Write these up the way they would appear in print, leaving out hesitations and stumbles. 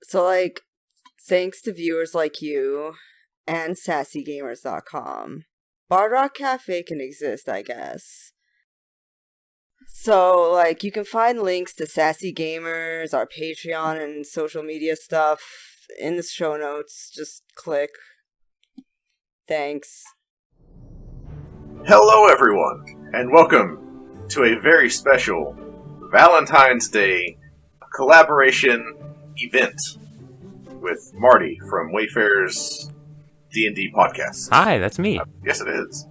So, like, thanks to viewers like you and sassygamers.com, Bard Rock Cafe can exist, I guess. So, like, you can find links to Sassy Gamers, our Patreon, and social media stuff in the show notes. Just click. Thanks. Hello, everyone, and welcome to a very special Valentine's Day collaboration event with Marty from Wayfarer's D&D podcast. Hi, that's me. Yes, it is.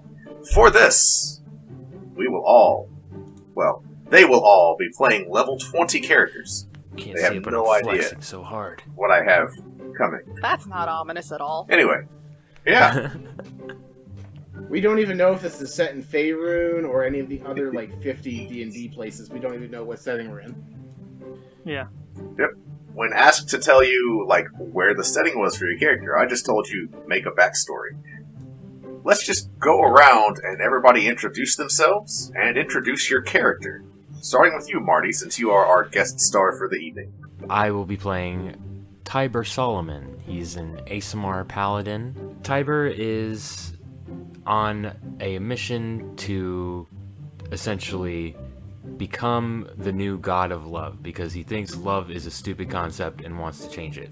For this, they will all be playing level 20 characters. Can't They see have it, but no I'm idea. flexing so hard. What I have coming. That's not ominous at all. Anyway, yeah. We don't even know if this is set in Faerun or any of the other, 50 D&D places. We don't even know what setting we're in. Yeah. Yep. When asked to tell you, where the setting was for your character, I just told you make a backstory. Let's just go around and everybody introduce themselves and introduce your character. Starting with you, Marty, since you are our guest star for the evening. I will be playing Tiber Solomon. He's an ASMR paladin. Tiber is on a mission to essentially become the new god of love because he thinks love is a stupid concept and wants to change it.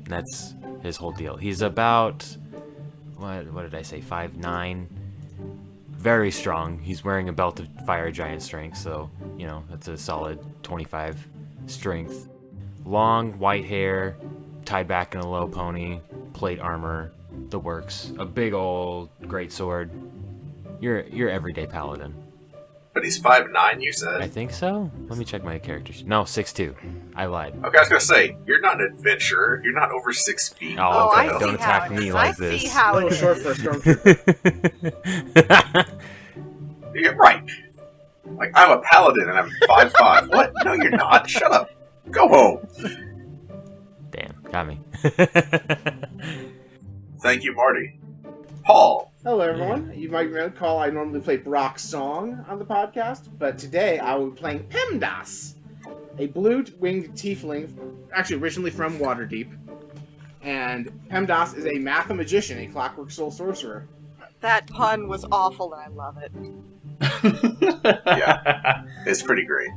And that's his whole deal. He's about, what did I say, 5'9", very strong. He's wearing a belt of fire giant strength, so, that's a solid 25 strength. Long, white hair, tied back in a low pony, plate armor, the works. A big old great sword. Your everyday paladin. But he's 5'9", you said? I think so. Let me check my characters. No, 6'2". I lied. Okay, I was gonna say, you're not an adventurer. You're not over 6 feet. Oh, I okay. see Don't how attack it me is. like I this. see how A it little is. short for a stormtrooper. You're right. I'm a paladin and I'm 5'5". What? No, you're not. Shut up. Go home. Damn, got me. Thank you, Marty. Paul. Hello, everyone. You might recall I normally play Brock's Song on the podcast, but today I will be playing Pemdas, a blue-winged tiefling, actually originally from Waterdeep. And Pemdas is a mathemagician, a clockwork soul sorcerer. That pun was awful and I love it. Yeah, it's pretty great.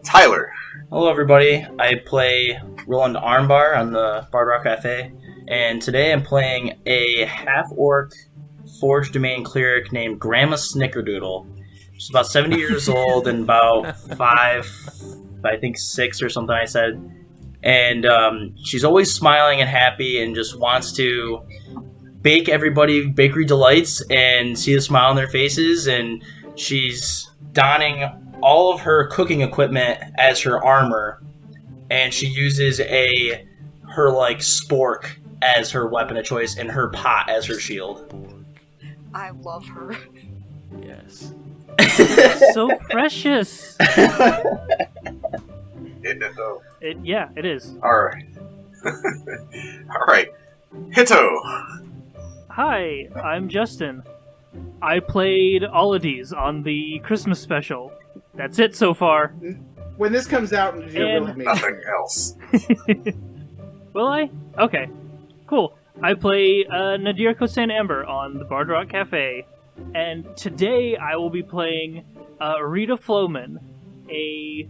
Tyler. Hello, everybody. I play Roland Armbar on the Bard Rock Cafe, and today I'm playing a half-orc Forge Domain cleric named Grandma Snickerdoodle. She's about 70 years old and about 6 or something, I said. And she's always smiling and happy and just wants to bake everybody bakery delights and see the smile on their faces. And she's donning all of her cooking equipment as her armor, and she uses her spork as her weapon of choice and her pot as her shield. I love her. Yes. So precious. Isn't it, though? Yeah, it is. Alright. Alright. Hito. Hi, I'm Justin. I played Oladies on the Christmas special. That's it so far. When this comes out, you'll have made Nothing else. Will I? Okay. Cool. I play Nadir Kosan Ember on the Bard Rock Cafe. And today I will be playing Rita Floman, a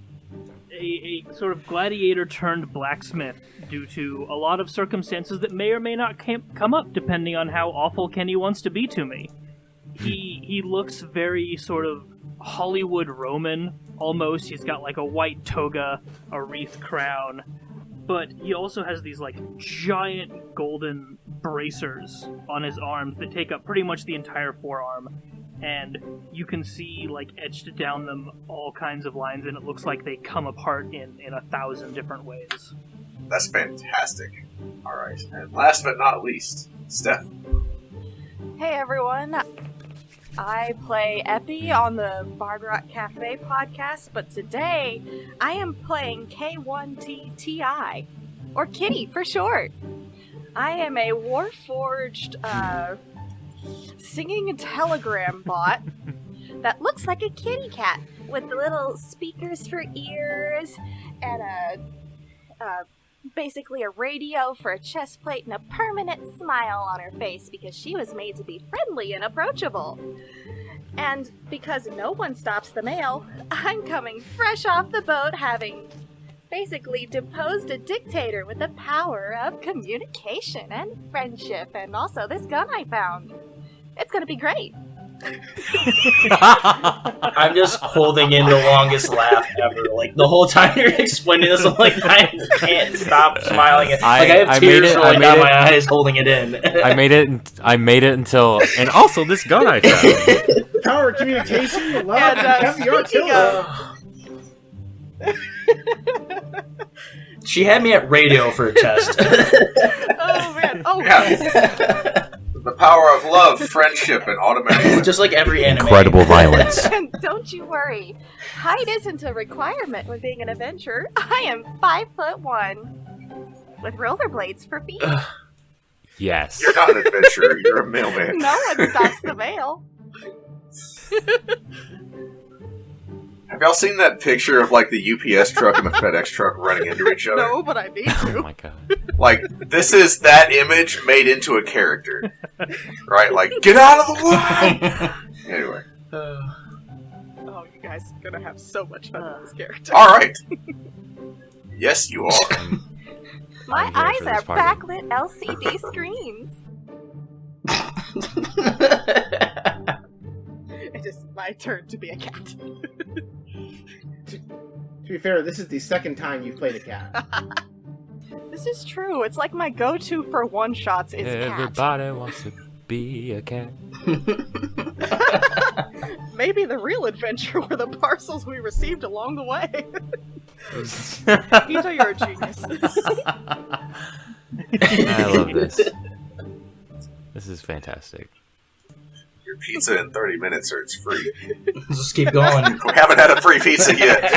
sort of gladiator turned blacksmith due to a lot of circumstances that may or may not come up depending on how awful Kenny wants to be to me. He looks very sort of Hollywood Roman, almost. He's got a white toga, a wreath crown, but he also has these giant golden bracers on his arms that take up pretty much the entire forearm, and you can see etched down them all kinds of lines, and it looks like they come apart in 1,000 different ways. That's fantastic. Alright. And last but not least, Steph. Hey everyone, I play Epi on the Bard Rock Cafe podcast, but today I am playing K1TTI, or Kitty for short. I am a Warforged singing telegram bot that looks like a kitty cat with the little speakers for ears and basically a radio for a chest plate and a permanent smile on her face because she was made to be friendly and approachable. And because no one stops the mail, I'm coming fresh off the boat having basically deposed a dictator with the power of communication and friendship, and also this gun I found. It's gonna be great. I'm just holding in the longest laugh ever. Like, the whole time you're explaining this, I'm like, I can't stop smiling. I have tears rolling down my eyes holding it in. I made it until... And also, this gun I found. Power of communication, love, And, and heavy artillery. She had me at radio for a test. Oh man! Oh Yeah. The power of love, friendship, and automatic. Just like every anime. Incredible violence. And don't you worry, height isn't a requirement when being an adventurer. I am 5'1", with rollerblades for feet. Yes. You're not an adventurer. You're a mailman. No one stops the mail. Have y'all seen that picture of like the UPS truck and the FedEx truck running into each other? No, but I need Oh to. my god. Like, this is that image made into a character. Right? Like, get out of the way! Anyway. Oh, you guys are gonna have so much fun with this character. Alright. Yes, you are. My I'm here eyes for are this party. backlit LCD screens. It is my turn to be a cat. To be fair, this is the second time you've played a cat. This is true. It's like my go-to for one-shots is cat. Everybody wants to be a cat. Maybe the real adventure were the parcels we received along the way. Ito, you're a genius. I love this. This is fantastic. Your pizza in 30 minutes or it's free. Just keep going. We haven't had a free pizza yet.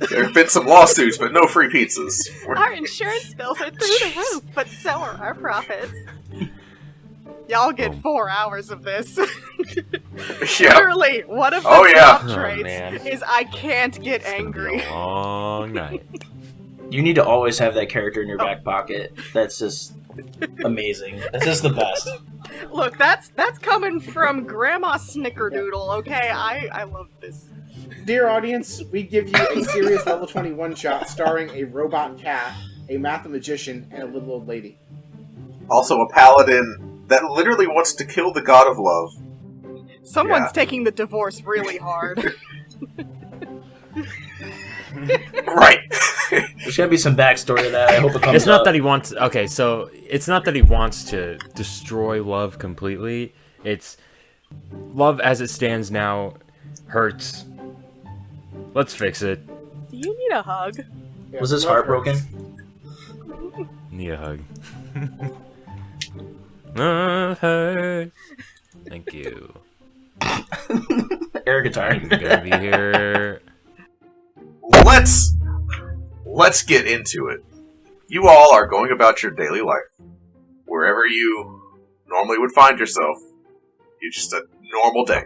There have been some lawsuits, but no free pizzas. Our insurance bills are through the roof, but so are our profits. Y'all get 4 hours of this. Yeah. Literally, one of the Oh, yeah. top Oh, traits man. is I can't get It's gonna be angry. a long night. You need to always have that character in your back pocket. That's just amazing. That's just the best. Look, that's coming from Grandma Snickerdoodle, okay? I love this. Dear audience, we give you a serious level 21 shot starring a robot cat, a mathematician, and a little old lady. Also a paladin that literally wants to kill the god of love. Someone's Yeah. taking the divorce really hard. Right. There's gotta be some backstory to that. I hope it comes It's not up. that he wants. Okay, so it's not that he wants to destroy love completely. It's love as it stands now hurts. Let's fix it. Do you need a hug? Yeah, Was his love heart hurts. broken? Need a hug. Love hurts. Thank you. Air guitar. I'm gonna be here. Let's get into it. You all are going about your daily life. Wherever you normally would find yourself. It's just a normal day.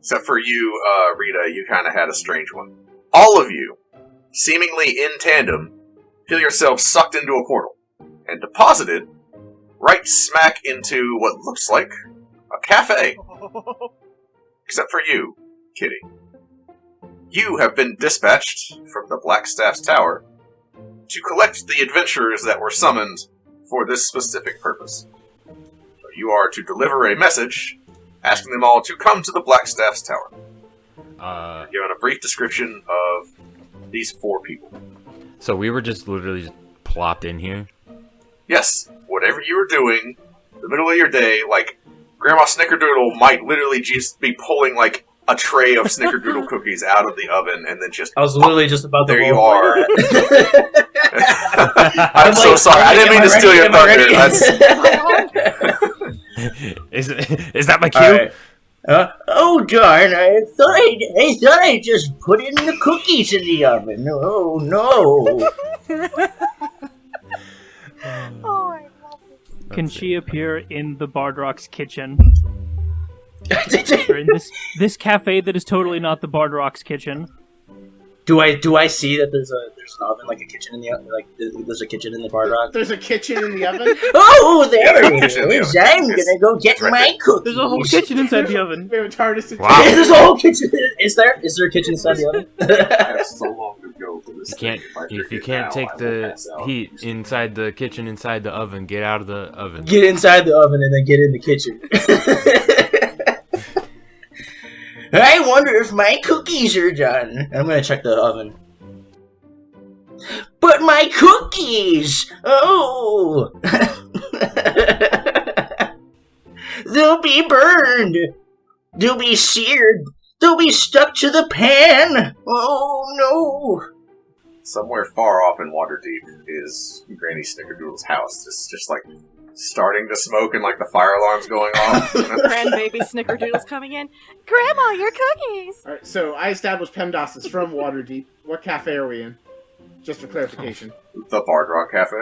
Except for you, Rita, you kind of had a strange one. All of you, seemingly in tandem, feel yourselves sucked into a portal and deposited right smack into what looks like a cafe. Except for you, Kitty. You have been dispatched from the Blackstaff's tower to collect the adventurers that were summoned for this specific purpose. So you are to deliver a message asking them all to come to the Blackstaff's tower. Given a brief description of these 4 people. So we were just literally just plopped in here. Yes, whatever you were doing, in the middle of your day, like, Grandma Snickerdoodle might literally just be pulling, like, a tray of Snickerdoodle cookies out of the oven and then just... I was literally just about to There you roll are. for that. I'm so like, sorry. I didn't mean to steal your am I ready? thunder. Is that my cue? Alright. Oh darn! I thought I just put in the cookies in the oven. Oh no! Oh, I love it. Can she appear in the Bardrock's kitchen? Or in this cafe that is totally not the Bardrock's kitchen? Do I see that there's an oven, like a kitchen in the oven? Like there's a kitchen in the Bard Rock? There's a kitchen in the oven. Oh, there Yeah, it kitchen in the is! oven. I'm gonna go get right my cookies. There's a whole kitchen inside the oven. We have a TARDIS. Wow. There's a whole kitchen. Is there? Is there a kitchen inside the oven? I have so long to go for this. You can't, thing. I if you forget can't now, take I will the pass out. heat inside the kitchen, inside the oven, get out of the oven. Get inside the oven and then get in the kitchen. I wonder if my cookies are done. I'm gonna check the oven. But my cookies! Oh! They'll be burned! They'll be seared! They'll be stuck to the pan! Oh no! Somewhere far off in Waterdeep is Granny Snickerdoodle's house. Just like starting to smoke and like the fire alarm's going off. Grandbaby Snickerdoodle's coming in. Grandma, your cookies! All right, so I established PEMDAS is from Waterdeep. What cafe are we in? Just for clarification. The Bard Rock Cafe.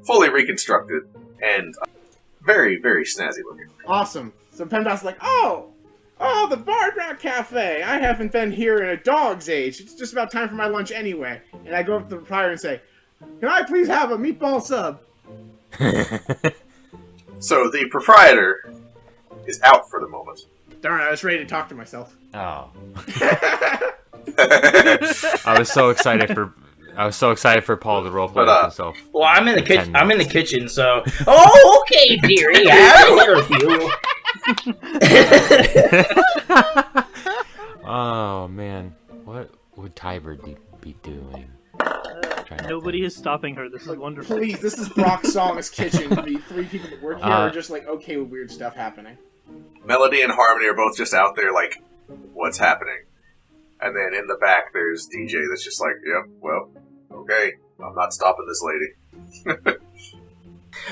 Fully reconstructed and very, very snazzy looking. Awesome. So PEMDAS is like, oh, the Bard Rock Cafe. I haven't been here in a dog's age. It's just about time for my lunch anyway. And I go up to the proprietor and say, can I please have a meatball sub? So the proprietor is out for the moment. Darn, I was ready to talk to myself. Oh. I was so excited for Paul to roleplay But, with himself. Well, I'm in the kitchen. 10 I'm in the kitchen, so. Oh, okay, dearie. I'll help you. Oh man, what would Tiber be doing? Nobody is stopping her. This is wonderful. Please, this is Brock's Song's kitchen. The three people that work here are just like okay with weird stuff happening. Melody and Harmony are both just out there like, what's happening? And then in the back there's DJ that's just like, yep, well, okay, I'm not stopping this lady.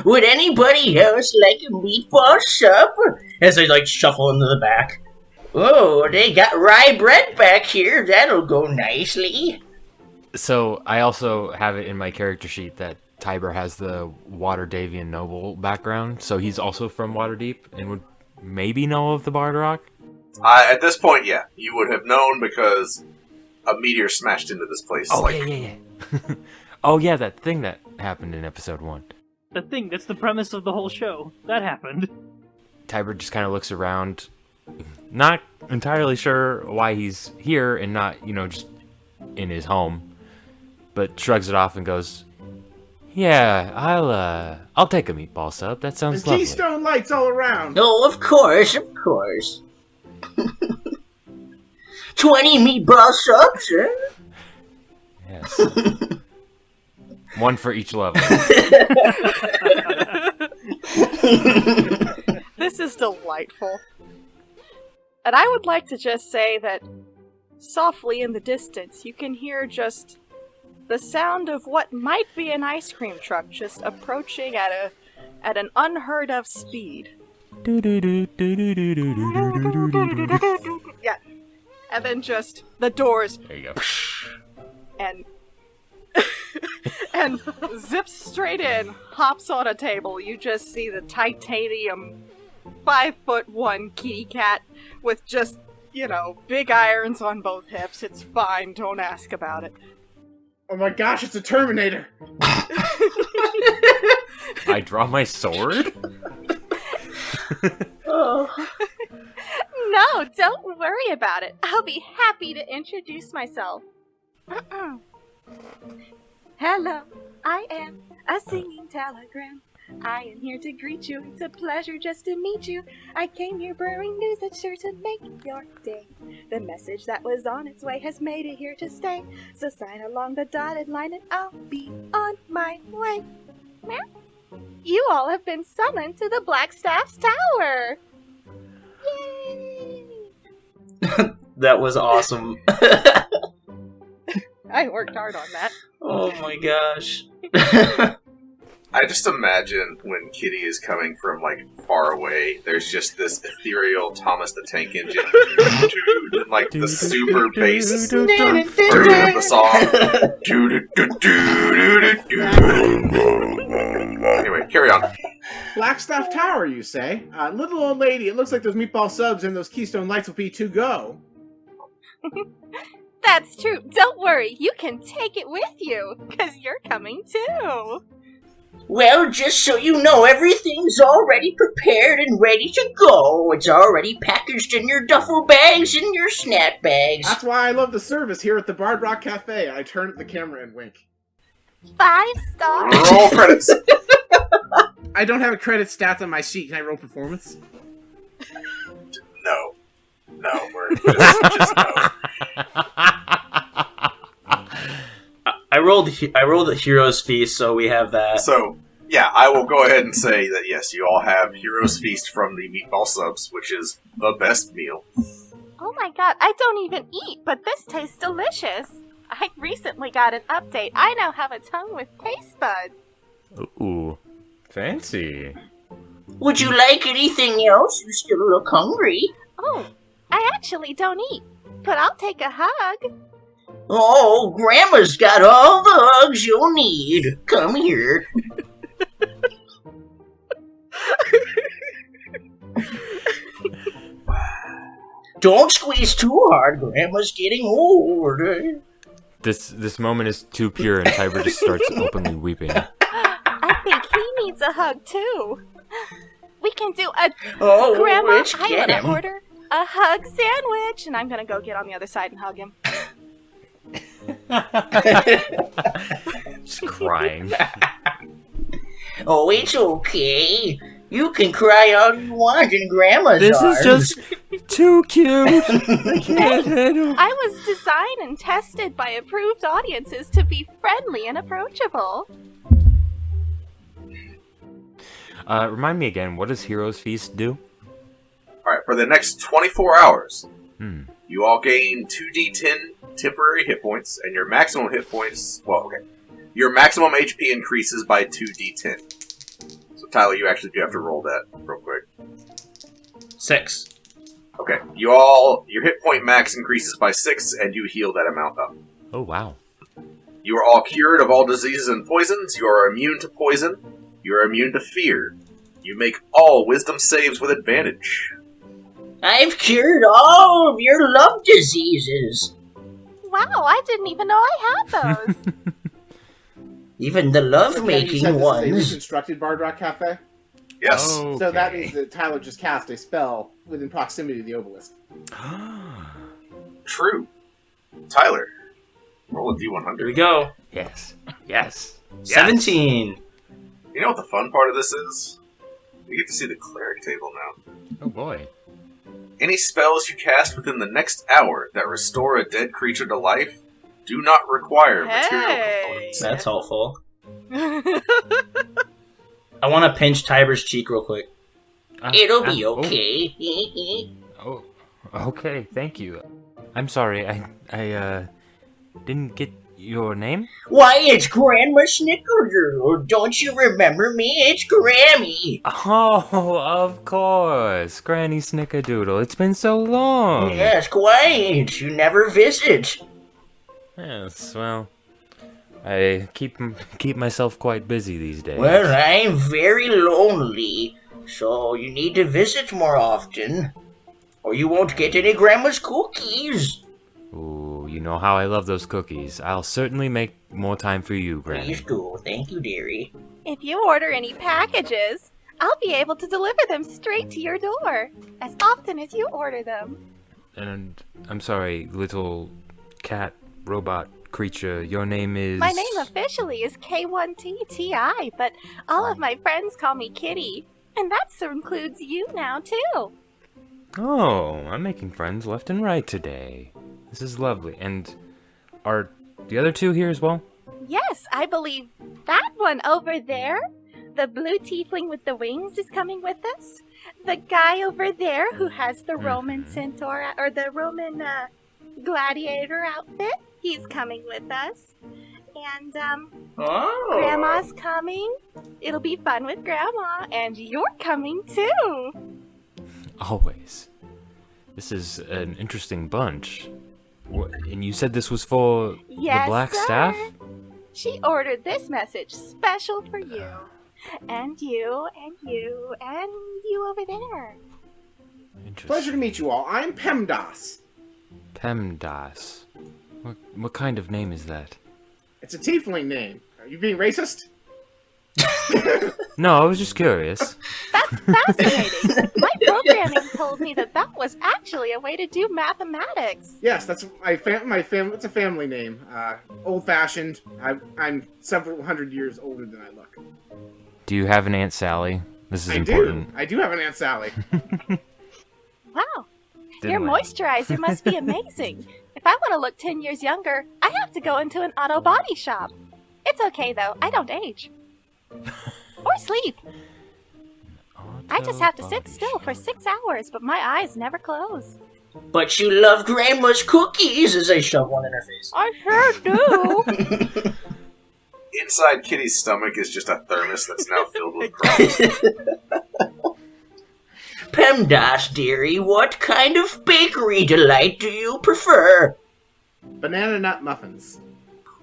Would anybody else like a meatball sub? As they like shuffle into the back. Oh, they got rye bread back here. That'll go nicely. So I also have it in my character sheet that Tiber has the Waterdavian noble background, so he's also from Waterdeep and would maybe know of the Bard Rock. At this point, yeah, you would have known because a meteor smashed into this place. Oh like, yeah. Oh yeah, that thing that happened in episode 1. The thing, that's the premise of the whole show. That happened. Tiber just kind of looks around, not entirely sure why he's here and not, just in his home, but shrugs it off and goes, "Yeah, I'll take a meatball sub. That sounds There's lovely." Keystone lights all around. Oh, of course. 20 meatball subs, sir? Yes. One for each level. This is delightful. And I would like to just say that softly in the distance, you can hear just the sound of what might be an ice cream truck just approaching at an unheard of speed. Yeah. And then just the doors There you go. and and zips straight in, hops on a table. You just see the titanium 5'1" kitty cat with just, big irons on both hips. It's fine, don't ask about it. Oh my gosh, it's a Terminator. I draw my sword? Oh. No, don't worry about it. I'll be happy to introduce myself. Hello, I am a singing telegram. I am here to greet you. It's a pleasure just to meet you. I came here brewing news that's sure to make your day. The message that was on its way has made it here to stay. So sign along the dotted line and I'll be on my way. Meow. You all have been summoned to the Blackstaff's tower. Yay! That was awesome. I worked hard on that. Oh my gosh. I just imagine when Kitty is coming from, like, far away, there's just this ethereal Thomas the Tank Engine, and, like, the super bass version of the song. Anyway, carry on. Blackstaff Tower, you say? Little old lady, it looks like those meatball subs and those Keystone lights will be to go. That's true. Don't worry, you can take it with you, because you're coming too. Well, just so you know, everything's already prepared and ready to go. It's already packaged in your duffel bags and your snack bags. That's why I love the service here at the Bard Rock Cafe. I turn to the camera and wink. 5 stars. Roll credits. I don't have a credit stats on my sheet. Can I roll performance? No. No, we're just no. I rolled a Hero's Feast, so we have that. So, yeah, I will go ahead and say that yes, you all have Hero's Feast from the Meatball Subs, which is the best meal. Oh my god, I don't even eat, but this tastes delicious. I recently got an update. I now have a tongue with taste buds. Ooh, fancy. Would you like anything else? You still look hungry. Oh, I actually don't eat, but I'll take a hug. Oh, Grandma's got all the hugs you'll need. Come here. Don't squeeze too hard. Grandma's getting old. This moment is too pure, and Tiber just starts openly weeping. I think he needs a hug too. We can do a Oh, Grandma, let's I'm get gonna him. order a hug sandwich, and I'm gonna go get on the other side and hug him. Just crying. Oh, it's okay. You can cry all you want in Grandma's This arms. is just too cute. I can't handle. I was designed and tested by approved audiences to be friendly and approachable. Remind me again, what does Hero's Feast do? Alright, for the next 24 hours, Hmm. you all gain 2d10 temporary hit points, and your maximum hit points... Well, okay. Your maximum HP increases by 2d10. So, Tyler, you actually do have to roll that real quick. 6. Okay. Your hit point max increases by 6, and you heal that amount up. Oh, wow. You are all cured of all diseases and poisons. You are immune to poison. You are immune to fear. You make all wisdom saves with advantage. I've cured all of your love diseases. Wow, I didn't even know I had those. Even the So, Ken, you love-making said this is a ones. reconstructed Bard Rock Cafe? Yes. So that means that Tyler just cast a spell within proximity to the obelisk. True. Tyler, roll a d100. Here we go. Yes. Yes. 17. You know what the fun part of this is? You get to see the cleric table now. Oh, boy. Any spells you cast within the next hour that restore a dead creature to life do not require material Hey. components. That's helpful. I want to pinch Tiber's cheek real quick. It'll be okay. Oh, okay. Thank you. I'm sorry. I didn't get your name. Why, it's Grandma Snickerdoodle. Don't you remember me? It's Grammy. Oh, of course, Granny Snickerdoodle. It's been so long. Yes, quite. You never visit. Yes. Well, I keep myself quite busy these days. Well, I'm very lonely, so you need to visit more often, or you won't get any Grandma's cookies. Ooh, you know how I love those cookies. I'll certainly make more time for you, Granny. Please do. Thank you, dearie. If you order any packages, I'll be able to deliver them straight to your door, as often as you order them. And I'm sorry, little cat robot creature. Your name is. My name officially is K1TTI, but all of my friends call me Kitty. And that includes you now, too. Oh, I'm making friends left and right today. This is lovely. And are the other two here as well? Yes, I believe that one over there, the blue tiefling with the wings, is coming with us. The guy over there who has the Roman centaur, or the Roman gladiator outfit, he's coming with us. And, Oh. Grandma's coming. It'll be fun with Grandma, and you're coming too. Always. This is an interesting bunch. And you said this was for Yes, the Blackstaff? sir. She ordered this message special for you. And you, and you, and you over there. Interesting. Pleasure to meet you all. I'm PEMDAS. PEMDAS. What kind of name is that? It's a tiefling name. Are you being racist? No, I was just curious. That's fascinating. My programming told me that was actually a way to do mathematics. Yes, that's my family. It's a family name. Old-fashioned. I'm several hundred years older than I look. Do you have an Aunt Sally? This is I important. do. I do have an Aunt Sally. Wow. Didn't Your we? moisturizer must be amazing. If I want to look 10 years younger, I have to go into an auto body shop. It's okay, though. I don't age. Or sleep. I just have to sit still for 6 hours, but my eyes never close. But you love Grandma's cookies, as I shove one in her face. I sure do. Inside Kitty's stomach is just a thermos that's now filled with crumbs. PEMDAS, dearie, what kind of bakery delight do you prefer? Banana nut muffins.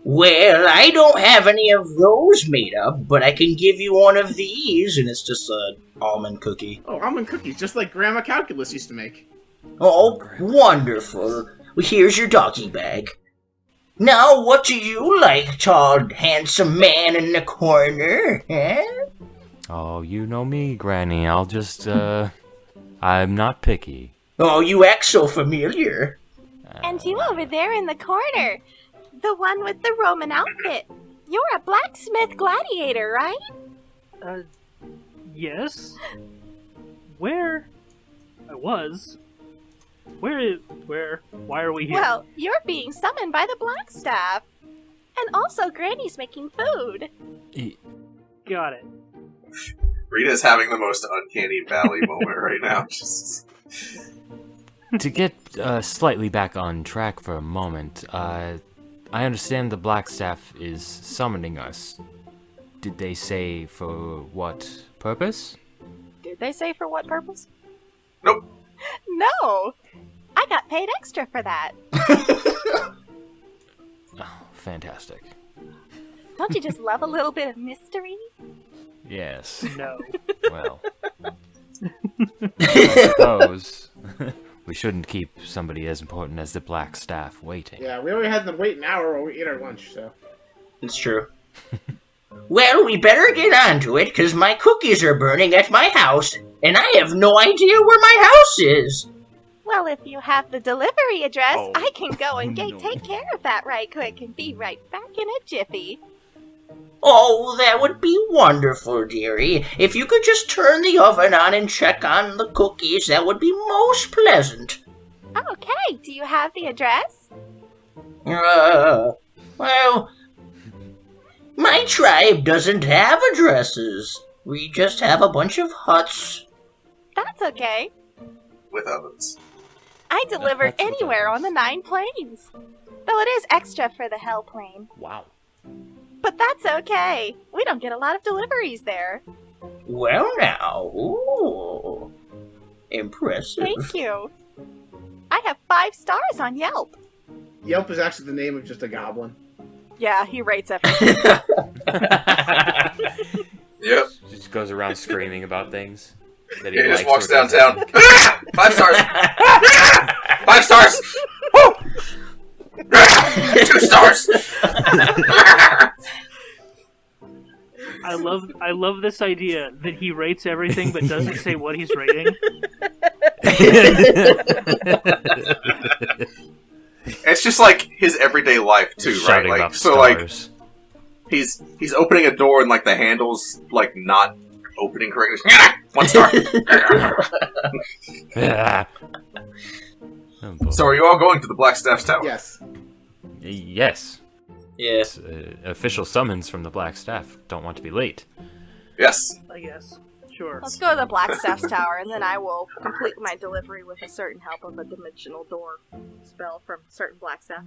Well, I don't have any of those made up, but I can give you one of these, and it's just an almond cookie. Oh, almond cookies, just like Grandma Calculus used to make. Oh, wonderful. Well, here's your doggy bag. Now, what do you like, tall, handsome man in the corner, eh? Oh, you know me, Granny. I'll just, I'm not picky. Oh, you act so familiar. And you over there in the corner. The one with the Roman outfit. You're a blacksmith gladiator, right? Yes? Where? I was. Why are we here? Well, you're being summoned by the Blackstaff. And also, Granny's making food. Got it. Rita's having the most uncanny valley moment right now. Just... To get slightly back on track for a moment, I understand the Blackstaff is summoning us. Did they say for what purpose? Did they say for what purpose? Nope. No! I got paid extra for that. Oh, fantastic. Don't you just love a little bit of mystery? Yes. No. Well, I suppose we shouldn't keep somebody as important as the Blackstaff waiting. Yeah, we already had them wait an hour while we ate our lunch, so. It's true. Well, we better get on to it, because my cookies are burning at my house, and I have no idea where my house is. Well, if you have the delivery address, Oh. I can go and No. take care of that right quick and be right back in a jiffy. Oh, that would be wonderful, dearie. If you could just turn the oven on and check on the cookies, that would be most pleasant. Okay, do you have the address? Well, my tribe doesn't have addresses. We just have a bunch of huts. That's okay. with ovens. I deliver That's what anywhere that on the 9 planes. Though it is extra for the Hell plane. Wow. But that's okay. We don't get a lot of deliveries there. Well now, ooh. Impressive. Thank you. I have 5 stars on Yelp. Yelp is actually the name of just a goblin. Yeah, he rates everything. Yep. Just goes around screaming about things. That He just likes walks or doesn't. downtown. 5 stars. 5 stars. Woo! 2 stars. I love this idea that he rates everything but doesn't say what he's rating. It's just like his everyday life too, right? Shouting Like about so, stars. he's opening a door and like the handle's like not opening correctly. 1 star. Ah. Oh, boy. So are you all going to the Blackstaff's tower? Yes. Yes. Yes. Official summons from the Blackstaff. Don't want to be late. Yes. I guess. Sure. Let's go to the Blackstaff's tower, and then I will complete my delivery with a certain help of a dimensional door spell from certain Blackstaff.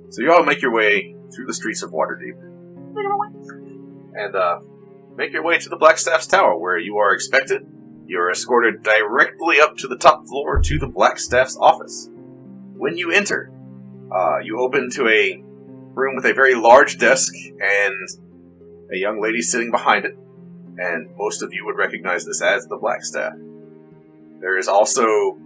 So you all make your way through the streets of Waterdeep, and make your way to the Blackstaff's tower, where you are expected. You are escorted directly up to the top floor to the Blackstaff's office. When you enter, you open to a room with a very large desk and a young lady sitting behind it, and most of you would recognize this as the Blackstaff. There is also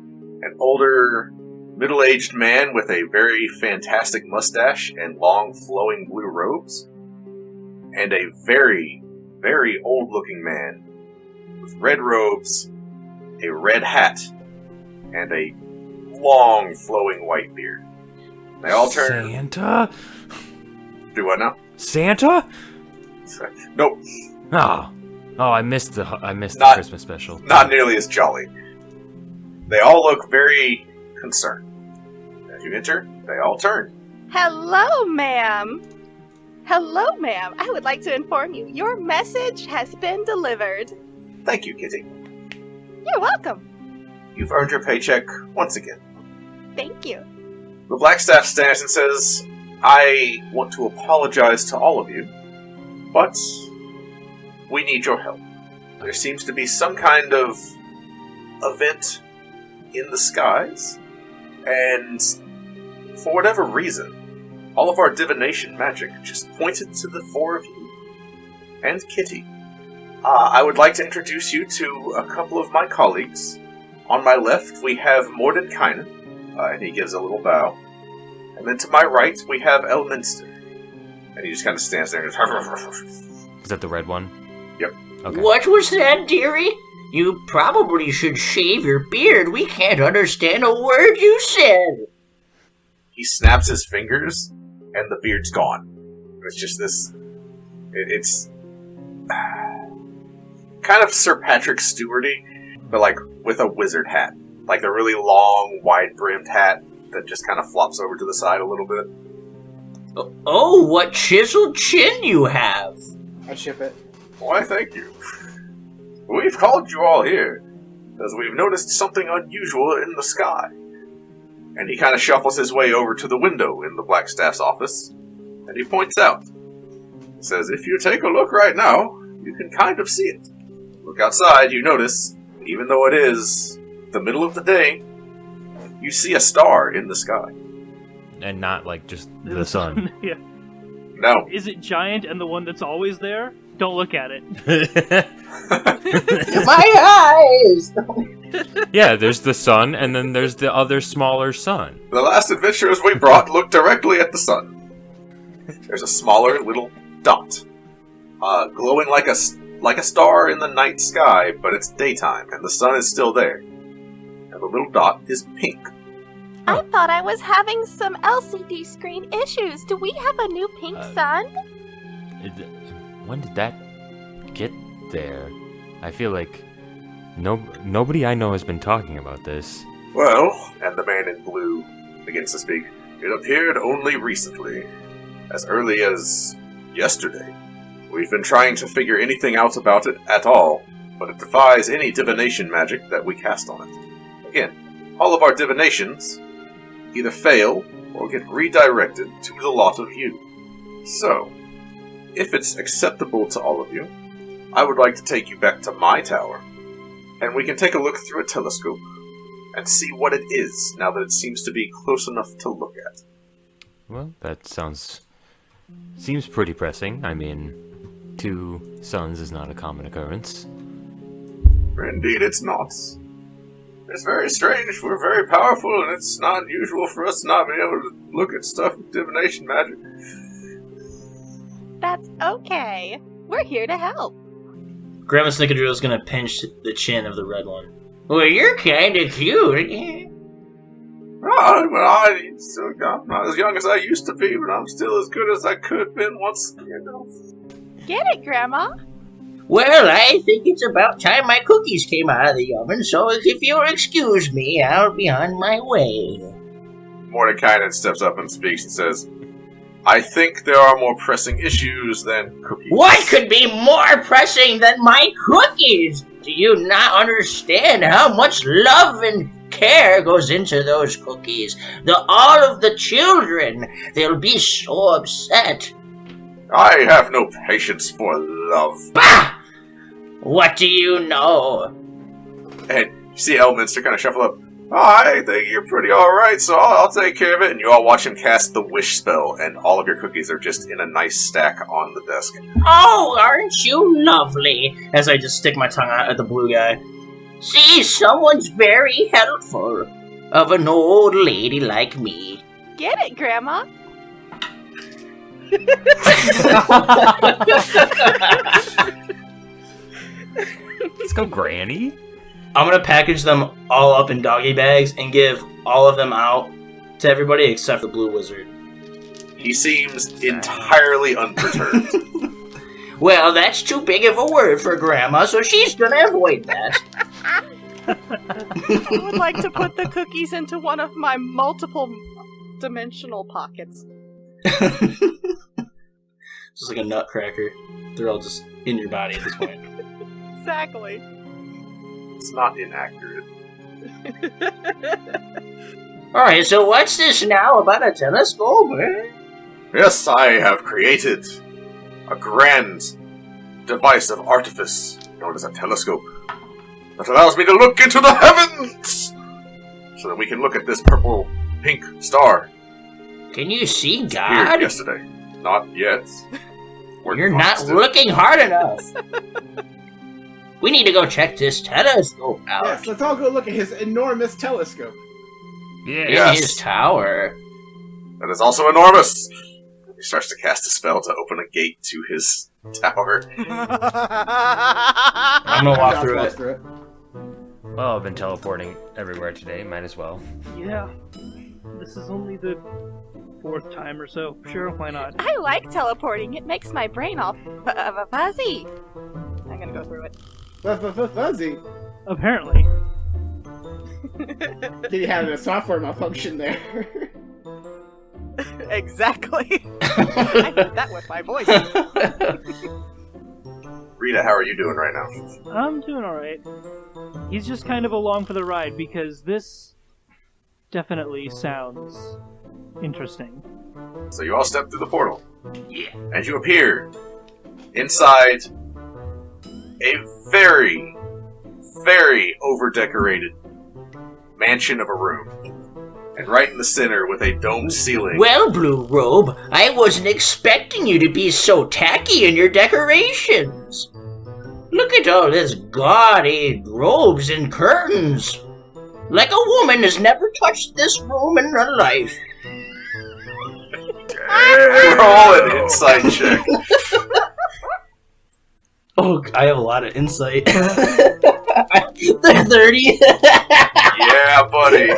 an older middle-aged man with a very fantastic mustache and long flowing blue robes, and a very, very old-looking man with red robes, a red hat, and a long flowing white beard. They all turn. Santa? Do what now? Santa? Nope. Oh, I missed the Not- Christmas special. Not nearly as jolly. They all look very concerned. As you enter, they all turn. Hello, ma'am. Hello, ma'am. I would like to inform you your message has been delivered. Thank you, Kitty. You're welcome. You've earned your paycheck once again. Thank you. The Blackstaff stands and says, I want to apologize to all of you, but we need your help. There seems to be some kind of event in the skies, and for whatever reason, all of our divination magic just pointed to the four of you and Kitty. I would like to introduce you to a couple of my colleagues. On my left, we have Mordenkainen, and he gives a little bow. And then to my right, we have Elminster. And he just kind of stands there and goes, Is that the red one? Yep. Okay. What was that, dearie? You probably should shave your beard. We can't understand a word you said. He snaps his fingers, and the beard's gone. It's just this... It's... kind of Sir Patrick Stewarty, but like with a wizard hat. Like the really long, wide-brimmed hat that just kind of flops over to the side a little bit. Oh, what chiseled chin you have. I ship it. Why, thank you. We've called you all here, as we've noticed something unusual in the sky. And he kind of shuffles his way over to the window in the Blackstaff's office, and he points out. He says, if you take a look right now, you can kind of see it. Look outside, you notice, even though it is the middle of the day, you see a star in the sky. And not like just the sun. Yeah. No. Is it giant and the one that's always there? Don't look at it. My eyes! Yeah, there's the sun, and then there's the other smaller sun. The last adventurers we brought looked directly at the sun. There's a smaller little dot, glowing like a star in the night sky, but it's daytime, and the sun is still there. And the little dot is pink. I thought I was having some LCD screen issues. Do we have a new pink sun? When did that get there? I feel like nobody I know has been talking about this. Well, and the man in blue begins to speak, it appeared only recently, as early as yesterday. We've been trying to figure anything out about it at all, but it defies any divination magic that we cast on it. Again, all of our divinations either fail or get redirected to the lot of you. So, if it's acceptable to all of you, I would like to take you back to my tower, and we can take a look through a telescope and see what it is now that it seems to be close enough to look at. Well, that seems pretty pressing. I mean, 2 suns is not a common occurrence. Indeed, it's not. It's very strange. We're very powerful, and it's not unusual for us to not be able to look at stuff with divination magic. That's okay. We're here to help. Grandma Snickerdoodle's gonna pinch the chin of the red one. Well, you're kind of cute. I'm not as young as I used to be, but I'm still as good as I could have been once, you know. Get it, Grandma? Well, I think it's about time my cookies came out of the oven, so if you'll excuse me, I'll be on my way. Mordecai steps up and speaks and says, I think there are more pressing issues than cookies. What could be more pressing than my cookies? Do you not understand how much love and care goes into those cookies? All of the children, they'll be so upset. I have no patience for love. Bah! What do you know? And you see Elminster kind of shuffle up. Oh, I think you're pretty alright, so I'll take care of it. And you all watch him cast the wish spell, and all of your cookies are just in a nice stack on the desk. Oh, aren't you lovely? As I just stick my tongue out at the blue guy. See, someone's very helpful. of an old lady like me. Get it, Grandma? Let's go, Granny. I'm gonna package them all up in doggy bags and give all of them out to everybody except the Blue Wizard. He seems entirely unperturbed. Well, that's too big of a word for Grandma, so she's gonna avoid that. I would like to put the cookies into one of my multiple dimensional pockets. Just like a nutcracker. They're all just in your body at this point. Exactly. It's not inaccurate. Alright, so what's this now about a telescope, eh? Yes, I have created a grand device of artifice known as a telescope that allows me to look into the heavens so that we can look at this purple-pink star. Can you see Here God? yesterday. Not yet. You're not looking hard enough. We need to go check this telescope out. Yes, let's all go look at his enormous telescope. Yeah. In Yes. his tower. That is also enormous. He starts to cast a spell to open a gate to his tower. I'm gonna walk through it. Well, I've been teleporting everywhere today. Might as well. Yeah. This is only the 4th time or so. Sure, why not? I like teleporting. It makes my brain all fuzzy. I'm gonna go through it. Fuzzy. Apparently. Did you have a software malfunction there? Exactly. I did that with my voice. Rita, how are you doing right now? I'm doing alright. He's just kind of along for the ride because this definitely sounds interesting. So you all step through the portal. Yeah. And you appear inside a very, very over-decorated mansion of a room. And right in the center with a domed ceiling. Well, Blue Robe, I wasn't expecting you to be so tacky in your decorations. Look at all this gaudy robes and curtains. Like a woman has never touched this room in her life. Roll an insight check. Oh, I have a lot of insight. 30. Yeah, buddy.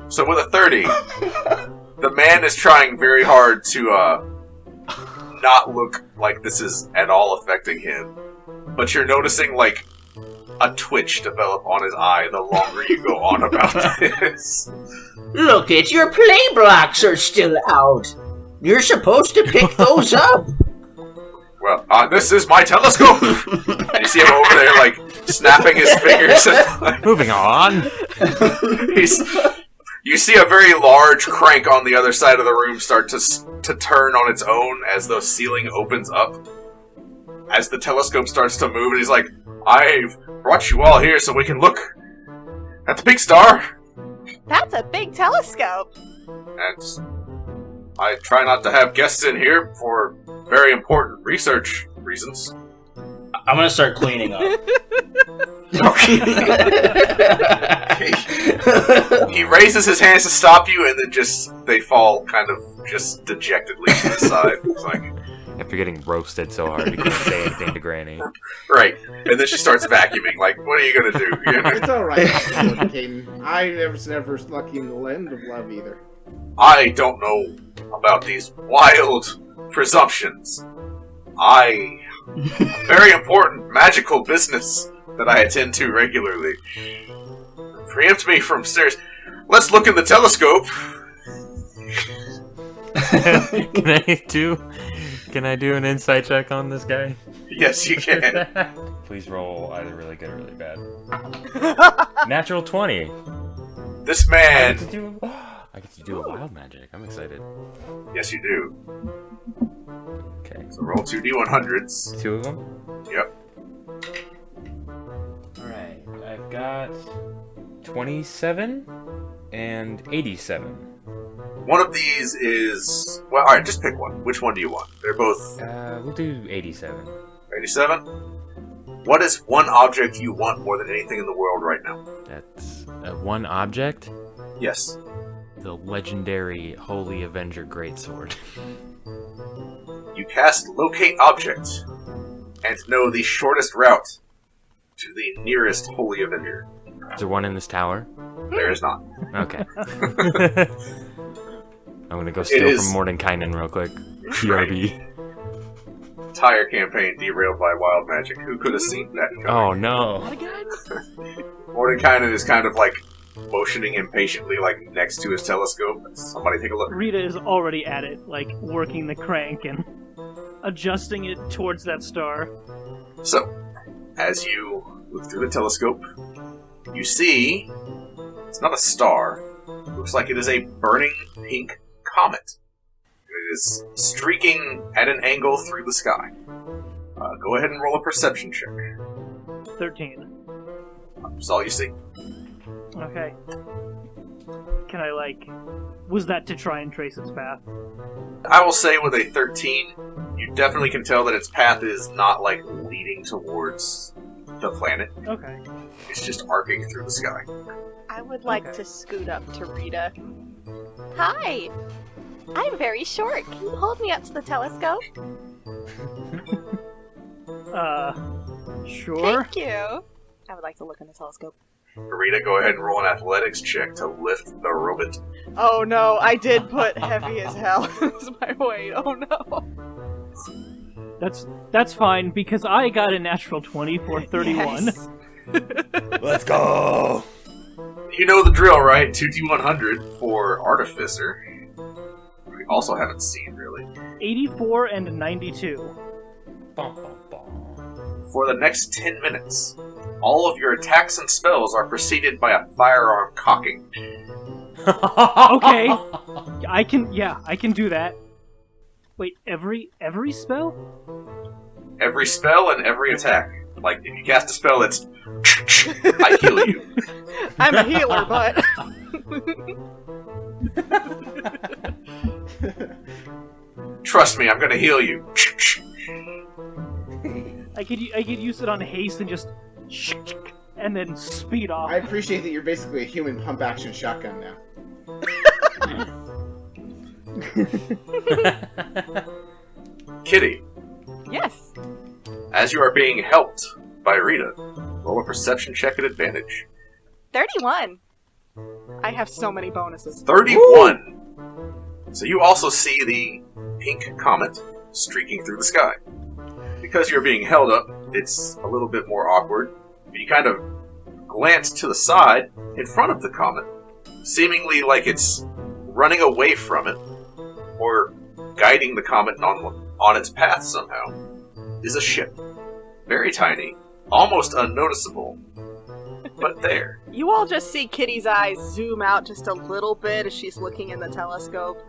So with a 30, the man is trying very hard to not look like this is at all affecting him. But you're noticing like a twitch develop on his eye the longer you go on about this. Look at your play blocks are still out. You're supposed to pick those up. Well, this is my telescope! And you see him over there, like, snapping his fingers. And, Moving on. you see a very large crank on the other side of the room start to turn on its own as the ceiling opens up. As the telescope starts to move, and he's like, I've brought you all here so we can look at the big star. That's a big telescope. And I try not to have guests in here for very important research reasons. I'm gonna start cleaning up. He raises his hands to stop you, and then they fall kind of just dejectedly to the side. It's like, After getting roasted so hard, you couldn't say anything to Granny. right. And then she starts vacuuming, like, what are you gonna do? It's alright, Caden. I was never lucky in the land of love either. I don't know about these wild presumptions. Very important magical business that I attend to regularly. Preempt me from stairs. Let's look in the telescope. Can I do an insight check on this guy? Yes, you can. Please roll either really good or really bad. Natural 20. This man. I get to do a wild magic. I'm excited. Yes, you do. Okay. So roll 2d100s. 2 of them? Yep. Alright. I've got 27 and 87. One of these is... Well, alright, just pick one. Which one do you want? They're both We'll do 87. 87? What is one object you want more than anything in the world right now? That's one object. Yes. The legendary Holy Avenger Greatsword. You cast Locate Object and know the shortest route to the nearest Holy Avenger. Is there one in this tower? There is not. Okay. I'm gonna go steal from Mordenkainen real quick. TRB. Entire campaign derailed by wild magic. Who could have seen that coming? Oh no. Mordenkainen is kind of like motioning impatiently, like next to his telescope. Somebody take a look. Rita is already at it, like working the crank and adjusting it towards that star. So, as you look through the telescope, you see it's not a star. It looks like it is a burning pink comet. It is streaking at an angle through the sky. Go ahead and roll a perception check. 13. That's all you see. Okay. Can I, was that to try and trace its path? I will say with a 13, you definitely can tell that its path is not, leading towards the planet. Okay. It's just arcing through the sky. I would like to scoot up to Rita. Hi! I'm very short. Can you hold me up to the telescope? Sure. Thank you. I would like to look in the telescope. Rita, go ahead and roll an athletics check to lift the robot. Oh no, I did put heavy as hell as my weight. Oh no. That's fine, because I got a natural 20 for 31. Yes. Let's go! You know the drill, right? 2D100 for Artificer. We also haven't seen, really. 84 and 92. For the next 10 minutes, all of your attacks and spells are preceded by a firearm cocking. Okay. I can do that. Wait, every spell? Every spell and every attack. Like, if you cast a spell that's I heal you. I'm a healer, but Trust me, I'm gonna heal you. I could use it on haste and just and then speed off. I appreciate that you're basically a human pump action shotgun now. Kitty, yes. as you are being helped by Rita, roll a perception check at advantage. 31. I have so many bonuses. 31! So you also see the pink comet streaking through the sky. Because you're being held up, it's a little bit more awkward. You kind of glance to the side in front of the comet, seemingly like it's running away from it, or guiding the comet on its path somehow, is a ship. Very tiny, almost unnoticeable, but there. You all just see Kitty's eyes zoom out just a little bit as she's looking in the telescope.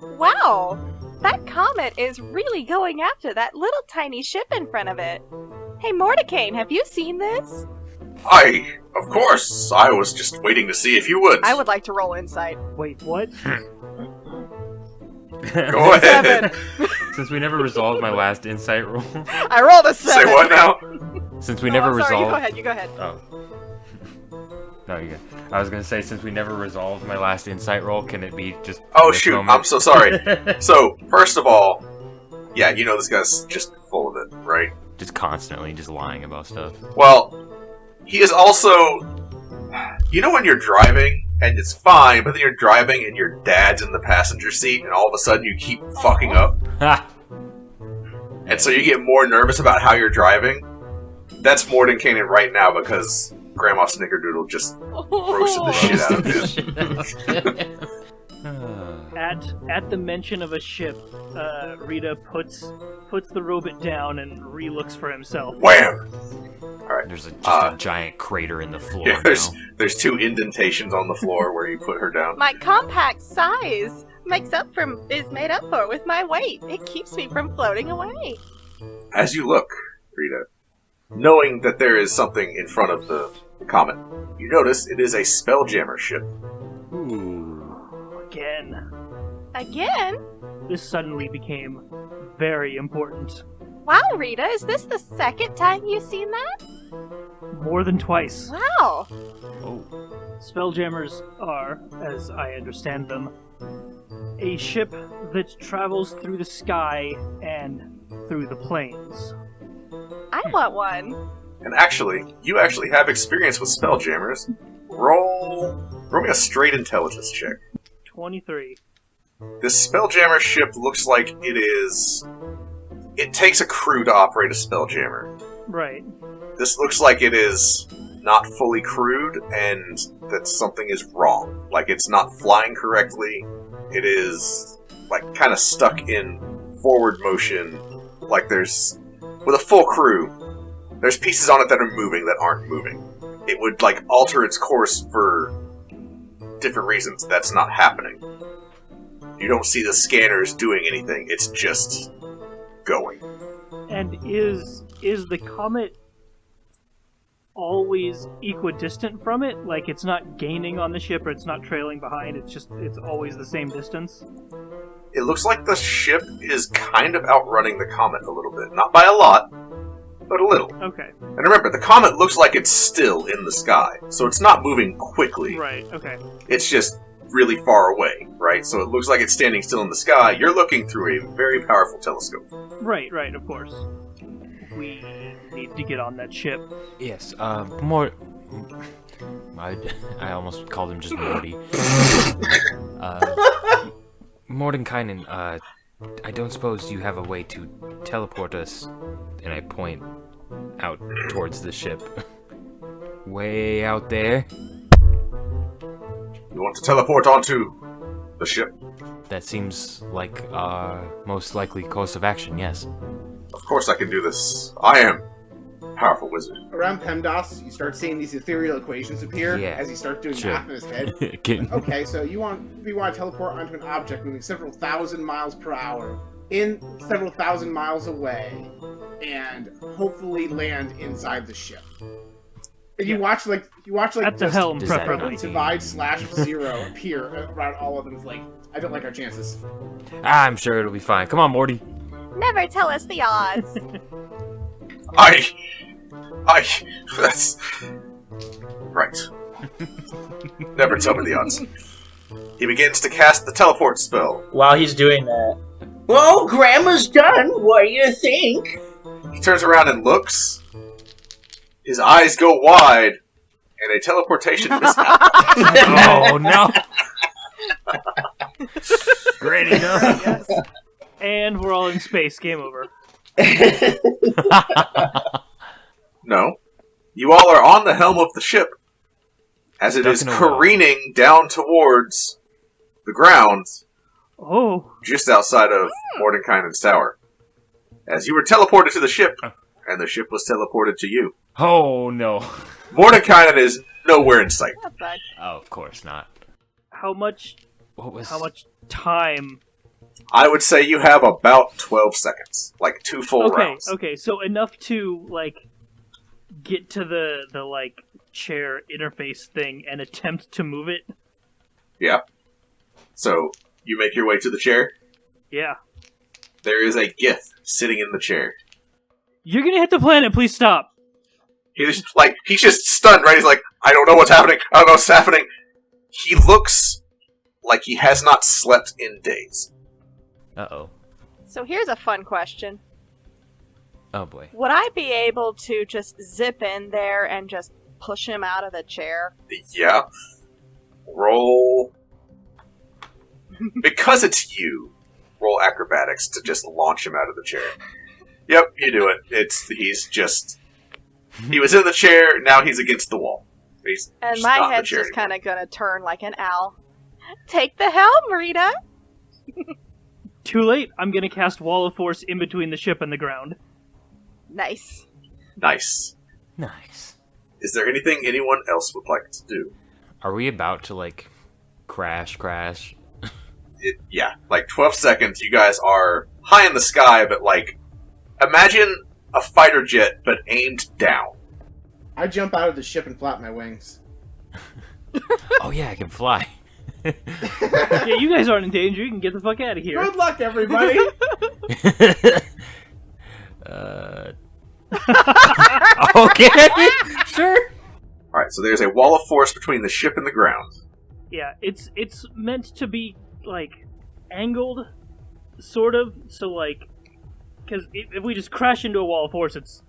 Wow! That comet is really going after that little tiny ship in front of it. Hey, Mordecai, have you seen this? Of course, I was just waiting to see if you would. I would like to roll insight. Wait, what? Go ahead. 7. Since we never resolved my last insight roll. I rolled a 7. Say what now? Since we No, never I'm sorry, resolved. you go ahead. Oh. No, you go. I was gonna say, since we never resolved my last insight roll, can it be just? Oh this shoot, moment? I'm so sorry. So, first of all, yeah, you know this guy's just full of it, right? Just constantly just lying about stuff. Well, he is also... You know when you're driving, and it's fine, but then you're driving and your dad's in the passenger seat, and all of a sudden you keep fucking up? Ha! And so you get more nervous about how you're driving? That's Mordenkainen right now, because Grandma Snickerdoodle just roasted the shit out of him. At the mention of a ship, Rita puts the robot down and re-looks for himself. Wham! Alright. There's just a giant crater in the floor Yeah, now. there's 2 indentations on the floor where you put her down. My compact size is made up for with my weight. It keeps me from floating away. As you look, Rita, knowing that there is something in front of the comet, you notice it is a Spelljammer ship. Ooh. Again. Again? This suddenly became very important. Wow, Rita, is this the second time you've seen that? More than twice. Wow. Oh. Spelljammers are, as I understand them, a ship that travels through the sky and through the plains. I want one. And actually, you actually have experience with spelljammers. Roll me a straight intelligence check. 23. This spelljammer ship looks like it is... It takes a crew to operate a spelljammer. Right. This looks like it is not fully crewed, and that something is wrong. Like, it's not flying correctly. It is, like, kind of stuck in forward motion. Like, there's... With a full crew, there's pieces on it that are moving that aren't moving. It would, like, alter its course for different reasons. That's not happening. You don't see the scanners doing anything. It's just going. And is the comet always equidistant from it? Like, it's not gaining on the ship or it's not trailing behind, it's always the same distance? It looks like the ship is kind of outrunning the comet a little bit. Not by a lot, but a little. Okay. And remember, the comet looks like it's still in the sky, so it's not moving quickly. Right, okay. It's just really far away, right? So it looks like it's standing still in the sky. You're looking through a very powerful telescope. Right, of course. We need to get on that ship. Yes, more... I almost called him just Morty. Mordenkainen, I don't suppose you have a way to teleport us, and I point out towards the ship. Way out there. You want to teleport onto the ship? That seems like our most likely course of action, yes. Of course I can do this. I am a powerful wizard. Around PEMDAS, you start seeing these ethereal equations appear Yeah, as he starts doing sure. math in his head. Okay, so we want to teleport onto an object moving several thousand miles per hour, in several thousand miles away, and hopefully land inside the ship. And you watch like At the helm, Does that preferably. mean- divide/0 appear around all of them. It's like, I don't like our chances. I'm sure it'll be fine. Come on, Morty. Never tell us the odds. That's... Right. Never tell me the odds. He begins to cast the teleport spell. While he's doing that, Well, Grandma's done. What do you think? He turns around and looks. His eyes go wide, and a teleportation mishap. Oh, no. Granny, no. Yes. And we're all in space. Game over. No. You all are on the helm of the ship, as it is Stuck in a wall. careening down towards the ground, Oh. just outside of Mordenkainen's tower. As you were teleported to the ship, and the ship was teleported to you. Oh, no. Mordenkainen is nowhere in sight. That's fine. Oh, of course not. How much How much time? I would say you have about 12 seconds. Like 2 full rounds. Okay, so enough to, like, get to the like, chair interface thing and attempt to move it? Yeah. So, you make your way to the chair. Yeah. There is a Gith sitting in the chair. You're gonna hit the planet, please stop! He's just stunned, right? He's like, I don't know what's happening. I don't know what's happening. He looks like he has not slept in days. Uh-oh. So here's a fun question. Oh, boy. Would I be able to just zip in there and just push him out of the chair? Yeah. Roll. Because it's you, roll acrobatics to just launch him out of the chair. Yep, you do it. He was in the chair, now he's against the wall. He's And just my not in the head's chair just anymore. kind of gonna turn like an owl. Take the helm, Rita! Too late, I'm gonna cast Wall of Force in between the ship and the ground. Nice. Nice. Nice. Is there anything anyone else would like to do? Are we about to, like, crash? Yeah, like 12 seconds, you guys are high in the sky, but like, imagine a fighter jet, but aimed down. I jump out of the ship and flap my wings. Oh, yeah, I can fly. Yeah, you guys aren't in danger, you can get the fuck out of here. Good luck, everybody! Okay, sure. Alright, so there's a wall of force between the ship and the ground. Yeah, it's meant to be like angled, sort of. So like, because if we just crash into a wall of force, it's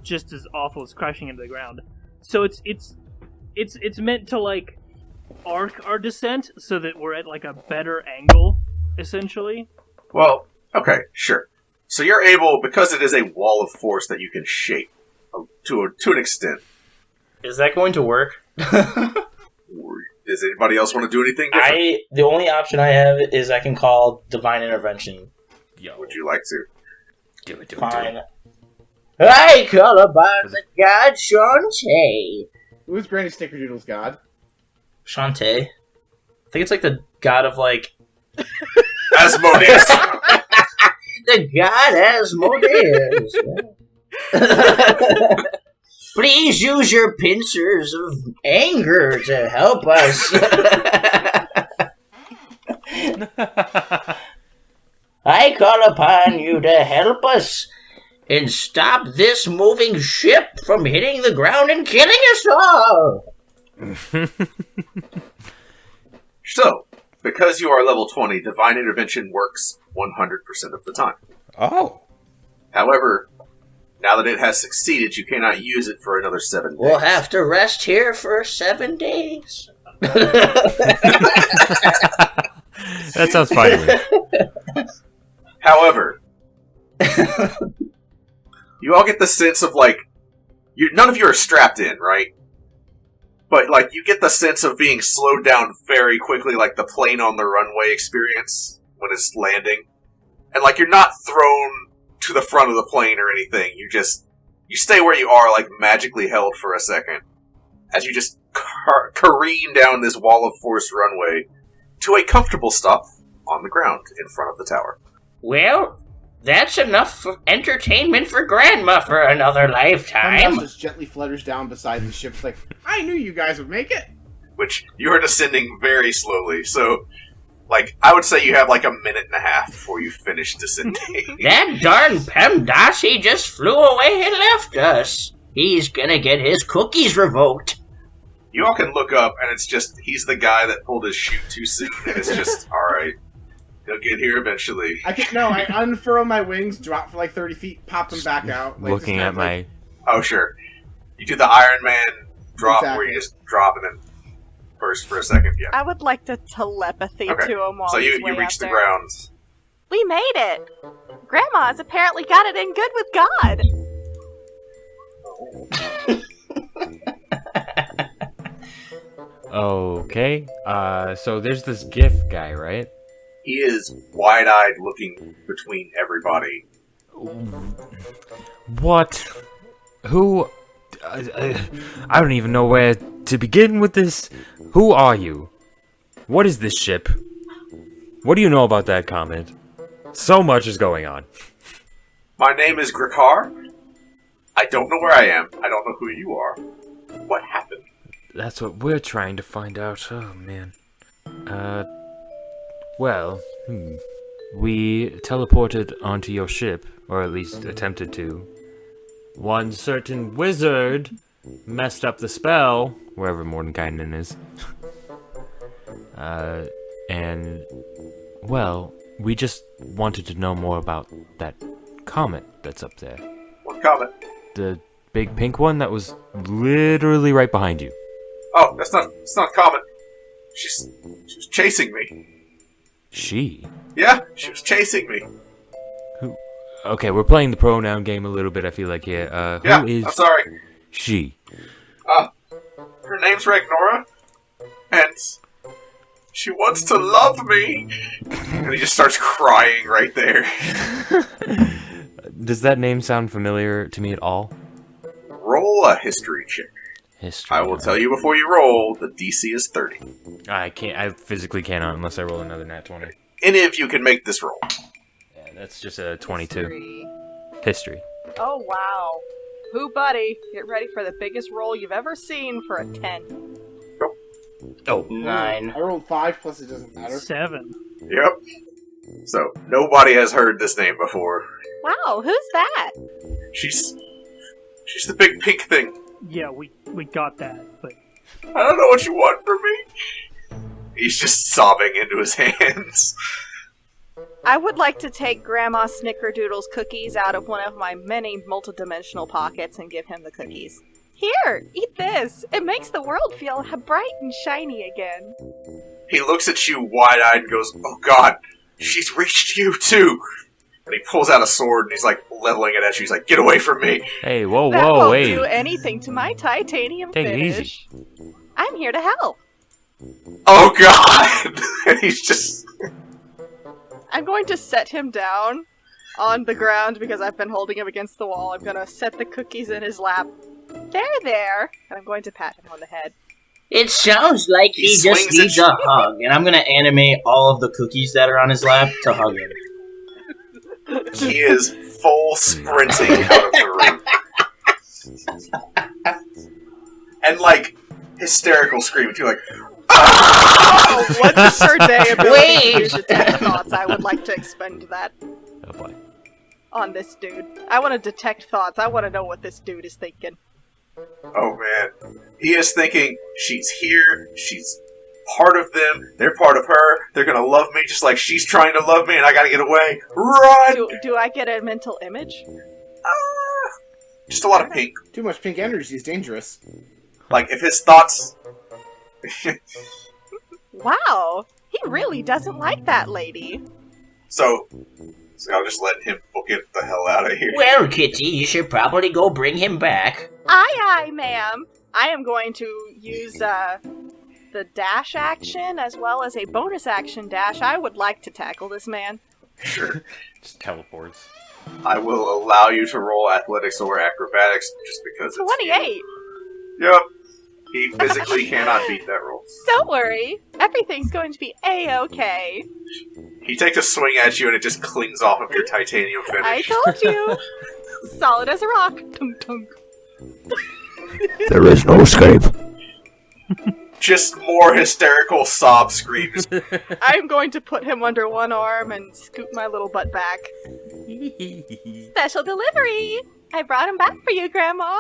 just as awful as crashing into the ground. So it's meant to like arc our descent so that we're at like a better angle, essentially. Well, okay, sure. So you're able, because it is a wall of force that you can shape to an extent. Is that going to work? Does anybody else want to do anything different? The only option I have is I can call divine intervention. Yo, Would you like to? do it. Fine. I call upon the god Shantae. Who's Granny Snickerdoodle's god? Shantae. I think it's like the god of like. Asmodeus! The god Asmodeus. Please use your pincers of anger to help us. I call upon you to help us and stop this moving ship from hitting the ground and killing us all. So, because you are level 20, Divine Intervention works 100% of the time. Oh. However, now that it has succeeded, you cannot use it for another 7 days. We'll have to rest here for 7 days. That sounds fine to me. However, you all get the sense of, like, none of you are strapped in, right? But, like, you get the sense of being slowed down very quickly, like the plane on the runway experience when it's landing. And, like, you're not thrown to the front of the plane or anything. You stay where you are, like, magically held for a second. As you just careen down this wall of force runway to a comfortable stop on the ground in front of the tower. Well, that's enough entertainment for Grandma for another lifetime. Pemdas just gently flutters down beside the ship, like, I knew you guys would make it. Which you are descending very slowly, so, like, I would say you have like a minute and a half before you finish descending. That darn PEMDAS, he just flew away and left us. He's gonna get his cookies revoked. You all can look up, and it's just, he's the guy that pulled his chute too soon, and it's just, alright, he'll get here eventually. I unfurl my wings, drop for like 30 feet, pop them back out. Like, Looking at my... Oh, sure. You do the Iron Man drop where you Exactly. just drop and then burst for a second, yeah. I would like to telepathy Okay. to him while So he's you way reach out the there. ground. We made it! Grandma's apparently got it in good with God! Okay. So there's this GIF guy, right? He is wide-eyed looking between everybody. What? Who? I don't even know where to begin with this. Who are you? What is this ship? What do you know about that comment? So much is going on. My name is Grakar. I don't know where I am. I don't know who you are. What happened? That's what we're trying to find out. Oh, man. Well, we teleported onto your ship, or at least attempted to. One certain wizard messed up the spell, wherever Mordenkainen is. And, well, we just wanted to know more about that comet that's up there. What comment? The big pink one that was literally right behind you. Oh, it's not common. She was chasing me. She? Yeah, she was chasing me. Okay, we're playing the pronoun game a little bit, I feel like, here. Yeah, Who is I'm sorry. she? Her name's Ragnora, and she wants to love me. And he just starts crying right there. Does that name sound familiar to me at all? Roll a history check. History. I will tell you before you roll, the DC is 30. I physically cannot unless I roll another nat 20. Any of you can make this roll. Yeah, that's just a 22. Three. History. Oh, wow. Who, buddy? Get ready for the biggest roll you've ever seen for a 10. Oh. 9. I rolled 5, plus it doesn't matter. 7. Yep. So, nobody has heard this name before. Wow, who's that? She's the big pink thing. Yeah, we got that, but I don't know what you want from me. He's just sobbing into his hands. I would like to take Grandma Snickerdoodle's cookies out of one of my many multidimensional pockets and give him the cookies. Here, eat this. It makes the world feel bright and shiny again. He looks at you wide-eyed and goes, "Oh God, she's reached you too." And he pulls out a sword and he's like leveling it at you. He's like, "Get away from me!" Hey, whoa, That whoa, won't wait. do anything to my titanium Take it finish. I'm here to help. Oh God! And he's just... I'm going to set him down on the ground because I've been holding him against the wall. I'm going to set the cookies in his lap. There. And I'm going to pat him on the head. It sounds like he just swings needs at a hug, and I'm gonna animate all of the cookies that are on his lap to hug him. He is full sprinting out of the room. And like, hysterical screaming too, like... Oh, what's the third day ability Wait! to use detect thoughts? I would like to expend that Oh boy. on this dude. I want to detect thoughts. I want to know what this dude is thinking. Oh man. He is thinking, she's here, she's part of them, they're part of her, they're gonna love me just like she's trying to love me and I gotta get away. Run! Do I get a mental image? Just a lot of pink. Too much pink energy is dangerous. Like, if his thoughts... Wow, he really doesn't like that lady. So I'll just let him book it the hell out of here. Well, Kitty, you should probably go bring him back. Aye, ma'am. I am going to use the dash action as well as a bonus action dash. I would like to tackle this man. Sure. Just teleports. I will allow you to roll athletics or acrobatics just because it's 28. Yep. He physically cannot beat that roll. Don't worry. Everything's going to be A-okay. He takes a swing at you and it just clings off of your titanium finish. I told you. Solid as a rock. Tunk tunk. There is no escape. Just more hysterical sob screams. I'm going to put him under one arm and scoot my little butt back. Special delivery! I brought him back for you, Grandma.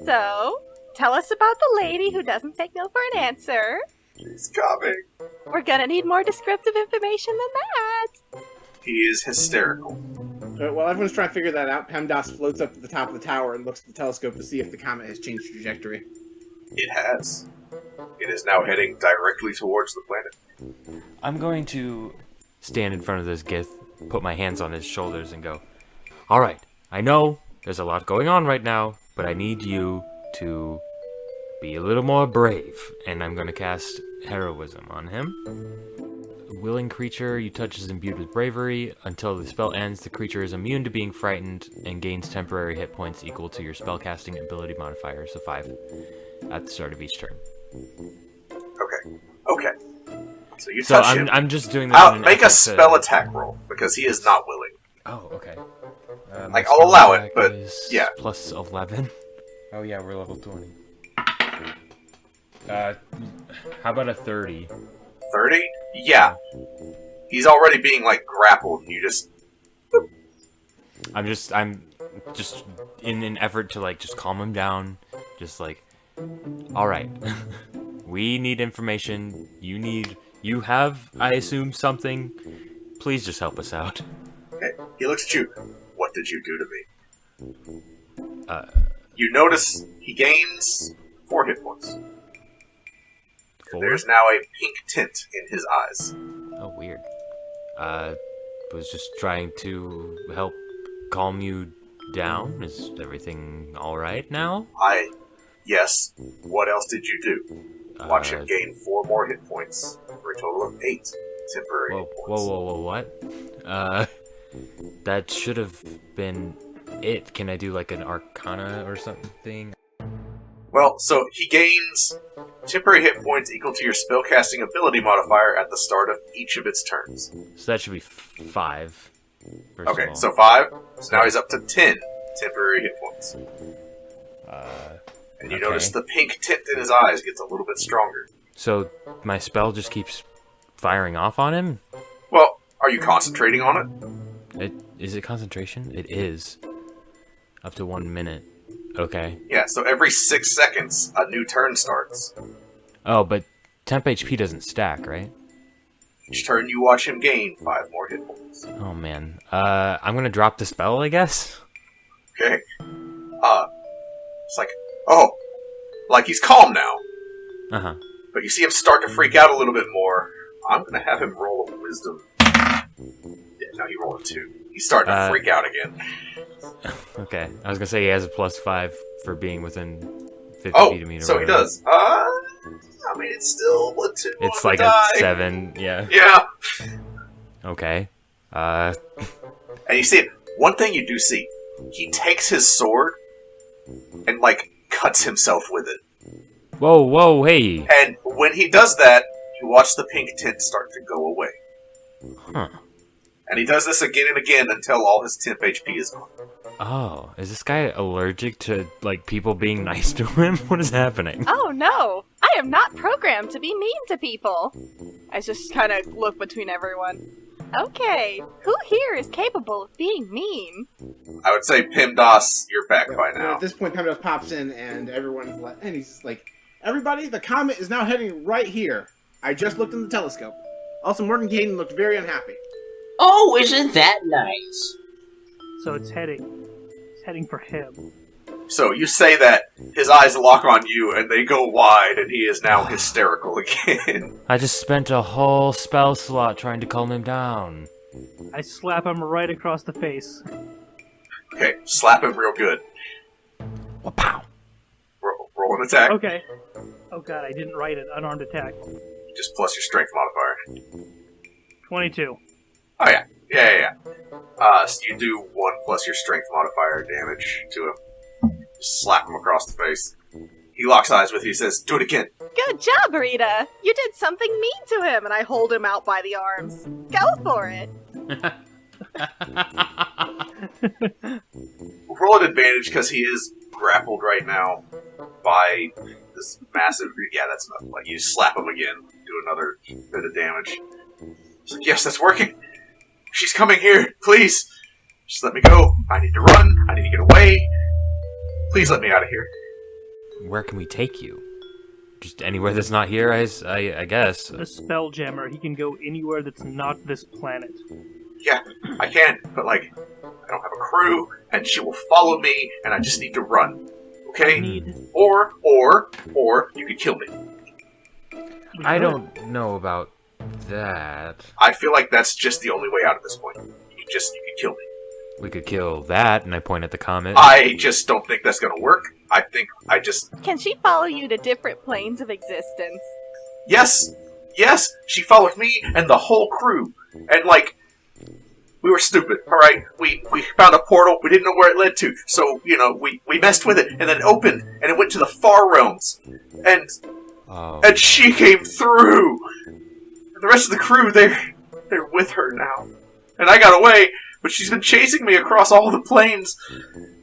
So, tell us about the lady who doesn't take no for an answer. He's coming. We're gonna need more descriptive information than that. He is hysterical. While everyone's trying to figure that out, PEMDAS floats up to the top of the tower and looks at the telescope to see if the comet has changed trajectory. It has. It is now heading directly towards the planet. I'm going to stand in front of this Gith, put my hands on his shoulders, and go, "Alright, I know there's a lot going on right now, but I need you to be a little more brave." And I'm going to cast Heroism on him. Willing creature you touch is imbued with bravery. Until the spell ends, the creature is immune to being frightened and gains temporary hit points equal to your spellcasting ability modifier, so 5, at the start of each turn. Okay. So you So touch him. I'm just doing this. in an Make a effort spell attack roll, because he is not willing. Oh, okay. My Like, I'll spell allow it, attack but, is yeah. plus 11. Oh yeah, we're level 20. How about a 30? 30? Yeah. He's already being, like, grappled, and you just... I'm just in an effort to like just calm him down. Just like, all right, we need information. You have, I assume, something. Please just help us out. Okay. He looks at you. What did you do to me? You notice he gains 4 hit points. 4? There's now a pink tint in his eyes. Oh, weird. Was just trying to help calm you down. Is everything all right now? Yes. What else did you do? Watch him gain 4 more hit points for a total of 8 temporary hit points. Whoa, what? That should have been it. Can I do like an Arcana or something? Well, so he gains temporary hit points equal to your spellcasting ability modifier at the start of each of its turns. So that should be 5. first Okay, of all. so 5. So now he's up to 10 temporary hit points. And you okay. notice the pink tint in his eyes gets a little bit stronger. So my spell just keeps firing off on him? Well, are you concentrating on it? Is it concentration? It is. Up to 1 minute. Okay. Yeah, so every 6 seconds, a new turn starts. Oh, but temp HP doesn't stack, right? Each turn you watch him gain 5 more hit points. Oh, man. I'm gonna drop the spell, I guess? Okay? It's like, oh, like he's calm now. Uh-huh. But you see him start to freak out a little bit more. I'm gonna have him roll a wisdom. Yeah, no, he rolled a 2. He's starting to freak out again. Okay. I was gonna say he has a +5 for being within 50 feet of me. So he does. I mean, it's still a 2. It's like a 7, yeah. Yeah. Okay. And you see, one thing you do see, he takes his sword and, like, cuts himself with it. Whoa, hey! And when he does that, you watch the pink tint start to go away. Huh. And he does this again and again until all his temp HP is gone. Oh, is this guy allergic to, like, people being nice to him? What is happening? Oh no! I am not programmed to be mean to people! I just kind of look between everyone. Okay, who here is capable of being mean? I would say, PEMDAS, you're back by At now. this point, Pemdos pops in, and everyone's like, and he's like, everybody, the comet is now heading right here. I just looked in the telescope. Also, Morgan Caden looked very unhappy. Oh, isn't that nice? So it's heading for him. So you say that, his eyes lock on you, and they go wide, and he is now hysterical again. I just spent a whole spell slot trying to calm him down. I slap him right across the face. Okay, slap him real good. Wow. Roll an attack. Okay. Oh god, I didn't write it. Unarmed attack. Just plus your strength modifier. 22. Oh yeah. Yeah. So you do 1 plus your strength modifier damage to him. Just slap him across the face. He locks eyes with you, he says, do it again. Good job, Rita! You did something mean to him, and I hold him out by the arms. Go for it! Roll an advantage because he is grappled right now by this massive... Yeah, that's enough. Like, you slap him again, do another bit of damage. He's like, yes, that's working. She's coming here, please. Just let me go. I need to run. I need to get away. Please let me out of here. Where can we take you? Just anywhere that's not here, I guess. The Spelljammer. He can go anywhere that's not this planet. Yeah, I can, but like, I don't have a crew, and she will follow me, and I just need to run. Okay? Or you could kill me. I don't know about that. I feel like that's just the only way out at this point. You could kill me. We could kill that, and I point at the comet. I just don't think that's gonna work. I think I just... Can she follow you to different planes of existence? Yes! She followed me and the whole crew. And like, we were stupid, alright? We found a portal, we didn't know where it led to. So, you know, we messed with it, and then it opened, and it went to the far realms. And she came through! And the rest of the crew, they're with her now. And I got away, but she's been chasing me across all the planes,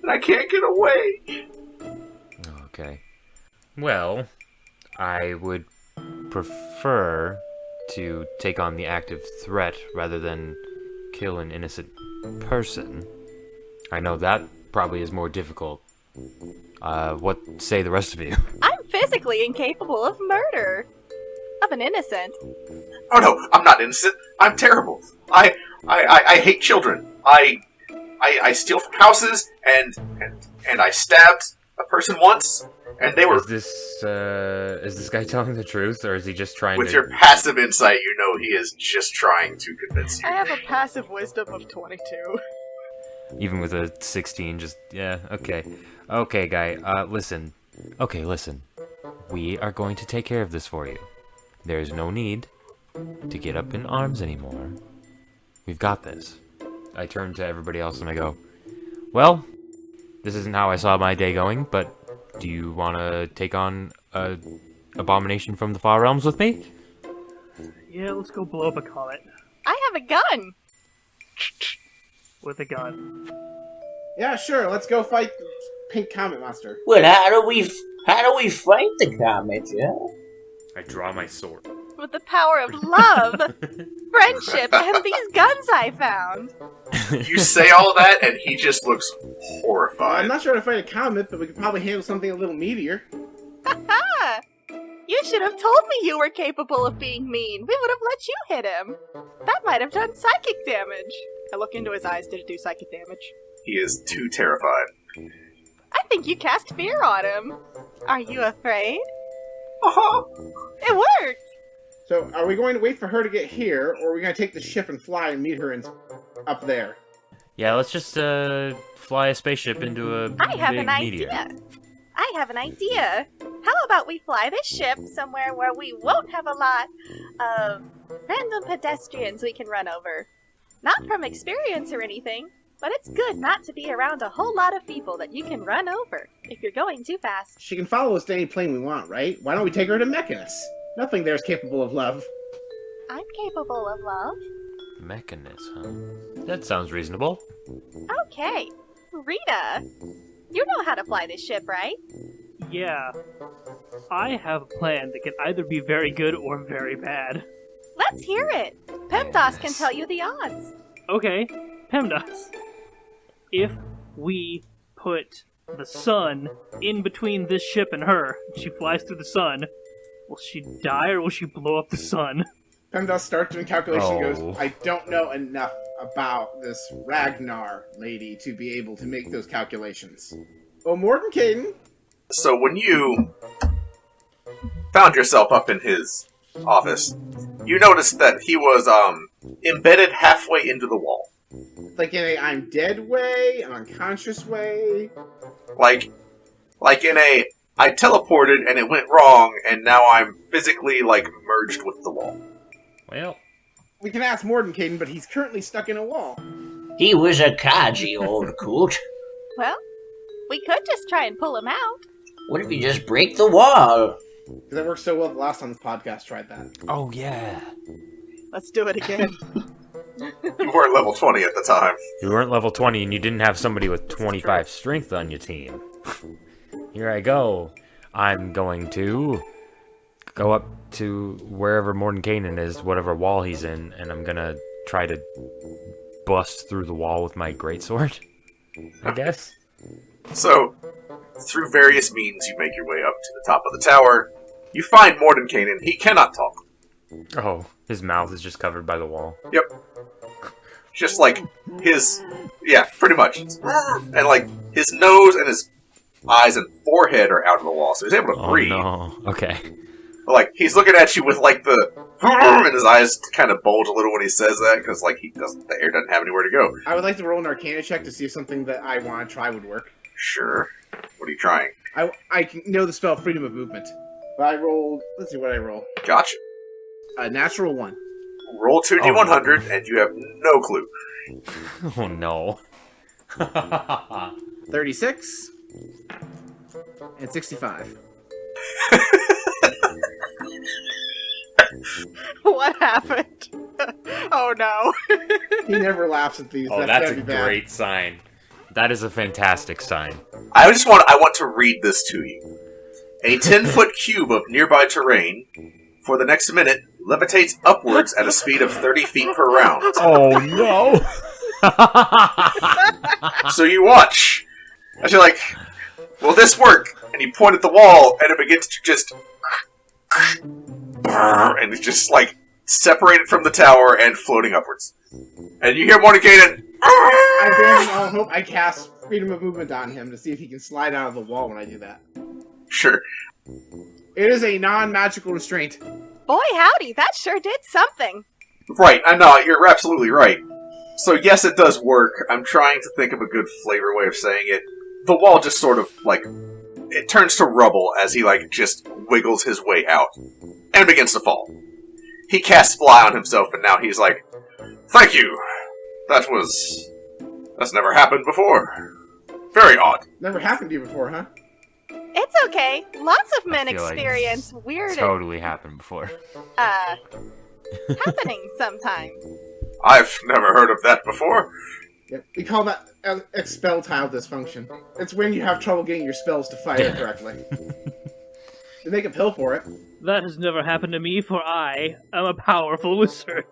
and I can't get away. Okay. Well, I would prefer to take on the active threat rather than kill an innocent person. I know that probably is more difficult. What say the rest of you? I'm physically incapable of murder. Of an innocent. Oh no, I'm not innocent. I'm terrible. I hate children. I steal from houses, and I stabbed a person once, and they were... Is this guy telling the truth, or is he just trying With to... your passive insight, you know he is just trying to convince you. I have a passive wisdom of 22. Even with a 16, just... Yeah, okay. Okay, guy, listen. Okay, listen. We are going to take care of this for you. There is no need to get up in arms anymore. We've got this. I turn to everybody else and I go, well, this isn't how I saw my day going, but do you want to take on a abomination from the far realms with me? Yeah, let's go blow up a comet. I have a gun! With a gun. Yeah, sure. Let's go fight the pink comet monster. Well, how do we fight the comet, yeah? I draw my sword. With the power of love, friendship, and these guns I found. You say all that, and he just looks I'm horrified. not sure how to fight a comet, but we could probably handle something a little meatier. Ha! You should have told me you were capable of being mean. We would have let you hit him. That might have done psychic damage. I look into his eyes. Did it do psychic damage? He is too terrified. I think you cast fear on him. Are you afraid? Uh-huh. It worked! So, are we going to wait for her to get here, or are we going to take the ship and fly and meet her up there? Yeah, let's just fly a spaceship into a I have big an meteor. idea. I have an idea. How about we fly this ship somewhere where we won't have a lot of random pedestrians we can run over? Not from experience or anything, but it's good not to be around a whole lot of people that you can run over if you're going too fast. She can follow us to any plane we want, right? Why don't we take her to Mechanus? Nothing there is capable of love. I'm capable of love. Mechanus, huh? That sounds reasonable. Okay. Rita, you know how to fly this ship, right? Yeah. I have a plan that can either be very good or very bad. Let's hear it. PEMDAS can Yes. tell you the odds. Okay, PEMDAS. If we put the sun in between this ship and her, she flies through the sun, will she die or will she blow up the sun? PEMDAS starts doing calculation and Oh. goes, I don't know enough about this Ragnar lady to be able to make those calculations. Oh, Mordenkainen? So when you found yourself up in his office, you noticed that he was embedded halfway into the wall. Like in a I'm dead way, an unconscious way. Like in a I teleported and it went wrong, and now I'm physically merged with the wall. Well, We can ask Mordenkainen, but he's currently stuck in a wall. He was a codgy old coot. Well, we could just try and pull him out. What if you just break the wall? Because that worked so well the last time this podcast tried that. oh yeah. Let's do it again. You were level 20 at the time. You weren't level 20 and you didn't have somebody with 25 strength on your team. Here I go. I'm going to go up to wherever Mordenkainen is, whatever wall he's in, and I'm gonna try to bust through the wall with my greatsword, I guess. So, through various means, you make your way up to the top of the tower. You find Mordenkainen. He cannot talk. Oh, his mouth is just covered by the wall. Yep. Just like his... Yeah, pretty much. And his nose and his eyes and forehead are out of the wall, so he's able to Oh breathe. no. Okay. He's looking at you with the... And his eyes kind of bulge a little when he says that, because the air doesn't have anywhere to go. I would like to roll an Arcana check to see if something that I want to try would work. Sure. What are you trying? I can know the spell Freedom of Movement. But I rolled... Let's see what I roll. Gotcha. A natural 1. Roll 2d100, and you have no clue. Oh no. 36. And 65. What happened? Oh no. He never laughs at these. Oh, that's a gotta be bad. great sign. That is a fantastic sign. I want to read this to you. A 10-foot cube of nearby terrain, for the next minute, levitates upwards at a speed of 30 feet per round. Oh no! So you watch. And you're like, will this work? And you point at the wall, and it begins to just... And it's just, separated from the tower and floating upwards. And you hear Mordenkainen... I abandon all hope. I cast Freedom of Movement on him to see if he can slide out of the wall when I do that. Sure. It is a non-magical restraint. Boy howdy, that sure did something. Right, I know, you're absolutely right. So yes, it does work. I'm trying to think of a good flavor way of saying it. The wall just sort of, it turns to rubble as he, just wiggles his way out. And begins to fall. He casts Fly on himself, and now he's like, thank you. That's never happened before. Very odd. Never happened to you before, huh? It's okay. Lots of men I feel like experience weird Totally happened before. happening sometimes. I've never heard of that before. Yep. We call that expel tile dysfunction. It's when you have trouble getting your spells to fire correctly. They make a pill for it. That has never happened to me, for I am a powerful wizard.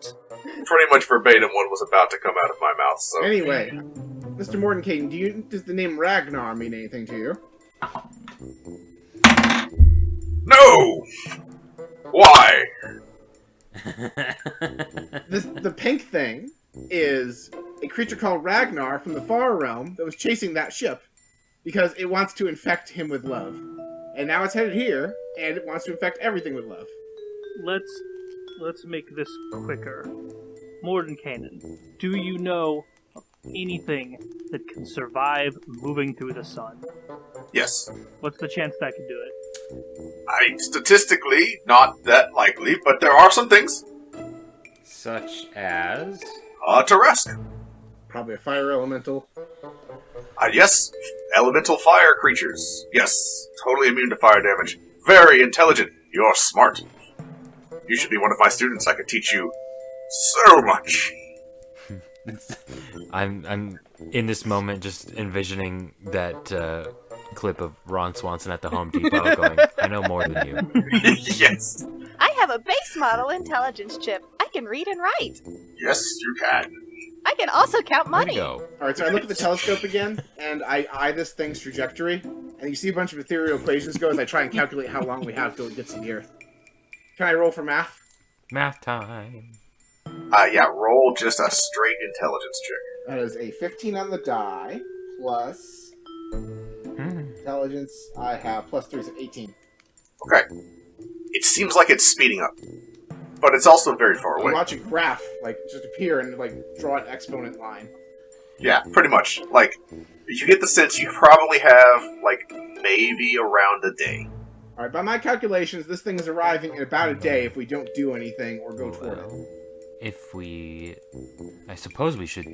Pretty much verbatim what was about to come out of my mouth, so... Anyway, Mr. Mordenkainen, does the name Ragnar mean anything to you? No! Why? The pink thing is a creature called Ragnar from the Far Realm that was chasing that ship because it wants to infect him with love. And now it's headed here, and it wants to infect everything with love. Let's make this quicker. Mordenkainen, do you know of anything that can survive moving through the sun? Yes. What's the chance that can do it? Statistically, not that likely, but there are some things. Such as? Tarask. Probably a fire elemental. Yes, elemental fire creatures. Yes, totally immune to fire damage. Very intelligent. You're smart. You should be one of my students. I could teach you so much. I'm in this moment just envisioning that clip of Ron Swanson at the Home Depot going, I know more than you. Yes. I have a base model intelligence chip. I can read and write. Yes, you can. I can also count Way money. to go. Alright, so I look at the telescope again, and I eye this thing's trajectory, and you see a bunch of ethereal equations go as I try and calculate how long we have till it gets to the Earth. Can I roll for math? Math time. Yeah, roll just a straight intelligence check. That is a 15 on the die, plus intelligence. I have plus 3, so 18. Okay. It seems like it's speeding up, but it's also very far I away. watch a graph, just appear and, draw an exponent line. Yeah, pretty much. You get the sense you probably have, maybe around a day. Alright, by my calculations, this thing is arriving in about a day if we don't do anything or go toward it. I suppose we should,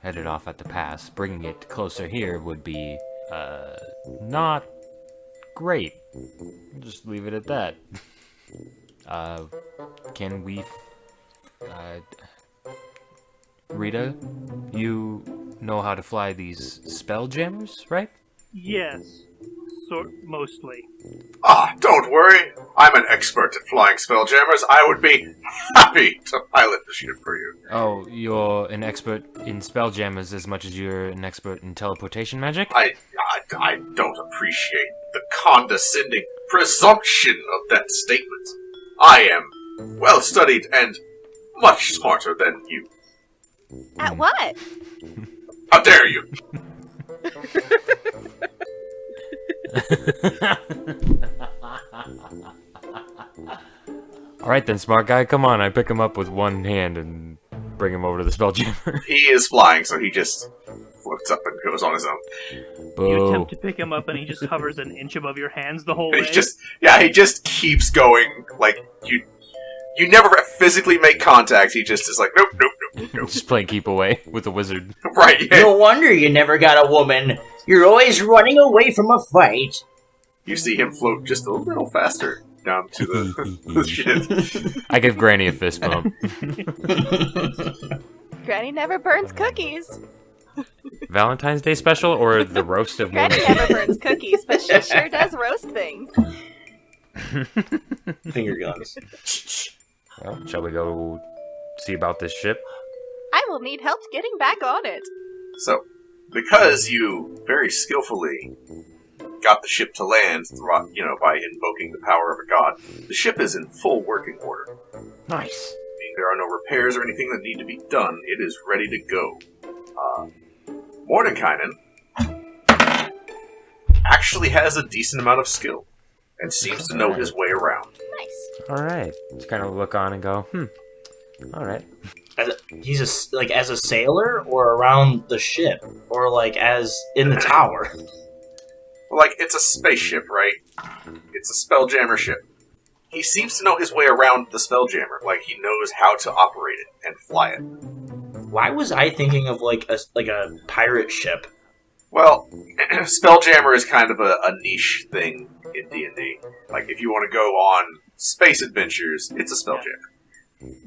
head it off at the pass. Bringing it closer here would be, not great. Just leave it at that. Can we... Rita, you know how to fly these spell jammers, right? Yes, mostly. Don't worry. I'm an expert at flying spelljammers. I would be happy to pilot the ship for you. Oh, you're an expert in spell jammers as much as you're an expert in teleportation magic? I don't appreciate the condescending presumption of that statement. I am well-studied and much smarter than you. At what? How dare you? Alright then, smart guy, come on. I pick him up with one hand and bring him over to the spelljammer. He is flying, so he just floats up and goes on his own. You attempt to pick him up and he just hovers an inch above your hands the whole way. He just keeps going. You never physically make contact. He just is like, nope. Just playing keep away with the wizard. Right, yeah. No wonder you never got a woman. You're always running away from a fight. You see him float just a little faster down to the ship. I give Granny a fist bump. Granny never burns cookies. Valentine's Day special or the roast of Granny women? never burns cookies, but she sure does roast things. Finger guns. Well, shall we go see about this ship? I will need help getting back on it. So, because you very skillfully got the ship to land, by invoking the power of a god, the ship is in full working order. Nice. Meaning there are no repairs or anything that need to be done. It is ready to go. Mordenkainen actually has a decent amount of skill and seems to know his way around. Nice. Alright. Just kind of look on and go, Alright. He's as a sailor, or around the ship, or as in the tower. It's a spaceship, right? It's a spelljammer ship. He seems to know his way around the spelljammer. He knows how to operate it and fly it. Why was I thinking of a pirate ship? Well, spelljammer is kind of a niche thing in D&D. If you want to go on space adventures, it's a spelljammer.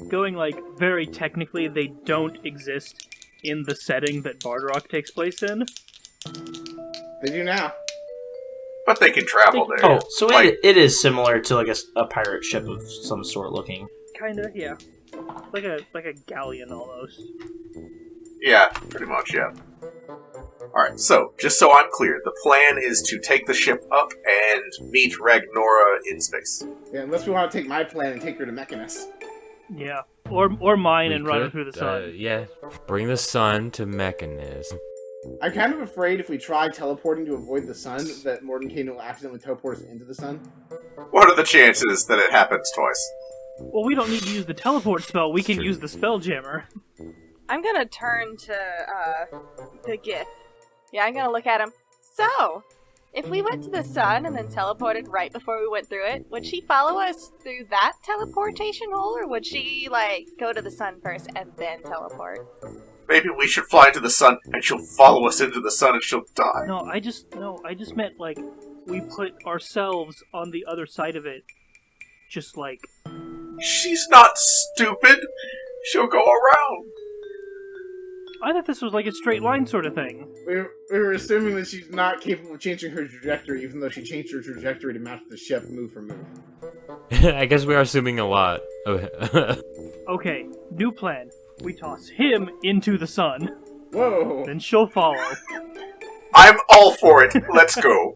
Going very technically, they don't exist in the setting that Bardrock takes place in. They do now. But they can travel there. Oh, so it is similar to like a pirate ship of some sort looking. Kinda, yeah. Like a galleon almost. Yeah, pretty much, yeah. Alright, so, just so I'm clear, the plan is to take the ship up and meet Ragnora in space. Yeah, unless we want to take my plan and take her to Mechanus. Yeah. Or mine We and run could, through the sun. Yeah. Bring the sun to Mechanism. I'm kind of afraid if we try teleporting to avoid the sun, that Mordenkainen will accidentally teleport us into the sun. What are the chances that it happens twice? Well, we don't need to use the teleport spell. We can True. use the Spelljammer. I'm gonna turn to the Gith. Yeah, I'm gonna look at him. So, if we went to the sun and then teleported right before we went through it, would she follow us through that teleportation hole, or would she, like, go to the sun first and then teleport? Maybe we should fly to the sun, and she'll follow us into the sun and she'll die. No, I just meant, like, we put ourselves on the other side of it. Just like... She's not stupid! She'll go around! I thought this was like a straight line sort of thing. We were assuming that she's not capable of changing her trajectory, even though she changed her trajectory to match the ship move for move. I guess we are assuming a lot. Okay, new plan. We toss him into the sun. Whoa! Then she'll follow. I'm all for it. Let's go.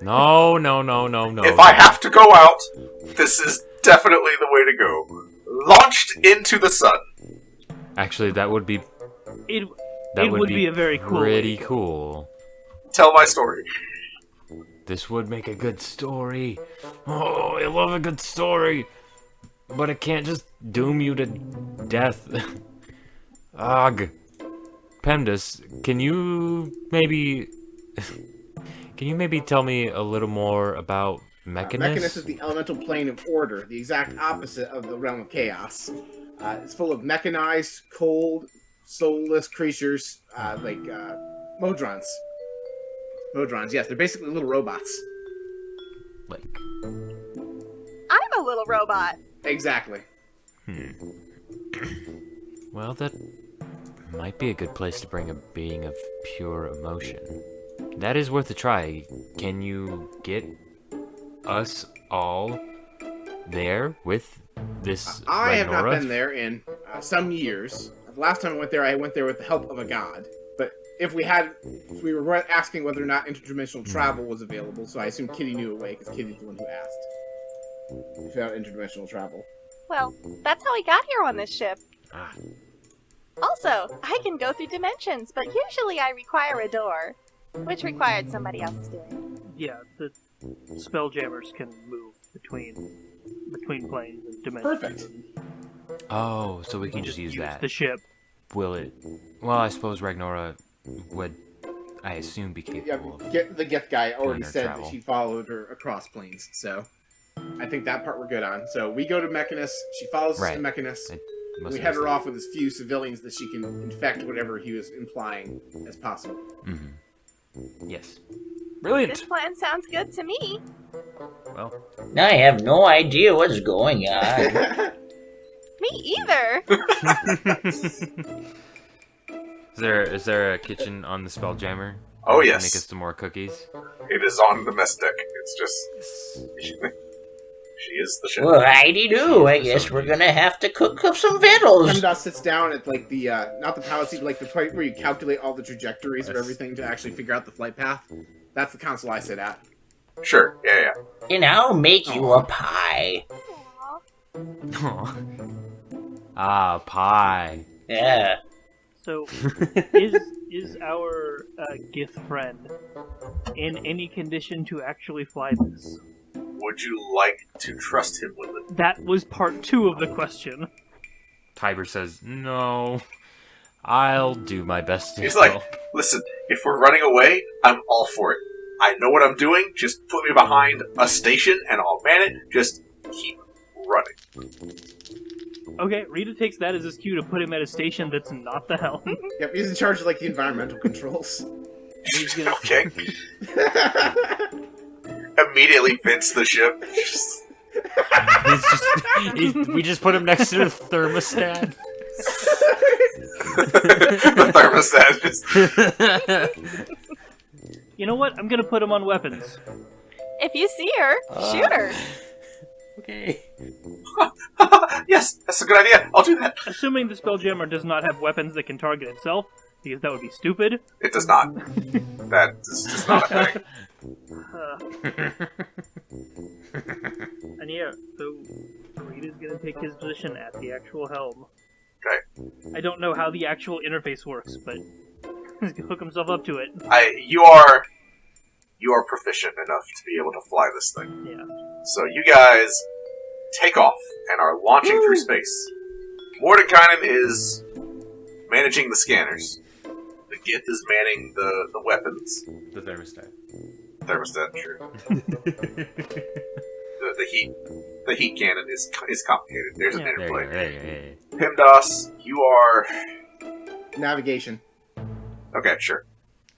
No. If I have to go out, this is definitely the way to go. Launched into the sun. Actually, that would be... It That would be a very cool... Pretty cool. Tell my story. This would make a good story. Oh, I love a good story. But it can't just doom you to death. Ugh. PEMDAS, can you maybe tell me a little more about Mechanus? Mechanus is the elemental plane of order, the exact opposite of the realm of chaos. It's full of mechanized, cold, soulless creatures like Modrons. Modrons, yes, they're basically little robots. Like, I'm a little robot. Exactly. well, that might be a good place to bring a being of pure emotion. That is worth a try. Can you get us all there with this I have not Ragnora? been there in some years. The last time I went there with the help of a god. But if we were asking whether or not interdimensional travel was available, so I assume Kitty knew a way, because Kitty's the one who asked. We found interdimensional travel. Well, that's how we got here on this ship. Ah. Also, I can go through dimensions, but usually I require a door, which required somebody else to do it. Yeah, the Spelljammers can move between planes and dimensions. Perfect. Oh, so we can just use that. The ship. Will it? Well, I suppose Ragnora would, I assume, be capable of... The Geth guy already planar said travel. that she followed her across planes, so I think that part we're good on. So we go to Mechanus, she follows us Right. to Mechanus, Must we have head her said- off with as few civilians that she can infect whatever he was implying as possible. Yes. This Brilliant! plan sounds good to me. Well, I have no idea what's going on. Me either. is there a kitchen on the Spelljammer? Oh, Can yes. Make us some more cookies? It is on the mess deck. It's just... She is the chef. Well, righty-do. I guess we're gonna have to cook up some victuals. Hemdas sits down at like the not the pilot seat, but like the point where you calculate all the trajectories of Yes. everything to actually figure out the flight path. That's the console I sit at. Sure, yeah. And I'll make you a pie. Aw. Ah, pie. Yeah. So, is our Gith friend in any condition to actually fly this? Would you like to trust him with it? That was part 2 of the question. Tiber says, no, I'll do my best to He's help. like, listen, if we're running away, I'm all for it. I know what I'm doing, just put me behind a station and I'll man it, just keep running. Okay, Rita takes that as his cue to put him at a station that's not the helm. Yep, he's in charge of like the environmental controls. He's gonna, Okay. Immediately vents the ship. We just put him next to the thermostat. The thermostat just... You know what? I'm gonna put him on weapons. If you see her, shoot her. Okay. Yes, that's a good idea. I'll do that. Assuming the Spelljammer does not have weapons that can target itself, because that would be stupid. It does not. That is just not a thing. And yeah, so Rita's gonna take his position at the actual helm. Okay. I don't know how the actual interface works, but he's gonna hook himself up to it. You are proficient enough to be able to fly this thing. Yeah. So you guys take off and are launching through space. Mordekainen is managing the scanners. The Gith is manning the weapons. The thermostat. Thermostat, true. the heat cannon is complicated. There's an interplay. Hey. PIMDOS, you are... Navigation. Okay, sure.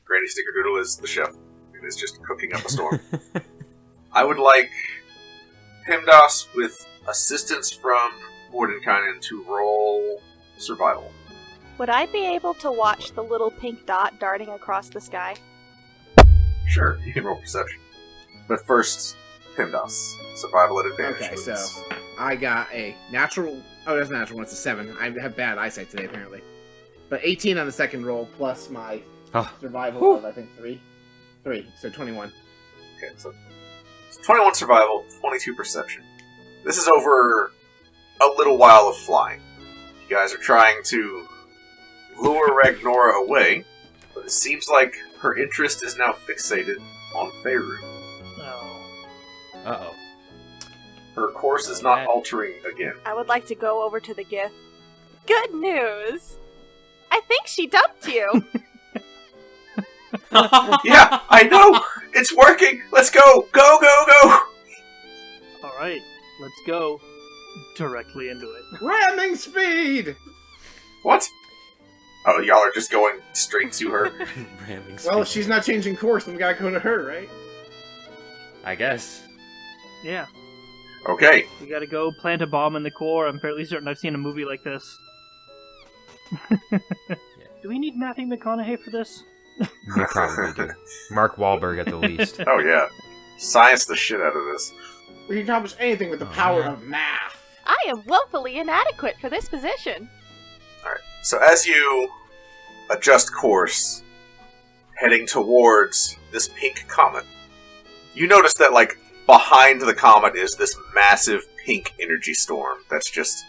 Granny Snickerdoodle is the chef. It is just cooking up a storm. I would like PIMDOS with assistance from Mordekainen to roll survival. Would I be able to watch the little pink dot darting across the sky? Sure, you can roll perception. But first, PIMDOS. Survival at advantage. Okay, moves. so I got a natural... Oh, that's a natural one. It's a 7. I have bad eyesight today, apparently. But 18 on the second roll, plus my survival of, I think, 3. 3, so 21. Okay, so it's 21 survival, 22 perception. This is over a little while of flying. You guys are trying to lure Ragnora away, but it seems like her interest is now fixated on Faerun. Oh. Uh-oh. Her course is not altering again. I would like to go over to the Gith. Good news! I think she dumped you! Yeah, I know! It's working! Let's go! Go, go, go! Alright, let's go directly into it. Ramming speed! What? Oh, y'all are just going straight to her? Ramming Well, if speed. she's not changing course, then we gotta go to her, right? I guess. Yeah, Okay. we gotta go plant a bomb in the core. I'm fairly certain I've seen a movie like this. Do we need Matthew McConaughey for this? We probably do. Mark Wahlberg at the least. Oh, yeah. Science the shit out of this. We can accomplish anything with the power of math. I am woefully inadequate for this position. Alright, so as you adjust course, heading towards this pink comet, you notice that, like, behind the comet is this massive pink energy storm that's just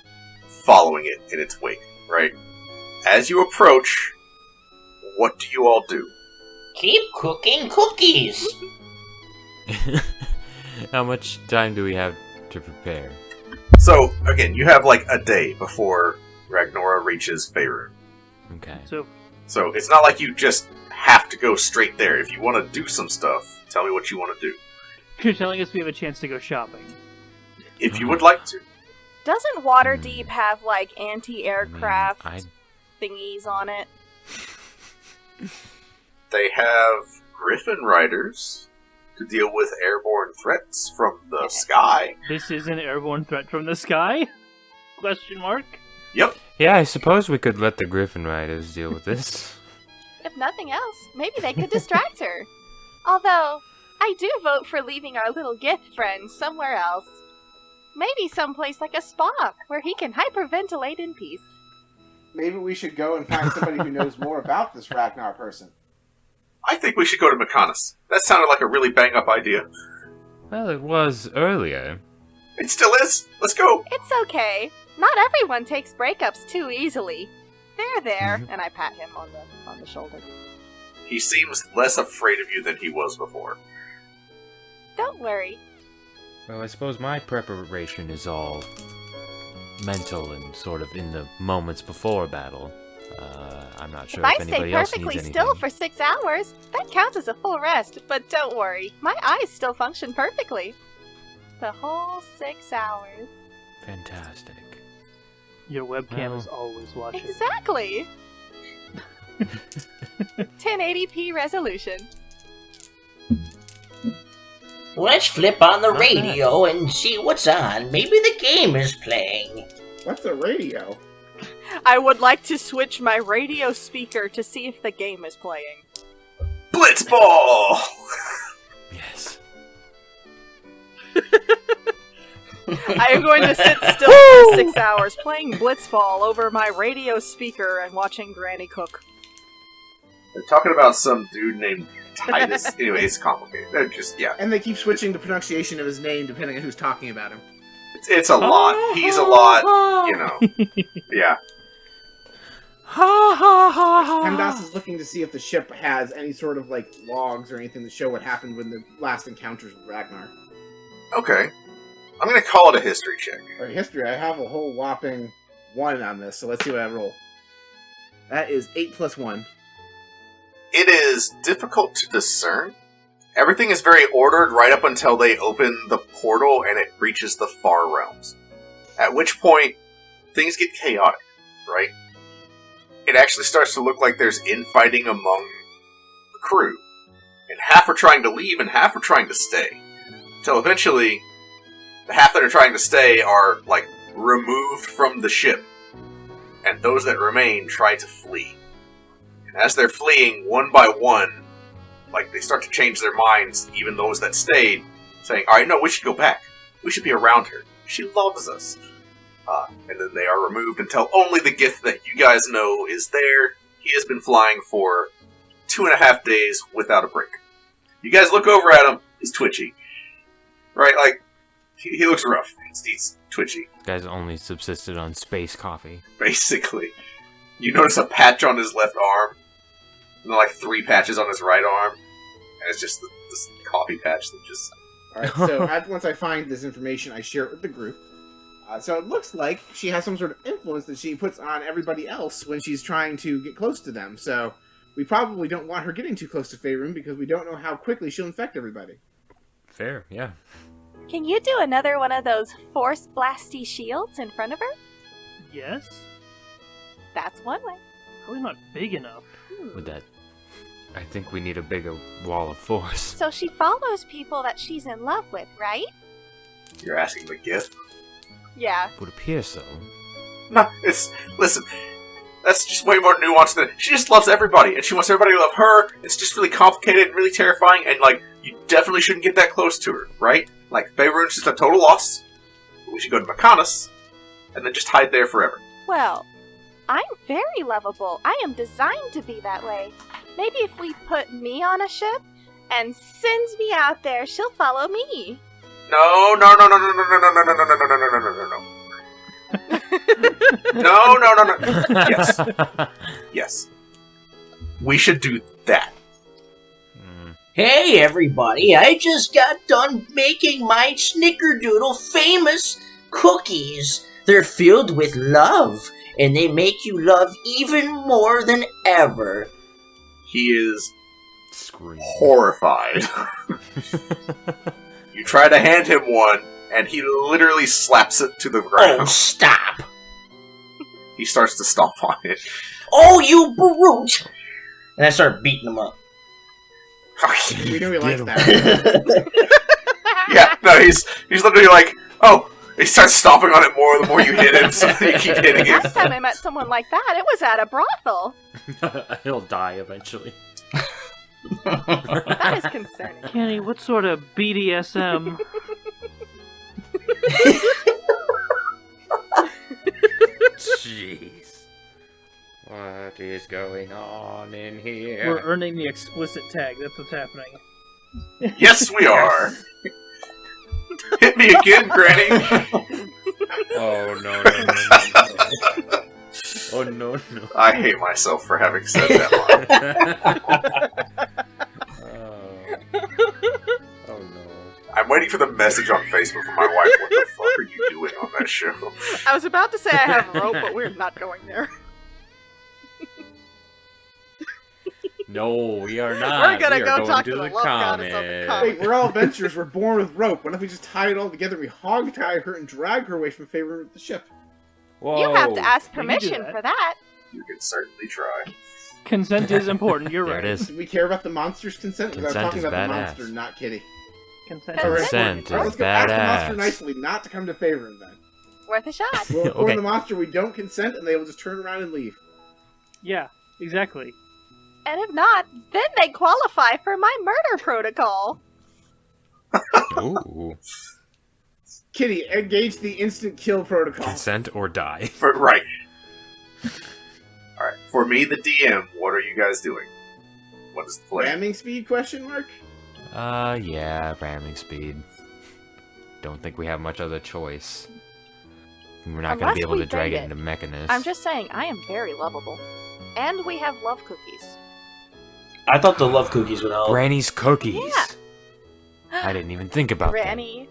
following it in its wake, right? As you approach, what do you all do? Keep cooking cookies. How much time do we have to prepare? So, again, you have, like, a day before Ragnora reaches Faerun. Okay. So, So, it's not like you just have to go straight there. If you want to do some stuff, tell me what you want to do. you're telling us we have a chance to go shopping. If you would like to. Doesn't Waterdeep have, like, anti-aircraft I thingies on it? They have Griffin Riders to deal with airborne threats from the sky. This is an airborne threat from the sky? Question mark? Yep. Yeah, I suppose we could let the Griffin Riders deal with this. If nothing else, maybe they could distract her. Although, I do vote for leaving our little Gith friend somewhere else. Maybe someplace like a spa, where he can hyperventilate in peace. Maybe we should go and find somebody who knows more about this Ragnar person. I think we should go to McConus. That sounded like a really bang-up idea. Well, it was earlier. It still is. Let's go. It's okay. Not everyone takes breakups too easily. There, and I pat him on the shoulder. He seems less afraid of you than he was before. Don't worry. Well, I suppose my preparation is all mental and sort of in the moments before battle. I'm not sure If if I stay anybody else perfectly needs still anything. for 6 hours, that counts as a full rest. But don't worry, my eyes still function perfectly. The whole 6 hours. Fantastic. Your webcam Well. is always watching. Exactly. 1080p resolution. Let's flip on the Not bad. radio and see what's on. Maybe the game is playing. What's a radio? I would like to switch my radio speaker to see if the game is playing. Blue Blitzball! Yes. I am going to sit still for 6 hours playing Blitzball over my radio speaker and watching Granny cook. They're talking about some dude named Titus. Anyway, it's complicated. They're just, yeah. And they keep switching the pronunciation of his name depending on who's talking about him. It's a lot. He's a lot, you know. Yeah. PEMDAS is looking to see if the ship has any sort of, like, logs or anything to show what happened when the last encounters with Ragnar. Okay. I'm going to call it a history check. Alright, history. I have a whole whopping 1 on this, so let's see what I roll. That is 8 plus 1. It is difficult to discern. Everything is very ordered right up until they open the portal and it reaches the far realms. At which point, things get chaotic, right? It actually starts to look like there's infighting among the crew. And half are trying to leave and half are trying to stay. Until eventually, the half that are trying to stay are, like, removed from the ship. And those that remain try to flee. And as they're fleeing, one by one, like, they start to change their minds, even those that stayed, saying, alright, no, we should go back. We should be around her. She loves us. And then they are removed until only the gift that you guys know is there. He has been flying for 2.5 days without a break. You guys look over at him, he's twitchy. Right, like, he looks rough. He's twitchy. Guys only subsisted on space coffee. Basically. You notice a patch on his left arm, and then like 3 patches on his right arm, and it's just this coffee patch that just... Alright, so once I find this information, I share it with the group. So it looks like she has some sort of influence that she puts on everybody else when she's trying to get close to them. So we probably don't want her getting too close to Faerun because we don't know how quickly she'll infect everybody. Fair, yeah. Can you do another one of those force blasty shields in front of her? Yes? That's one way. Probably not big enough. With that, I think we need a bigger wall of force. So she follows people that she's in love with, right? You're asking the gift? Yeah. Would appear so. No, listen, that's just way more nuanced than... She just loves everybody, and she wants everybody to love her. It's just really complicated and really terrifying, and, like, you definitely shouldn't get that close to her, right? Like, Faerun's just a total loss. We should go to Mechanis, and then just hide there forever. Well, I'm very lovable. I am designed to be that way. Maybe if we put me on a ship and sends me out there, she'll follow me. No. No. Yes. We should do that. Hey everybody, I just got done making my snickerdoodle famous cookies. They're filled with love, and they make you love even more than ever. He is Scream. horrified. You try to hand him one, and he literally slaps it to the ground. Oh, stop! He starts to stomp on it. Oh, you brute! And I start beating him up. We knew he liked that. Yeah, no, he's literally like, oh, he starts stomping on it more the more you hit him, so you keep hitting him. Last time I met someone like that, it was at a brothel. He'll die eventually. That is concerning. Kenny, what sort of BDSM? Jeez. What is going on in here? We're earning the explicit tag. That's what's happening. Yes, we are. Hit me again, Granny. Oh, no. Oh, no. I hate myself for having said that line. Oh, no. I'm waiting for the message on Facebook from my wife. What the fuck are you doing on that show? I was about to say I have a rope, but we're not going there. No, we are not. We're gonna We are go going talk to to the the love goddess of the comic. Wait, we're all adventurers. We're born with rope. What if we just tie it all together, we hog-tie her and drag her away from Faerun with the ship? Whoa. You have to ask We can do permission that. for that. You can certainly try. Consent is important. You're There right. it is. Do we care about the monster's consent? Because I was Consent talking is about the badass. monster, not Kitty. Consent. Consent. Consent Alright, is let's go ask the monster badass. nicely not to come to Faerun then. Worth a shot. We'll inform Okay. the monster we don't consent and they will just turn around and leave. Yeah, exactly. And if not, then they qualify for my murder protocol. Ooh. Kitty, engage the instant kill protocol. Consent or die. Right. Alright, for me, the DM, what are you guys doing? What is the plan? Ramming speed, question mark? Yeah, ramming speed. Don't think we have much other choice. We're not going to be able to drag it into Mechanist. I'm just saying, I am very lovable. And we have love cookies. I thought the love cookies would help. Granny's cookies. Yeah. I didn't even think about that. Granny,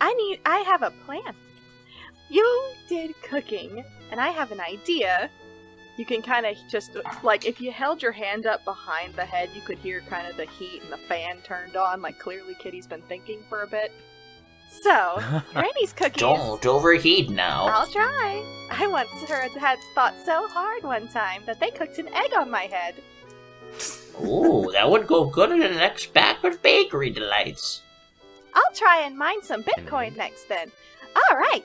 I have a plan. You did cooking, and I have an idea. You can kind of just, like, if you held your hand up behind the head, you could hear kind of the heat and the fan turned on, like clearly Kitty's been thinking for a bit. So, Granny's cookies. Don't overheat now. I'll try. I once had thought so hard one time that they cooked an egg on my head. Ooh, that would go good in the next batch of bakery delights. I'll try and mine some Bitcoin next then. All right.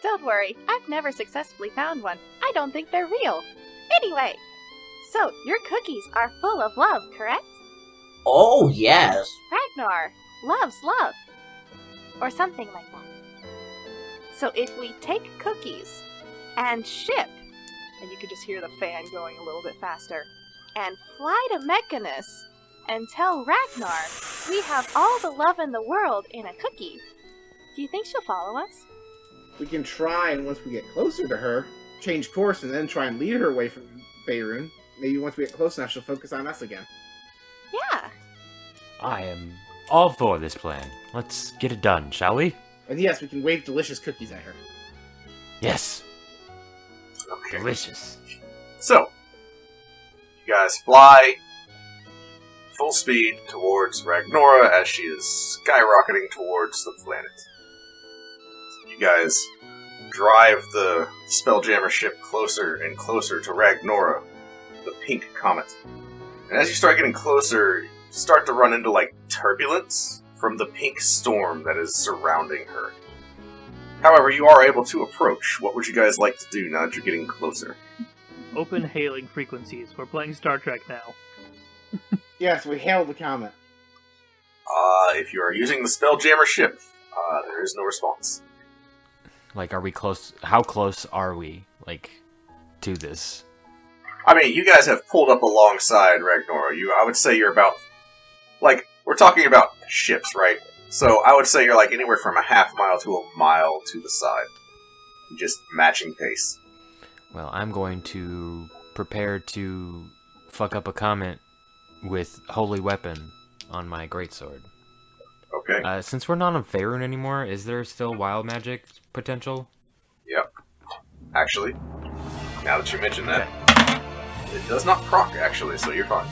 Don't worry, I've never successfully found one. I don't think they're real. Anyway, so your cookies are full of love, correct? Oh, yes. Ragnar loves love. Or something like that. So if we take cookies and ship, and you can just hear the fan going a little bit faster, and fly to Mechanus and tell Ragnar we have all the love in the world in a cookie, do you think she'll follow us? We can try, and once we get closer to her, change course and then try and lead her away from Faerun. Maybe once we get close enough, she'll focus on us again. Yeah. I am all for this plan. Let's get it done, shall we? And yes, we can wave delicious cookies at her. Yes. Okay. Delicious. So, you guys fly full speed towards Ragnora as she is skyrocketing towards the planet. You guys drive the Spelljammer ship closer and closer to Ragnora, the pink comet. And as you start getting closer, you start to run into, like, turbulence from the pink storm that is surrounding her. However, you are able to approach. What would you guys like to do now that you're getting closer? Open hailing frequencies. We're playing Star Trek now. Yes, we hailed the comet. If you are using the Spelljammer ship, there is no response. Like, are we close? How close are we, like, to this? I mean, you guys have pulled up alongside Ragnora. I would say you're about, like, we're talking about ships, right? So I would say you're like anywhere from a half mile to a mile to the side. Just matching pace. Well, I'm going to prepare to fuck up a comet with Holy Weapon on my greatsword. Okay. Since we're not on Faerun anymore, is there still wild magic potential? Yep. Actually, now that you mention that, Okay. it does not proc, actually, so you're fine.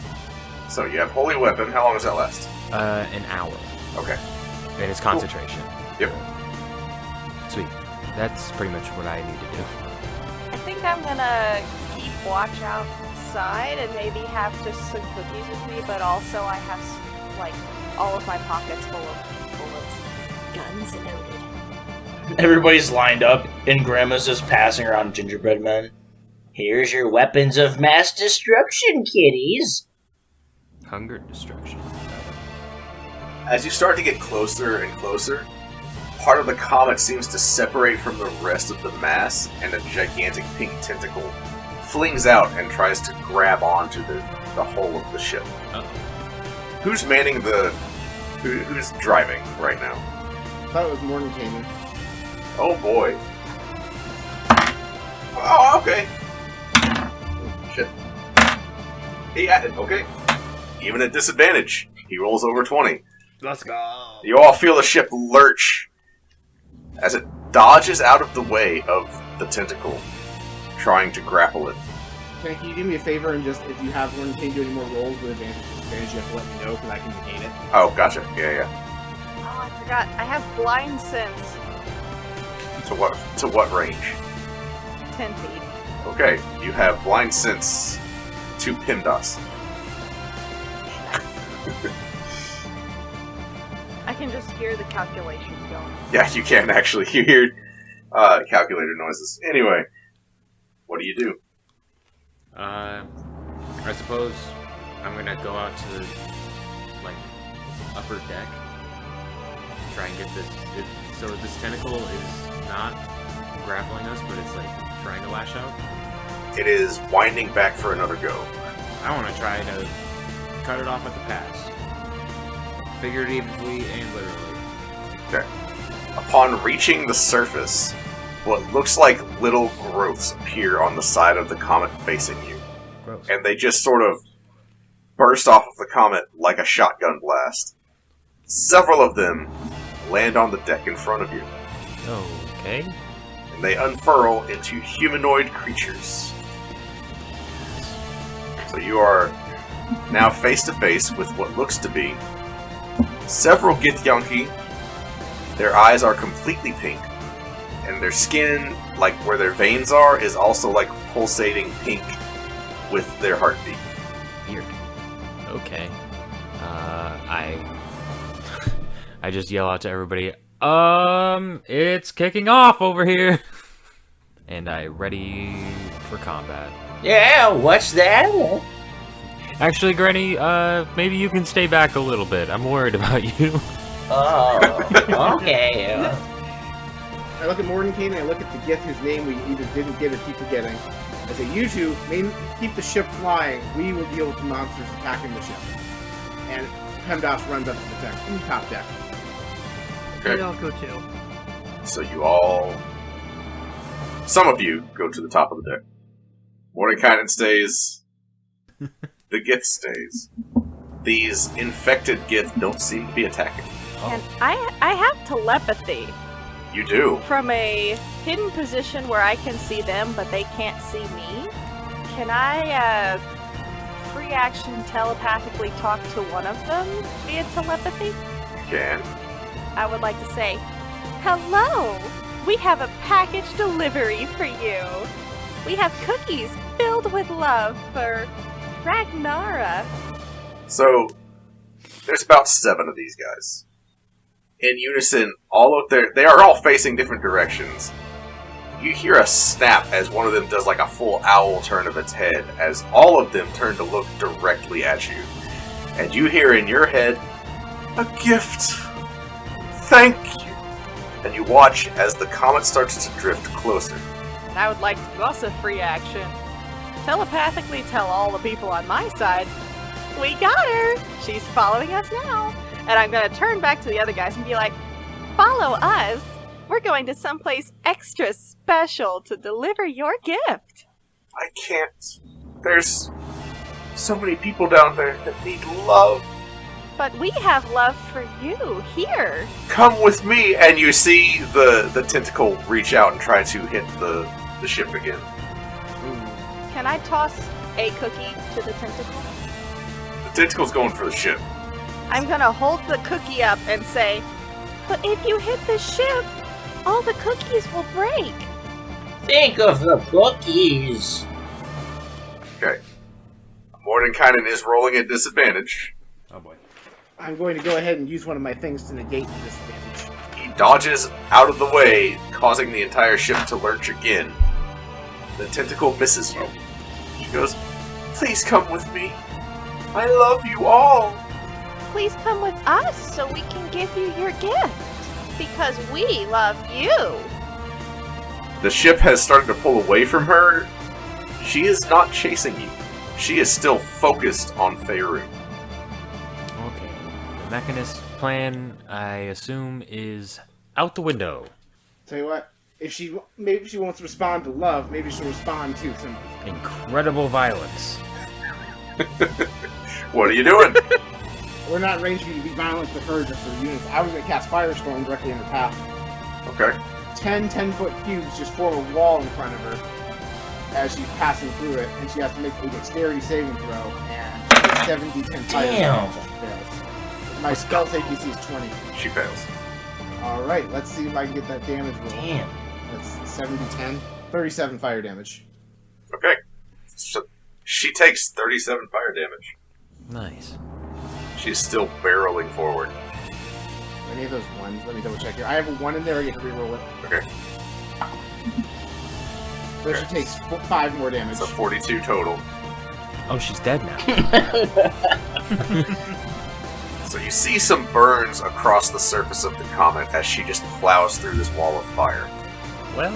So you have Holy Weapon. How long does that last? An hour. Okay. And it's concentration. Yep. Sweet. That's pretty much what I need to do. I think I'm gonna keep watch outside and maybe have just some cookies with me, but also I have, like, all of my pockets full of bullets. Guns loaded. Everybody's lined up, and Grandma's just passing around gingerbread men. Here's your weapons of mass destruction, kiddies. Hunger destruction. As you start to get closer and closer, part of the comet seems to separate from the rest of the mass, and a gigantic pink tentacle flings out and tries to grab onto the hull of the ship. Who's manning the... Who's driving right now? I thought it was Morning came in. Oh boy. Oh, okay. Shit. Okay. Even at disadvantage, he rolls over 20. Let's go. You all feel the ship lurch as it dodges out of the way of the tentacle, trying to grapple it. Can you do me a favor and just, if you have Morning came do any more rolls with advantage, you have to let me know because I can negate it. Oh, gotcha. Yeah. Oh, I forgot. I have blind sense. To what range? 10 feet. Okay, you have blind sense to PIMDOS. I can just hear the calculations going. Yeah, you can actually. You hear calculator noises. Anyway, what do you do? I suppose I'm gonna go out to the upper deck, try and get this. So this tentacle is not grappling us, but it's trying to lash out. It is winding back for another go. I want to try to cut it off at the pass, figuratively and literally. Okay. Upon reaching the surface, what looks like little growths appear on the side of the comet facing you. Gross. And they just sort of burst off of the comet like a shotgun blast. Several of them land on the deck in front of you, Okay. and they unfurl into humanoid creatures. So you are now face to face with what looks to be several Githyanki. Their eyes are completely pink, and their skin, where their veins are, is also pulsating pink with their heartbeat. Weird. Okay. I just yell out to everybody, it's kicking off over here! And I ready for combat. Yeah, what's that? Actually, Granny, maybe you can stay back a little bit. I'm worried about you. Oh, okay. I look at Mordenkainen and I look at the Gith whose name we either didn't get or keep forgetting. I say, you two, keep the ship flying. We will deal with the monsters attacking the ship. And PEMDAS runs up to the top deck. Maybe I'll go too. So some of you go to the top of the deck. Mordenkainen stays. The Gith stays. These infected Gith don't seem to be attacking. And I have telepathy You do. from a hidden position where I can see them, but they can't see me. Can I free action telepathically talk to one of them via telepathy? You can. I would like to say, hello! We have a package delivery for you. We have cookies filled with love for Ragnara. So, there's about 7 of these guys. In unison, they are all facing different directions. You hear a snap as one of them does a full owl turn of its head, as all of them turn to look directly at you. And you hear in your head, a gift! Thank you! And you watch as the comet starts to drift closer. And I would like to also free action. Telepathically tell all the people on my side, we got her! She's following us now! And I'm gonna turn back to the other guys and be like, follow us! We're going to someplace extra special to deliver your gift! I can't. There's so many people down there that need love. But we have love for you here! Come with me! And you see the tentacle reach out and try to hit the ship again. Can I toss a cookie to the tentacle? The tentacle's going for the ship. I'm gonna hold the cookie up and say, but if you hit the ship, all the cookies will break. Think of the cookies. Okay. Mordenkainen is rolling at disadvantage. Oh boy. I'm going to go ahead and use one of my things to negate the disadvantage. He dodges out of the way, causing the entire ship to lurch again. The tentacle misses you. She goes, please come with me. I love you all. Please come with us so we can give you your gift. Because we love you. The ship has started to pull away from her. She is not chasing you. She is still focused on Faerun. Okay. The Mechanist plan, I assume, is out the window. Tell you what, maybe she wants to respond to love, maybe she'll respond to some... Incredible violence. What are you doing? We're not arranged for you to be violent with her just for units. I was going to cast Firestorm directly in her path. Okay. 10-10-foot cubes just form a wall in front of her as she's passing through it, and she has to make a dexterity saving throw, and 7d10 fire damage if she fails. My spell save DC is 20. She fails. Alright, let's see if I can get that damage roll. Damn. That's 7d10. 37 fire damage. Okay. So she takes 37 fire damage. Nice. She's still barreling forward. Any of those ones? Let me double check here. I have a 1 in there, I get to reroll it. Okay. So she takes 5 more damage. So 42 total. Oh, she's dead now. So you see some burns across the surface of the comet as she just plows through this wall of fire. Well,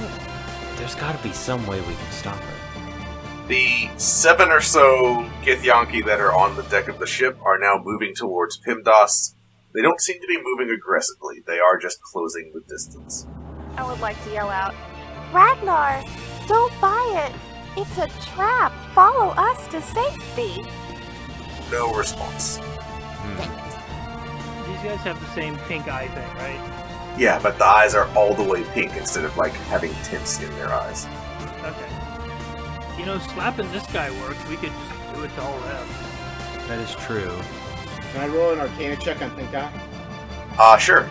there's gotta be some way we can stop her. The 7 or so Githyanki that are on the deck of the ship are now moving towards PIMDAS. They don't seem to be moving aggressively. They are just closing the distance. I would like to yell out, Ragnar, don't buy it. It's a trap. Follow us to safety. No response. These guys have the same pink eye thing, right? Yeah, but the eyes are all the way pink instead of, like, having tints in their eyes. Okay. You know, slapping this guy works. We could just do it to all of them. That is true. Can I roll an Arcana check on Pink Eye? Sure.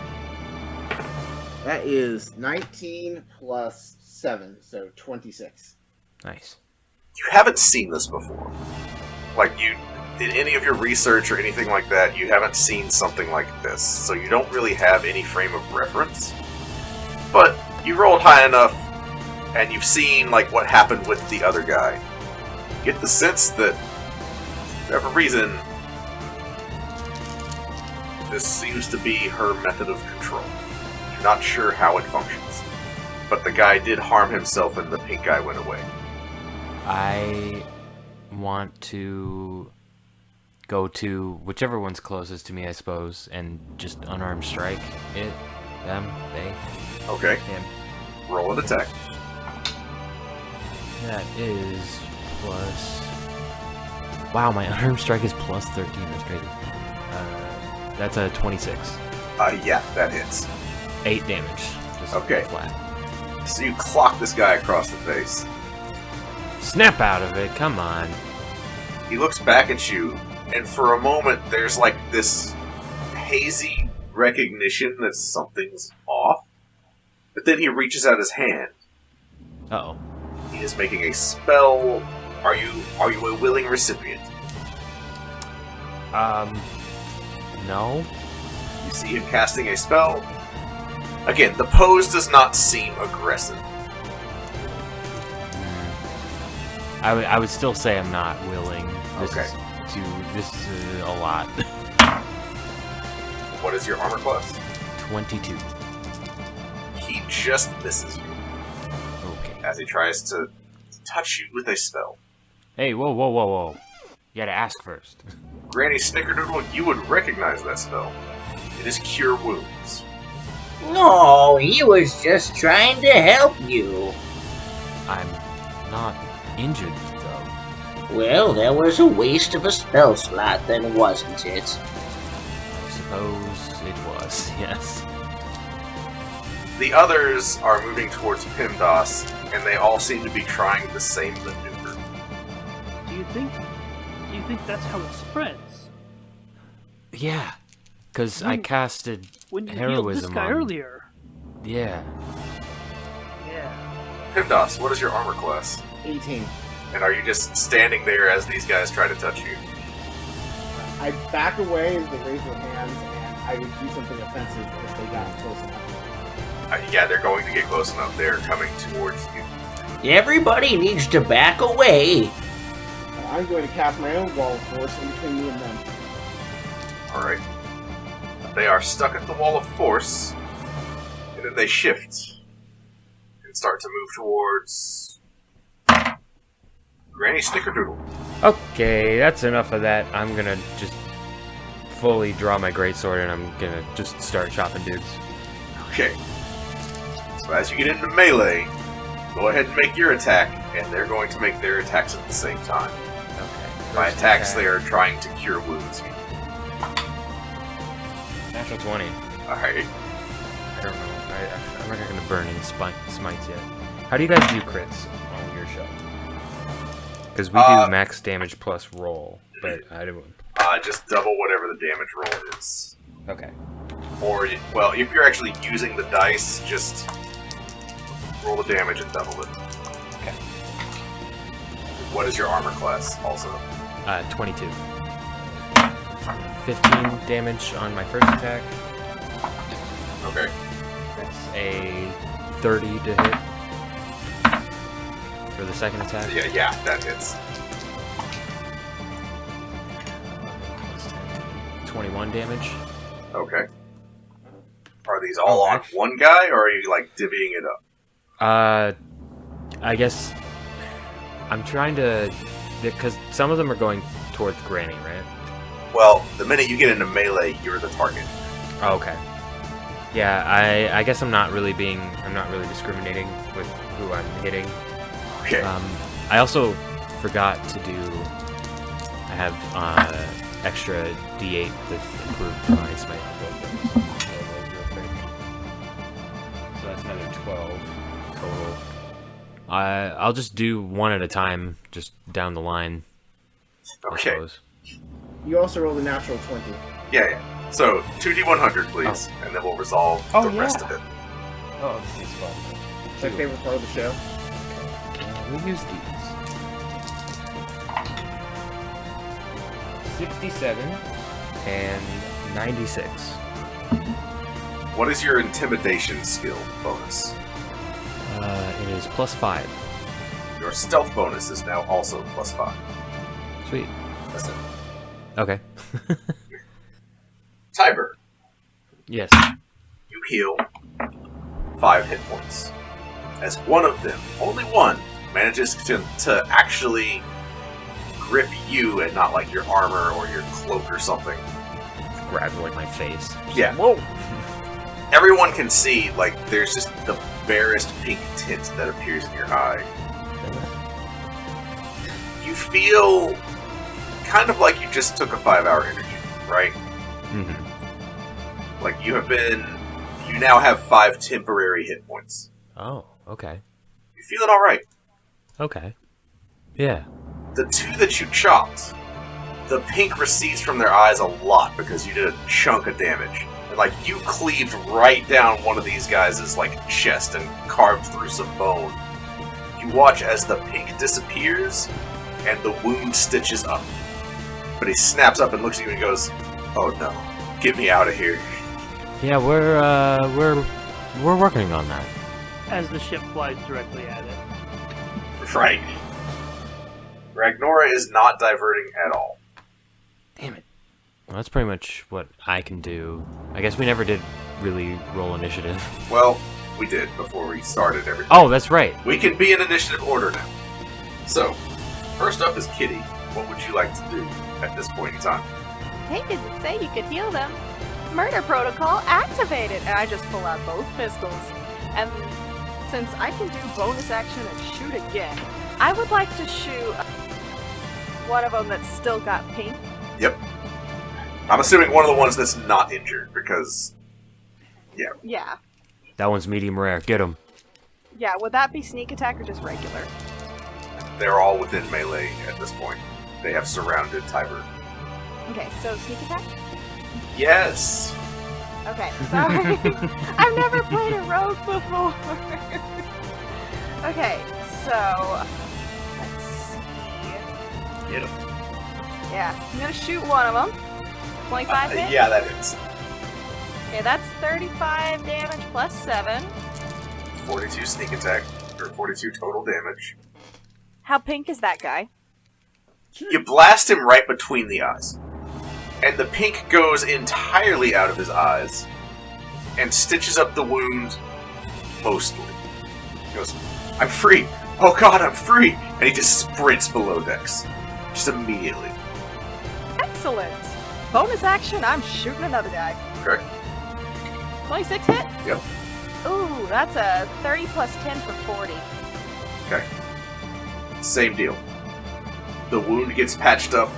That is 19 plus 7, so 26. Nice. You haven't seen this before. Like, you, in any of your research or anything like that, you haven't seen something like this, so you don't really have any frame of reference. But you rolled high enough, and you've seen, like, what happened with the other guy. You get the sense that, for whatever reason, this seems to be her method of control. You're not sure how it functions. But the guy did harm himself and the pink guy went away. I want to go to whichever one's closest to me, I suppose, and just unarmed strike it, them, they, Okay. him. Roll an attack. That is plus... Wow, my unarmed strike is plus 13, that's crazy. That's a 26. Yeah, that hits. 8 damage. Just Okay. flat. So you clock this guy across the face. Snap out of it, come on. He looks back at you, and for a moment there's like this hazy recognition that something's off. But then he reaches out his hand. Uh-oh. He is making a spell. Are you a willing recipient? No? You see him casting a spell. Again, the pose does not seem aggressive. I would still say I'm not willing. Okay. This is a lot. What is your armor class? 22. He just misses you Okay. as he tries to touch you with a spell. Hey, whoa. You gotta ask first. Granny Snickerdoodle, you would recognize that spell. It is Cure Wounds. No, he was just trying to help you. I'm not injured, though. Well, that was a waste of a spell slot then, wasn't it? I suppose it was, yes. The others are moving towards PIMDAS, and they all seem to be trying the same maneuver. Do you think that's how it spreads? Yeah, because I casted When you healed this heroism guy on... earlier. Yeah. Yeah. PIMDAS, what is your armor class? 18. And are you just standing there as these guys try to touch you? I back away as they raise their hands, and I would do something offensive if they got close enough. Yeah, they're going to get close enough. They're coming towards you. Everybody needs to back away. I'm going to cast my own wall of force in between me and them. Alright. They are stuck at the wall of force, and then they shift and start to move towards Granny Snickerdoodle. Okay, that's enough of that. I'm gonna just fully draw my greatsword and I'm gonna just start chopping dudes. Okay. So as you get into melee, go ahead and make your attack, and they're going to make their attacks at the same time. Okay. By first attacks, attack. they are trying to cure wounds. Natural 20. Alright. I don't know. I'm not gonna burn any smites yet. How do you guys do crits on your show? Because we do max damage plus roll, but I don't. Just double whatever the damage roll is. Okay. Or, well, if you're actually using the dice, just roll the damage and double it. Okay. What is your armor class, also? 22. 15 damage on my first attack. Okay. That's a 30 to hit. For the second attack. Yeah, that hits. 21 damage. Okay. Are these all on one guy, or are you, like, divvying it up? I guess I'm trying to... Because some of them are going towards Granny, right? Well, the minute you get into melee, you're the target. Oh, okay. Yeah, I guess I'm not really discriminating with who I'm hitting. Okay. I also forgot to do... I have extra D8 with improved my smite. So that's another 12 total. I'll just do one at a time, just down the line. Okay. You also rolled a natural 20. Yeah. So, 2d100, please, and then we'll resolve the rest of it. Oh, this is fun. It's my favorite part of the show. We'll use these. 67 and 96. What is your intimidation skill bonus? It is +5. Your stealth bonus is now also +5. Sweet. That's it. Okay. Tiber, Yes. you heal 5 hit points. As one of them, only one, manages to actually grip you and not like your armor or your cloak or something. Grabs like my face. Yeah. Whoa! Everyone can see, like, there's just the barest pink tint that appears in your eye. You feel kind of like you just took a 5-hour interview, right? Mm-hmm. Like, you now have 5 temporary hit points. Oh, okay. You're feeling alright. Okay. Yeah. The 2 that you chopped, the pink recedes from their eyes a lot because you did a chunk of damage. And, like, you cleaved right down one of these guys' like, chest and carved through some bone. You watch as the pink disappears and the wound stitches up. But he snaps up and looks at you and goes, "Oh no, get me out of here." Yeah, we're working on that. As the ship flies directly at it. Right. Ragnora is not diverting at all. Damn it. Well, that's pretty much what I can do. I guess we never did really roll initiative. Well, we did before we started everything. Oh, that's right. We can be in initiative order now. So, first up is Kitty. What would you like to do at this point in time? They didn't say you could heal them. Murder protocol activated! And I just pull out both pistols. And since I can do bonus action and shoot again, I would like to shoot one of them that's still got pink. Yep. I'm assuming one of the ones that's not injured, because... Yeah. Yeah. That one's medium rare. Get him. Yeah, would that be sneak attack or just regular? They're all within melee at this point. They have surrounded Tiber. Okay, so sneak attack? Yes! Okay, sorry. I've never played a rogue before. Okay, so let's see. Get him. Yeah, I'm gonna shoot one of them. 25 hit? Yeah, that is. Okay, that's 35 damage plus 7. 42 sneak attack, or 42 total damage. How pink is that guy? You blast him right between the eyes. And the pink goes entirely out of his eyes and stitches up the wound mostly. He goes, "I'm free! Oh god, I'm free!" And he just sprints below decks. Just immediately. Excellent! Bonus action, I'm shooting another guy. Correct. 26 hit? Yep. Ooh, that's a 30 plus 10 for 40. Okay. Same deal. The wound gets patched up,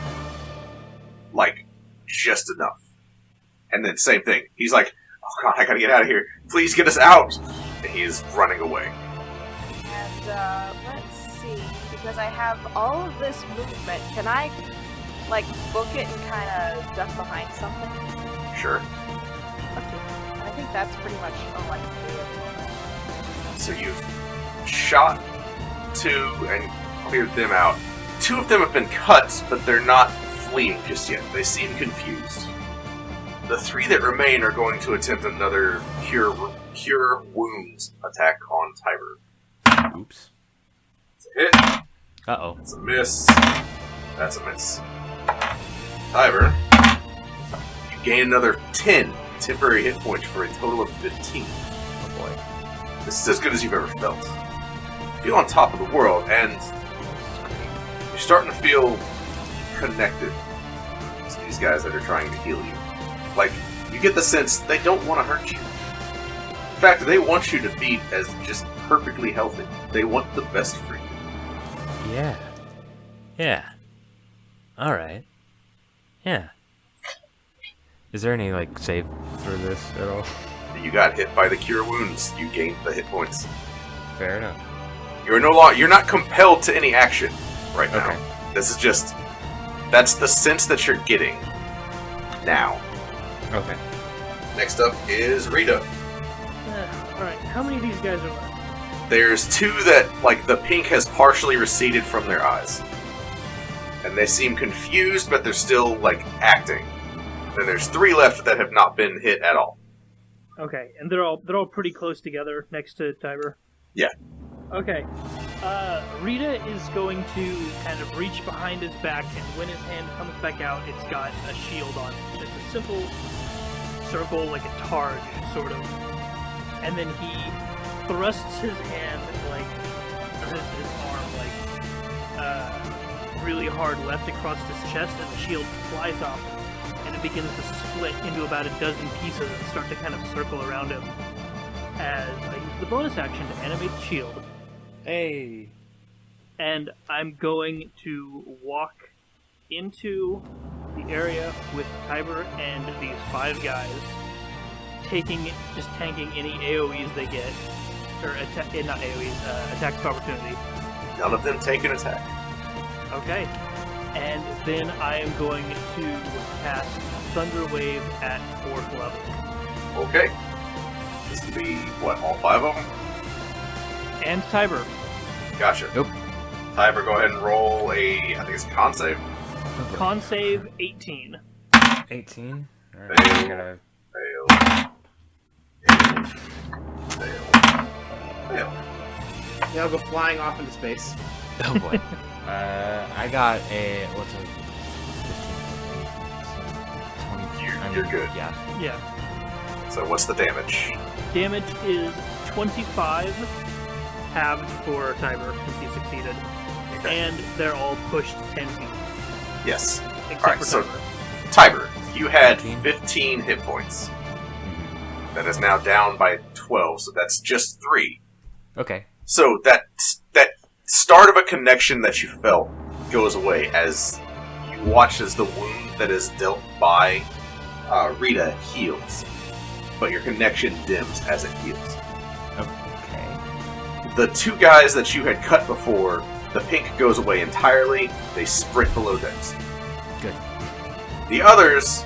like, just enough. And then same thing. He's like, "Oh god, I gotta get out of here. Please get us out!" And he is running away. And, let's see. Because I have all of this movement, can I, like, book it and kind of duck behind something? Sure. Okay. And I think that's pretty much all I can do at the moment. So you've shot 2 and cleared them out. 2 of them have been cut, but they're not fleeing just yet. They seem confused. The 3 that remain are going to attempt another Cure Wounds attack on Tiber. Oops. It's a hit. Uh-oh. That's a miss. That's a miss. Tiber, gain another 10 temporary hit points for a total of 15. Oh boy. This is as good as you've ever felt. You feel on top of the world, and you're starting to feel connected to these guys that are trying to heal you. Like, you get the sense they don't want to hurt you. In fact, they want you to be as just perfectly healthy. They want the best for you. Yeah. Yeah. Alright. Yeah. Is there any, like, save for this at all? You got hit by the cure wounds. You gained the hit points. Fair enough. You're not compelled to any action right now. Okay. This is just, that's the sense that you're getting now. Okay. Next up is Rita. Alright, how many of these guys are left? There's 2 that, like, the pink has partially receded from their eyes. And they seem confused, but they're still, like, acting. Then there's 3 left that have not been hit at all. Okay, and they're all pretty close together next to Tiber? Yeah. Okay. Rita is going to kind of reach behind his back, and when his hand comes back out, it's got a shield on it. Just a simple circle, like a targe, sort of. And then he thrusts his hand, like, or his arm, like, really hard left across his chest, and the shield flies off, and it begins to split into about a dozen pieces and start to kind of circle around him as I use the bonus action to animate the shield. Hey. And I'm going to walk into the area with Tiber and these 5 guys, just tanking any AoEs they get, or not AoEs, attacks of opportunity. None of them take an attack. Okay. And then I am going to cast Thunder Wave at 4th level. Okay. This would be, what, all 5 of them? And Tiber. Gotcha. Nope. Tiber, go ahead and roll I think it's a con save. Con save 18. 18? Alright, I gotta... Fail. They'll go flying off into space. Oh boy. I got a... What's a... 15, 20... You're good. Yeah. Yeah. So what's the damage? Damage is 25, halved for Tiber, since he succeeded. Okay. And they're all pushed 10 feet. Yes. Except Alright, for so Tiber. Tiber, you had 15? 15 hit points. That is now down by 12, so that's just 3. Okay. So that start of a connection that you felt goes away as you watch as the wound that is dealt by Rita heals. But your connection dims as it heals. Okay. The 2 guys that you had cut before, the pink goes away entirely. They sprint below decks. Good. The others,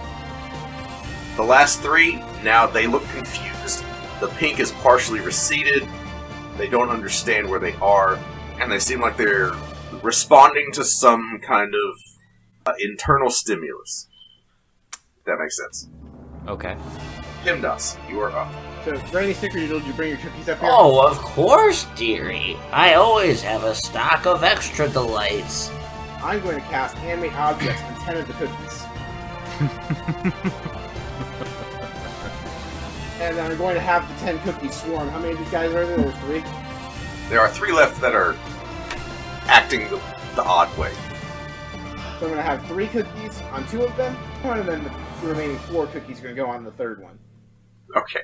the last 3, now they look confused. The pink is partially receded. They don't understand where they are, and they seem like they're responding to some kind of internal stimulus. If that makes sense. Okay. Himdas, you are up. So, Granny Snickerdoodle, did you bring your cookies up here? Oh, of course, dearie. I always have a stock of extra delights. I'm going to cast Animate Objects on 10 of the cookies. And I'm going to have the 10 cookies swarm. How many of these guys are there? There's 3. There are 3 left that are acting the odd way. So I'm going to have 3 cookies on 2 of them, and then the remaining 4 cookies are going to go on the 3rd one. Okay,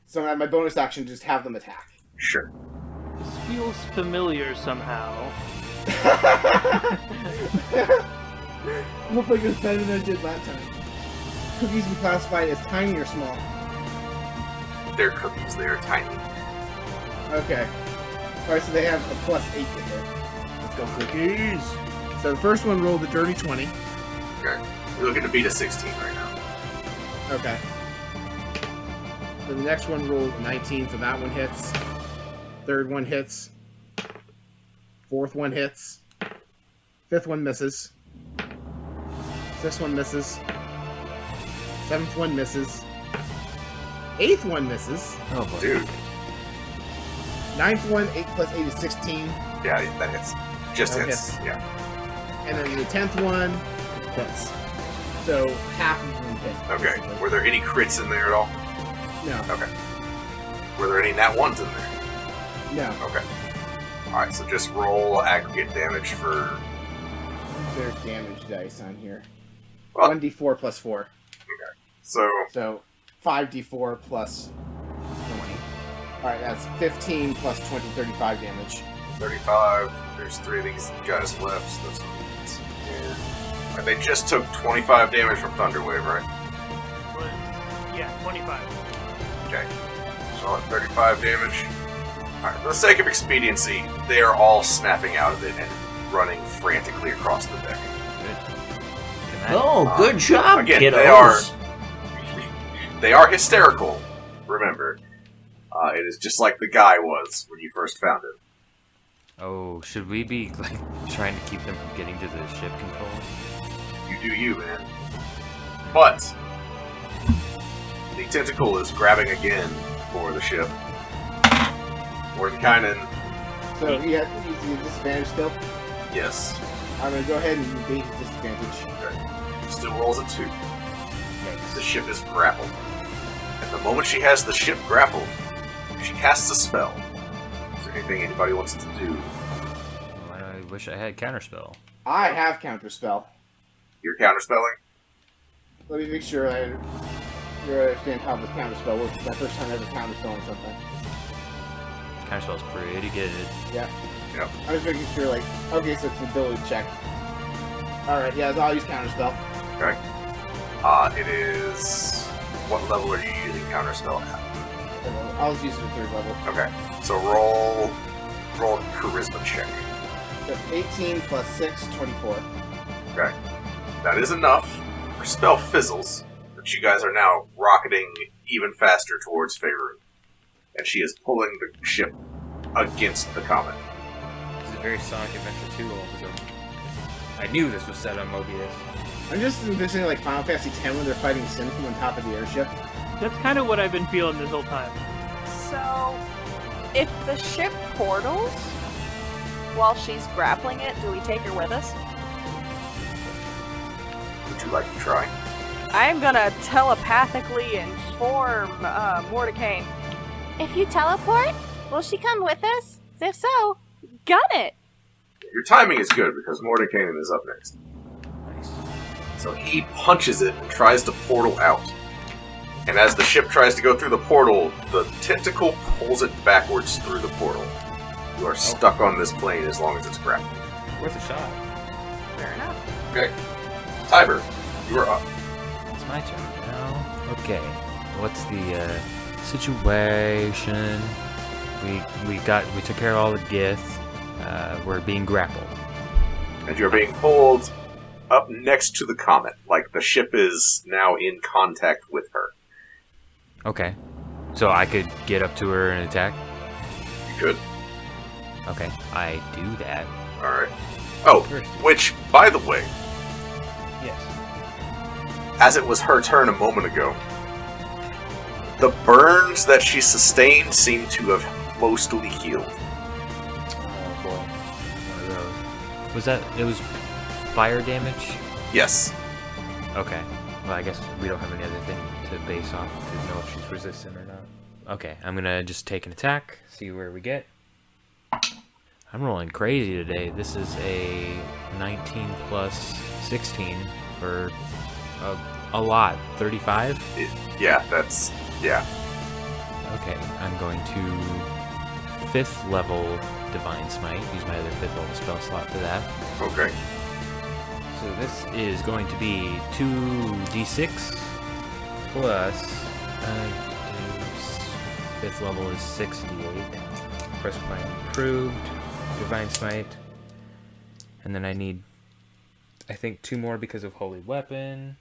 So I'm going to have my bonus action just have them attack. sure. This feels familiar somehow. Looks like it was better than I did last time. Cookies can be classified as tiny or small. They're cookies, they are tiny. Okay. Alright, so they have a +8 to hit. Let's go, cookies! So the first one rolled a dirty 20. Okay. You're looking to beat a 16 right now. Okay. Then the next one rolled a 19, so that one hits. 3rd one hits. 4th one hits. 5th one misses. 6th one misses. 7th one misses. 8th one misses. Oh boy. Dude, 9th one, 8 plus 8 is 16. yeah, that hits. Just That hits. hits. Yeah. And then the 10th one hits. So half of them hit. Okay. basically. Were there any crits in there at all? No. Okay. Were there any nat ones in there? No. Okay. Alright, so just roll aggregate damage for... There's damage dice on here. Well- 1d4 plus 4. So, So 5d4 plus 20. Alright, that's 15 plus 20, 35 damage. 35. There's 3 of these guys left, so that's... Yeah. Alright, they just took 25 damage from Thunderwave, right? Yeah, 25. Okay. So 35 damage. Alright, for the sake of expediency, they are all snapping out of it and running frantically across the deck. Oh, good job, Again, kiddos. they are hysterical, remember. It is just like the guy was when you first found him. Oh, should we be like trying to keep them from getting to the ship control? You do you, man. But the tentacle is grabbing again for the ship. Mordenkainen, So he has a disadvantage still. yes, I'm going to go ahead and negate his disadvantage. still rolls a 2. The ship is grappled. And the moment she has the ship grappled, she casts a spell. Is there anything anybody wants to do? I wish I had counterspell. I have counterspell. You're counterspelling? Let me make sure I understand how the counterspell works. It's my first time ever counterspelling something. Counterspell's pretty good. Yeah. Yep. I was making sure, like, okay, so it's an ability check. Alright, yeah, I'll use counterspell. Okay. It is... What level are you using counterspell at? I'll just use it at 3rd level. Okay. So roll a charisma check. So 18 plus 6, 24. Okay. That is enough. Her spell fizzles, but you guys are now rocketing even faster towards Faerun. And she is pulling the ship against the comet. This is very Sonic Adventure 2 all of a sudden. I knew this was set on Mobius. I'm just envisioning, like, Final Fantasy X when they're fighting Sin from on top of the airship. That's kind of what I've been feeling this whole time. So, if the ship portals while she's grappling it, do we take her with us? Would you like to try? I'm gonna telepathically inform Mordecai. If you teleport, will she come with us? If so, gun it! Your timing is good because Mordenkainen is up next. Nice. So he punches it and tries to portal out. And as the ship tries to go through the portal, the tentacle pulls it backwards through the portal. You are stuck on this plane as long as it's grappled. Worth a shot. Fair enough. Okay. Tiber, you are up. It's my turn now. Okay. What's the situation? We took care of all the gith. We're being grappled. And you're being pulled up next to the comet. Like the ship is now in contact with her. Okay. So I could get up to her and attack? You could. Okay. I do that. Alright. Oh, which, by the way, Yes. as it was her turn a moment ago, the burns that she sustained seem to have mostly healed. Oh boy. One of those. Was that... It was fire damage? Yes. Okay. Well, I guess we don't have any other thing to base off to know if she's resistant or not. Okay, I'm gonna just take an attack, see where we get. I'm rolling crazy today. This is a 19 plus 16 for a lot. 35? Yeah, that's... yeah. Okay, I'm going to 5th level Divine Smite. Use my other 5th level spell slot for that. Okay. So this is going to be 2d6 plus 5th level is 6d8. Press my improved Divine Smite. And then I need, I think, 2 more because of Holy Weapon.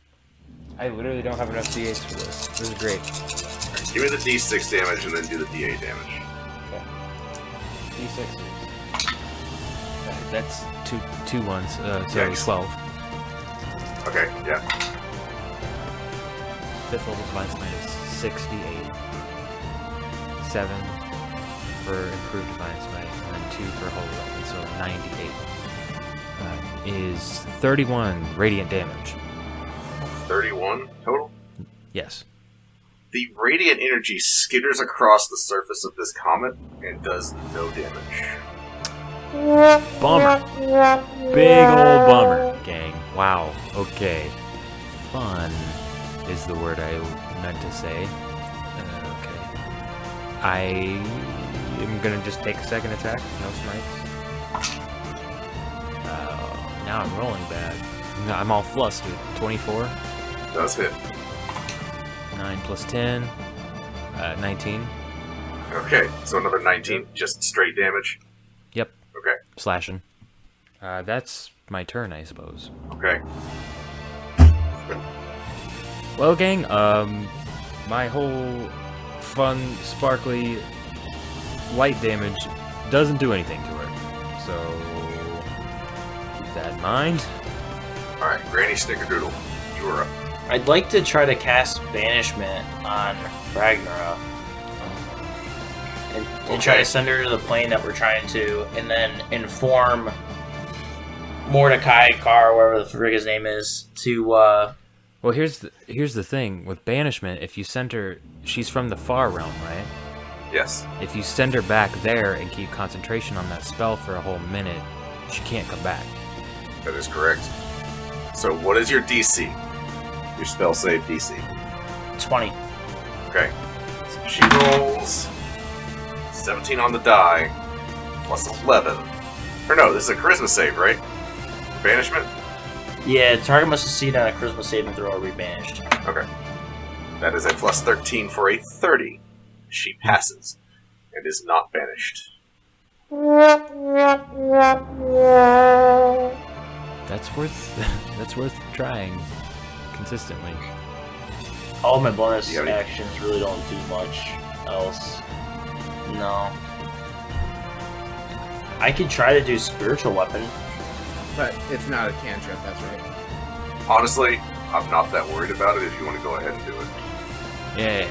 I literally don't have enough d8s for this. This is great. Alright, give me the d6 damage and then do the d8 damage. Okay. D6 that's two ones, so Yikes. 12. Okay, yeah. 5th level Divine Smite is 68. 7 for improved Divine Smite, and then 2 for Holy Weapon, so 98. Is 31 radiant damage. 31 total? Yes. The radiant energy skitters across the surface of this comet and does no damage. Bummer. Big old bummer, gang. Wow. Okay. Fun is the word I meant to say. Okay. I am gonna just take a second attack. No smites. Now I'm rolling bad. I'm all flustered. 24. Does hit. 9 plus 10. 19. Okay, so another 19, just straight damage. Yep. Okay. Slashing. That's my turn, I suppose. Okay. Well, gang, my whole fun, sparkly light damage doesn't do anything to her. So, keep that in mind. Alright, Granny Snickerdoodle, you are up. I'd like to try to cast Banishment on Ragnarok. And try to send her to the plane that we're trying to, and then inform Mordecai, Carr, whatever the frig his name is, to, Well, here's the thing. With Banishment, if you send her... She's from the Far Realm, right? Yes. If you send her back there and keep concentration on that spell for a whole minute, she can't come back. That is correct. So what is your DC? Your spell save DC. 20. Okay. So she rolls 17 on the die, plus 11. Or no, this is a charisma save, right? Banishment? Yeah, target must succeed on a charisma saving throw or be banished. Okay. That is a plus 13 for a 30. She passes and is not banished. That's worth trying consistently. All my bonus actions really don't do much else. No. I could try to do spiritual weapon. But it's not a cantrip, that's right. Honestly, I'm not that worried about it if you want to go ahead and do it. Yeah.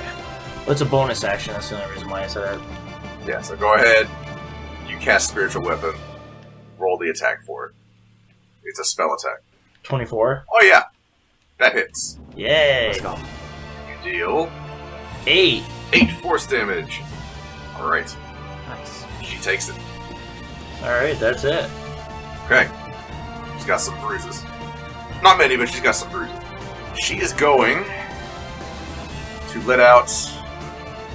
Well, it's a bonus action, that's the only reason why I said that. Yeah, so go ahead. You cast spiritual weapon. Roll the attack for it. It's a spell attack. 24? Oh yeah! That hits. Yay! Let's go. You deal 8. 8 force damage. Alright. Nice. She takes it. Alright, that's it. Okay. She's got some bruises. Not many, but she's got some bruises. She is going to let out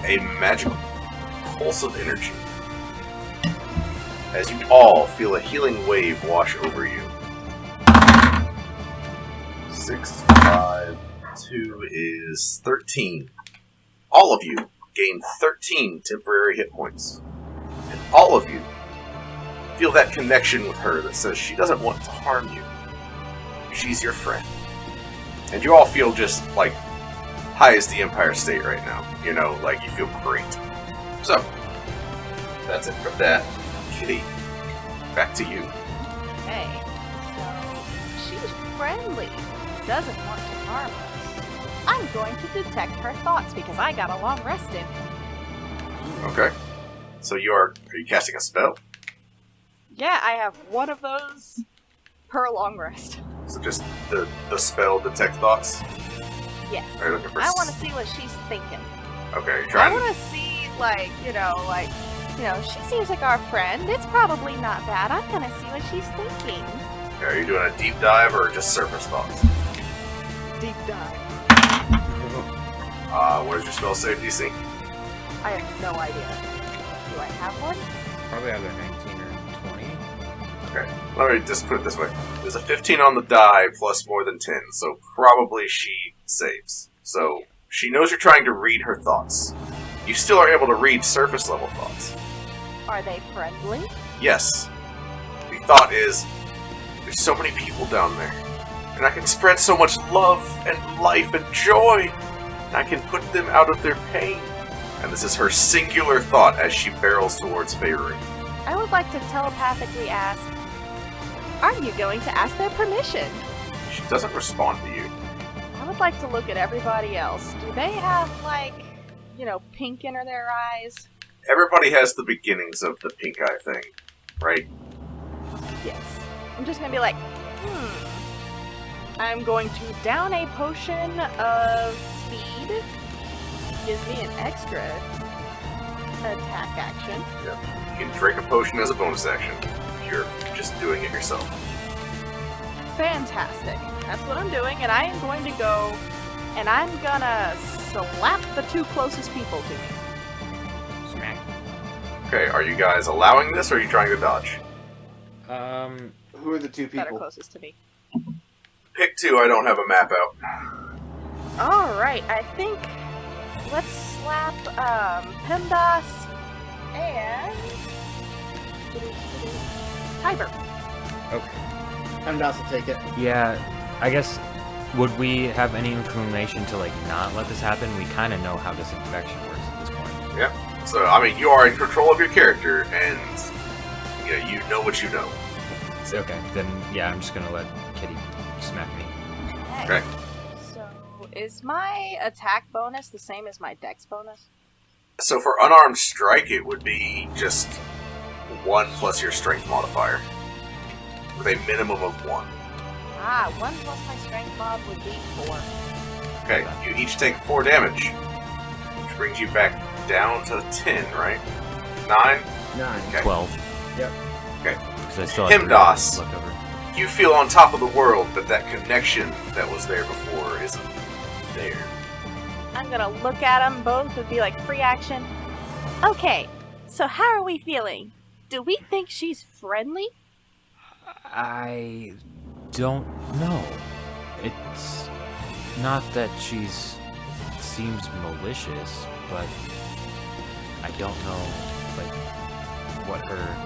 a magical pulse of energy as you all feel a healing wave wash over you. 6, 5, 2 is 13. All of you gain 13 temporary hit points. And all of you feel that connection with her that says she doesn't want to harm you. She's your friend. And you all feel just, like, high as the Empire State right now. You know, like, you feel great. So, that's it for that. Kitty, back to you. Okay, so she's friendly, doesn't want to harm us. I'm going to detect her thoughts because I got a long rest in. Okay. So are you casting a spell? Yeah, I have one of those per long rest. So just the spell detect thoughts? Yes. Are you looking for I want to see what she's thinking. Okay, you're I trying want to see, she seems like our friend. It's probably not bad. I'm going to see what she's thinking. Are you doing a deep dive or just surface thoughts? Deep dive. What is your spell save DC? I have no idea. Do I have one? Probably either 19 or 20. Okay, let me just put it this way. There's a 15 on the die plus more than 10, so probably she saves. So she knows you're trying to read her thoughts. You still are able to read surface level thoughts. Are they friendly? Yes. The thought is, there's so many people down there, and I can spread so much love and life and joy, and I can put them out of their pain. And this is her singular thought as she barrels towards Favoring. I would like to telepathically ask, are you going to ask their permission? She doesn't respond to you. I would like to look at everybody else. Do they have, pink in their eyes? Everybody has the beginnings of the pink eye thing, right? Yes. I'm just gonna be like, I'm going to down a potion of speed. Gives me an extra attack action. Yeah. You can drink a potion as a bonus action if you're just doing it yourself. Fantastic. That's what I'm doing, and I am going to go, and I'm gonna slap the two closest people to me. Smack. Okay, are you guys allowing this, or are you trying to dodge? Who are the two That are people? closest to me. Pick two, I don't have a map out. Alright, I think let's slap PEMDAS and Tiber. Okay. PEMDAS will take it. Yeah, I guess, would we have any inclination to, like, not let this happen? We kind of know how this infection works at this point. Yeah. So, I mean, you are in control of your character, and you know what you know. Okay, then, yeah, I'm just gonna let Kitty smack me. Okay. So, is my attack bonus the same as my dex bonus? So for unarmed strike, it would be just 1 plus your strength modifier, with a minimum of 1. 1 plus my strength mod would be 4. Okay, you each take 4 damage, which brings you back down to 10, right? 9? 9. Okay. 12. Yep. Okay. Because I still have PEMDAS. 3 left over. You feel on top of the world, but that connection that was there before isn't there. I'm gonna look at them both and be like, free action. Okay, so how are we feeling? Do we think she's friendly? I don't know. It's not that seems malicious, but I don't know, like, what her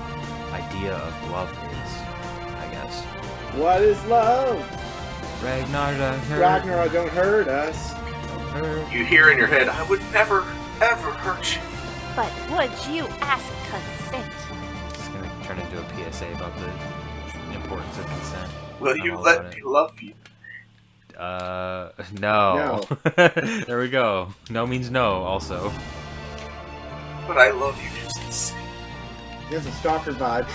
idea of love is, I guess. What is love? Ragnar don't hurt. Ragnar, don't hurt us. Don't hurt. You hear in your head, I would never, ever hurt you. But would you ask consent? It's gonna turn into a PSA about the importance of consent. Will I'm you all let about me love you? No. There we go. No means no, also. But I love you just the same. There's a stalker vibe.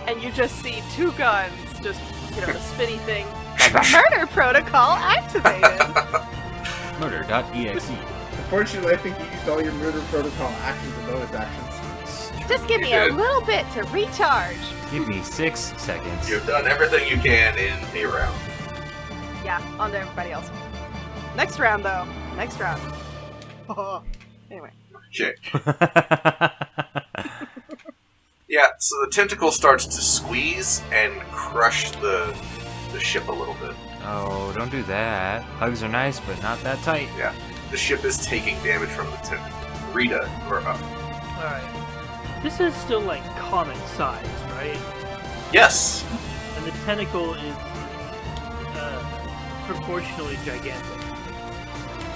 And you just see 2 guns, just, the spinny thing. Murder protocol activated! Murder.exe. Unfortunately, I think you used all your murder protocol actions and bonus actions. Just give me a little bit to recharge. Give me 6 seconds. You've done everything you can in a round. Yeah, on to everybody else. Next round, though. Next round. Anyway. Okay. Yeah, so the tentacle starts to squeeze and crush the ship a little bit. Oh, don't do that. Hugs are nice, but not that tight. Yeah, the ship is taking damage from the tentacle. Rita, you are up. Alright. This is still, like, comic size, right? Yes! And the tentacle is proportionally gigantic.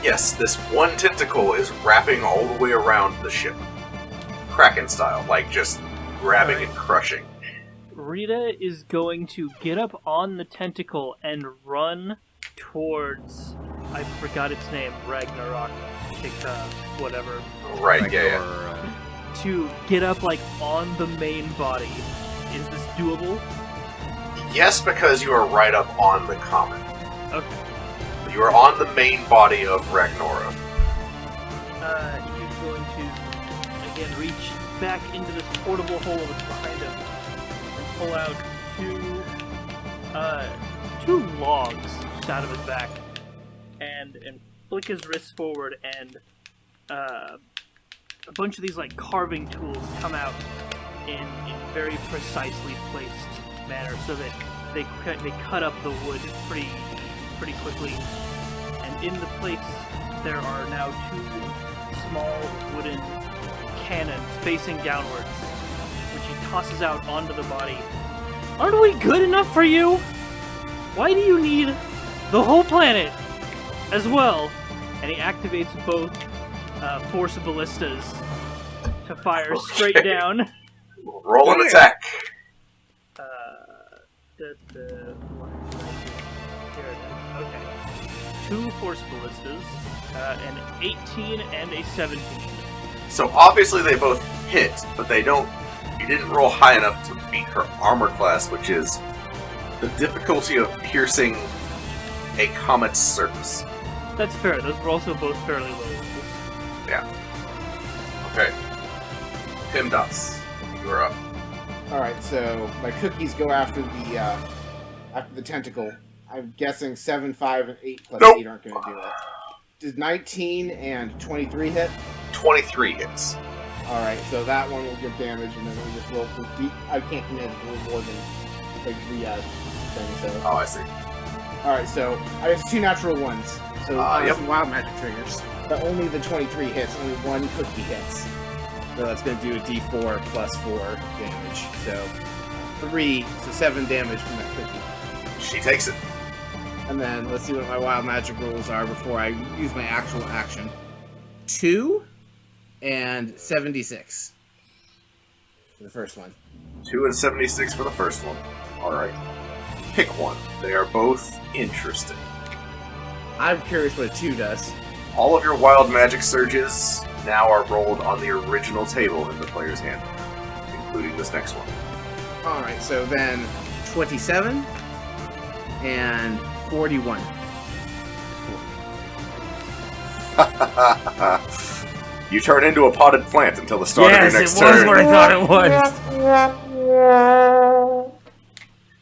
Yes, this one tentacle is wrapping all the way around the ship. Kraken style, like just grabbing and crushing. Rita is going to get up on the tentacle and run towards, I forgot its name, Ragnarok, whatever. Right, yeah. To get up, like, on the main body. Is this doable? Yes, because you are right up on the comet. Okay. You are on the main body of Ragnora. He's going to, again, reach back into this portable hole that's behind him and pull out two logs out of his back and flick his wrists forward, and a bunch of these, like, carving tools come out in very precisely placed manner so that they cut up the wood pretty quickly. And in the place there are now 2 small wooden cannons facing downwards, which he tosses out onto the body. Aren't we good enough for you? Why do you need the whole planet as well? And he activates both force ballistas to fire straight down. Roll an attack. Here it is. Okay. 2 force ballistas, an 18 and a 17. So obviously they both hit, but you didn't roll high enough to beat her armor class, which is the difficulty of piercing a comet's surface. That's fair. Those were also both fairly low rolls. Yeah. Okay. PIMDOS, you are up. Alright, so my cookies go after the tentacle. I'm guessing 7, 5, and 8 plus Nope. 8 aren't going to do it. Does 19 and 23 hit? 23 hits. Alright, so that one will give damage, and then we just roll for deep. I can't command it a little more than like the thing, so. Oh, I see. Alright, so I have 2 natural ones. So Yep. some wild magic triggers. But only the 23 hits, only 1 cookie hits. So that's going to do a d4 plus 4 damage. So 3, so 7 damage from that cookie. She takes it. And then let's see what my wild magic rolls are before I use my actual action. 2 and 76 for the first one. 2 and 76 for the first one. Alright. Pick one. They are both interesting. I'm curious what a 2 does. All of your wild magic surges now are rolled on the original table in the player's hand, including this next one. Alright, so then 27 and 41. You turn into a potted plant until the start of your next turn. what I thought it was.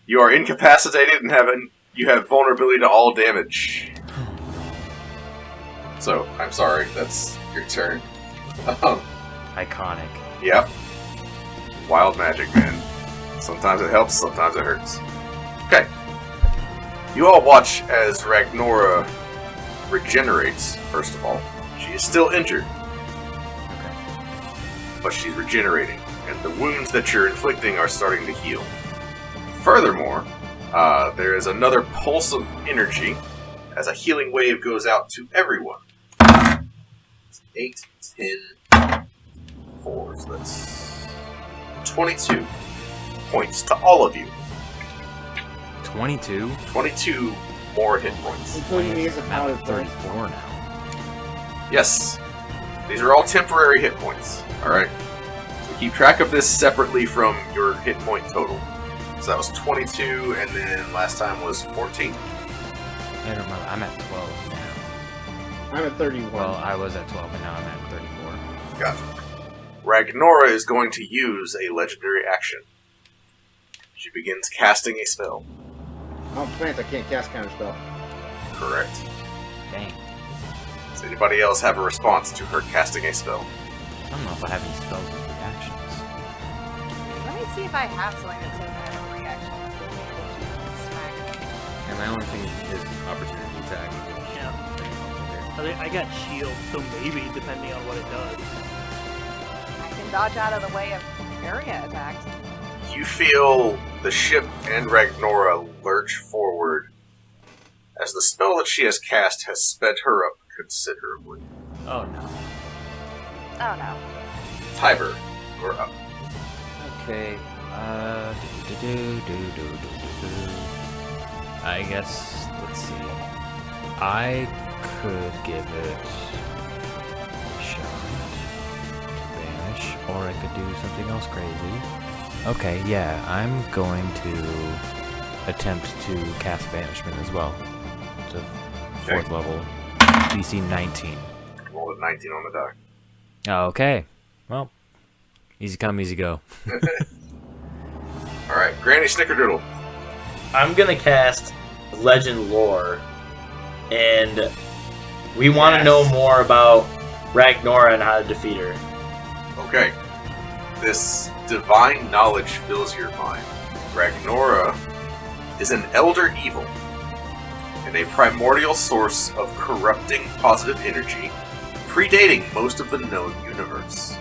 You are incapacitated and you have vulnerability to all damage. So, I'm sorry, that's your turn. Iconic. Yep. Wild magic, man. Sometimes it helps, sometimes it hurts. Okay. You all watch as Ragnora regenerates, first of all. She is still injured. But she's regenerating, and the wounds that you're inflicting are starting to heal. Furthermore, there is another pulse of energy as a healing wave goes out to everyone. 8, 10, 4, so that's 22 points to all of you. 22? 22 more hit points. Including me as a I'm paladin. at 34 now. Yes, these are all temporary hit points, alright? So keep track of this separately from your hit point total. So that was 22, and then last time was 14. I don't remember. I'm at 12 now. I'm at 31. Well, I was at 12, and now I'm at 34. Gotcha. Ragnora is going to use a legendary action. She begins casting a spell. I'm a plant, I can't cast counterspell. Correct. Dang. Does anybody else have a response to her casting a spell? I don't know if I have any spells with reactions. Let me see if I have something that says I have a reaction. Smack. And my only thing is opportunity attack. I got shield, so maybe, depending on what it does. I can dodge out of the way of area attacks. You feel the ship and Ragnora lurch forward as the spell that she has cast has sped her up considerably. Oh no. Oh no. Tiber, you're up. Okay. I guess, let's see. I could give it a shot to banish, or I could do something else crazy. Okay, yeah, I'm going to attempt to cast banishment as well. It's a 4th level, DC 19. Roll a 19 on the die. Okay, well, easy come, easy go. Alright, Granny Snickerdoodle. I'm gonna cast Legend Lore, and we want to know more about Ragnora and how to defeat her. Okay. This divine knowledge fills your mind. Ragnora is an elder evil and a primordial source of corrupting positive energy, predating most of the known universe.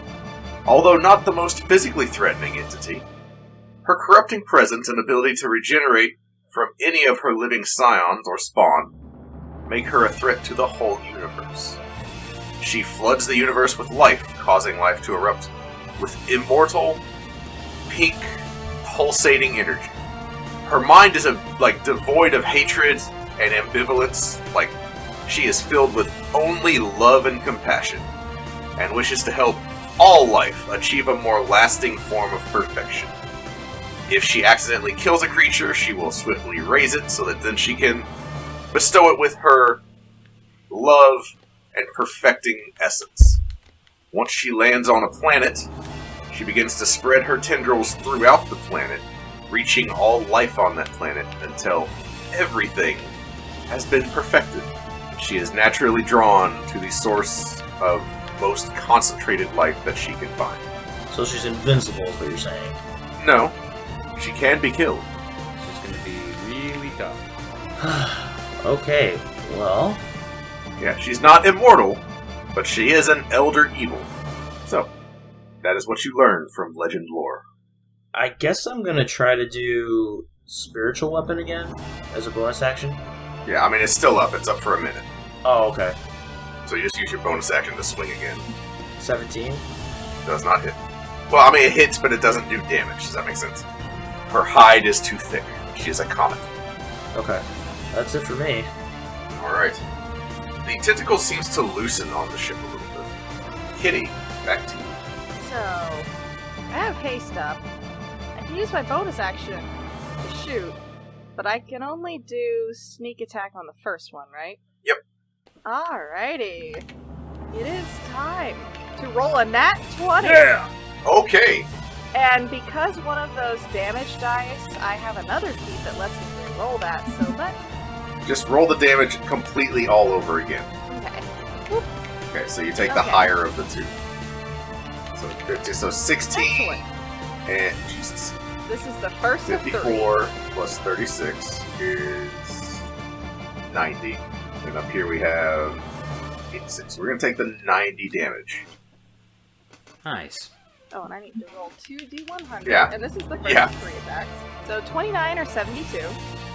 Although not the most physically threatening entity, her corrupting presence and ability to regenerate from any of her living scions or spawn make her a threat to the whole universe. She floods the universe with life, causing life to erupt with immortal, pink, pulsating energy. Her mind is devoid of hatred and ambivalence, like she is filled with only love and compassion, and wishes to help all life achieve a more lasting form of perfection. If she accidentally kills a creature, she will swiftly raise it so that then she can bestow it with her love and perfecting essence. Once she lands on a planet, she begins to spread her tendrils throughout the planet, reaching all life on that planet until everything has been perfected. She is naturally drawn to the source of most concentrated life that she can find. So she's invincible, is what you're saying. No, she can be killed. It's just gonna be really tough. Okay, well, Yeah, she's not immortal, but she is an elder evil. So, that is what you learn from legend lore. I guess I'm gonna try to do spiritual weapon again as a bonus action. Yeah, I mean, it's still up. It's up for a minute. Oh, okay. So you just use your bonus action to swing again. 17. Does not hit. Well, I mean, it hits, but it doesn't do damage. Does that make sense? Her hide is too thick. She is a comet. Okay. That's it for me. Alright. The tentacle seems to loosen on the ship a little bit. Kitty, back to you. So, I have haste up. I can use my bonus action to shoot, but I can only do sneak attack on the first one, right? Yep. Alrighty. It is time to roll a nat 20. Yeah! Okay. And because one of those damage dice, I have another feat that lets me re-roll that, so Just roll the damage completely all over again. okay. Okay, so you take the Okay. higher of the two. So 50, so 16, Excellent. and Jesus. This is the first of 3. 54 plus 36 is 90. And up here we have 86. We're going to take the 90 damage. Nice. Oh, and I need to roll 2d100. Yeah. And this is the first Yeah. of 3 attacks. So 29 or 72.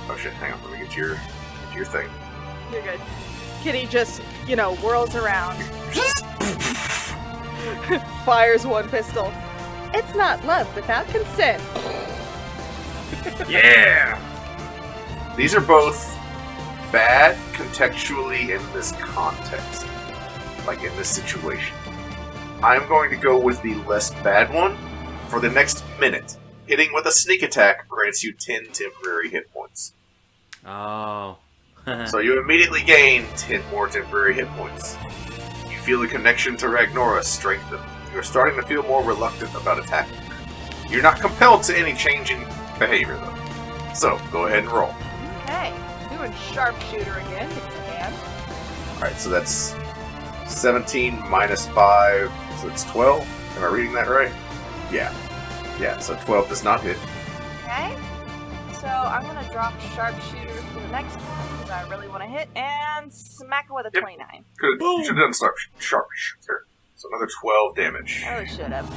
Oh shit, hang on, let me get your thing. You're good. Kitty just, whirls around. Fires one pistol. It's not love without consent. Yeah! These are both bad contextually in this context. Like in this situation. I'm going to go with the less bad one for the next minute. Hitting with a sneak attack grants you 10 temporary hit points. Oh. So you immediately gain 10 more temporary hit points. You feel the connection to Ragnora strengthen. You're starting to feel more reluctant about attacking her. You're not compelled to any change in behavior, though. So, go ahead and roll. Okay. Doing sharpshooter again because I can. Alright, so that's 17 minus 5, so it's 12. Am I reading that right? Yeah. Yeah, so 12 does not hit. Okay. So I'm going to drop sharpshooter for the next one because I really want to hit and smack it with a Yep. 29. You should have done sharpshooter. So another 12 damage. I really should have.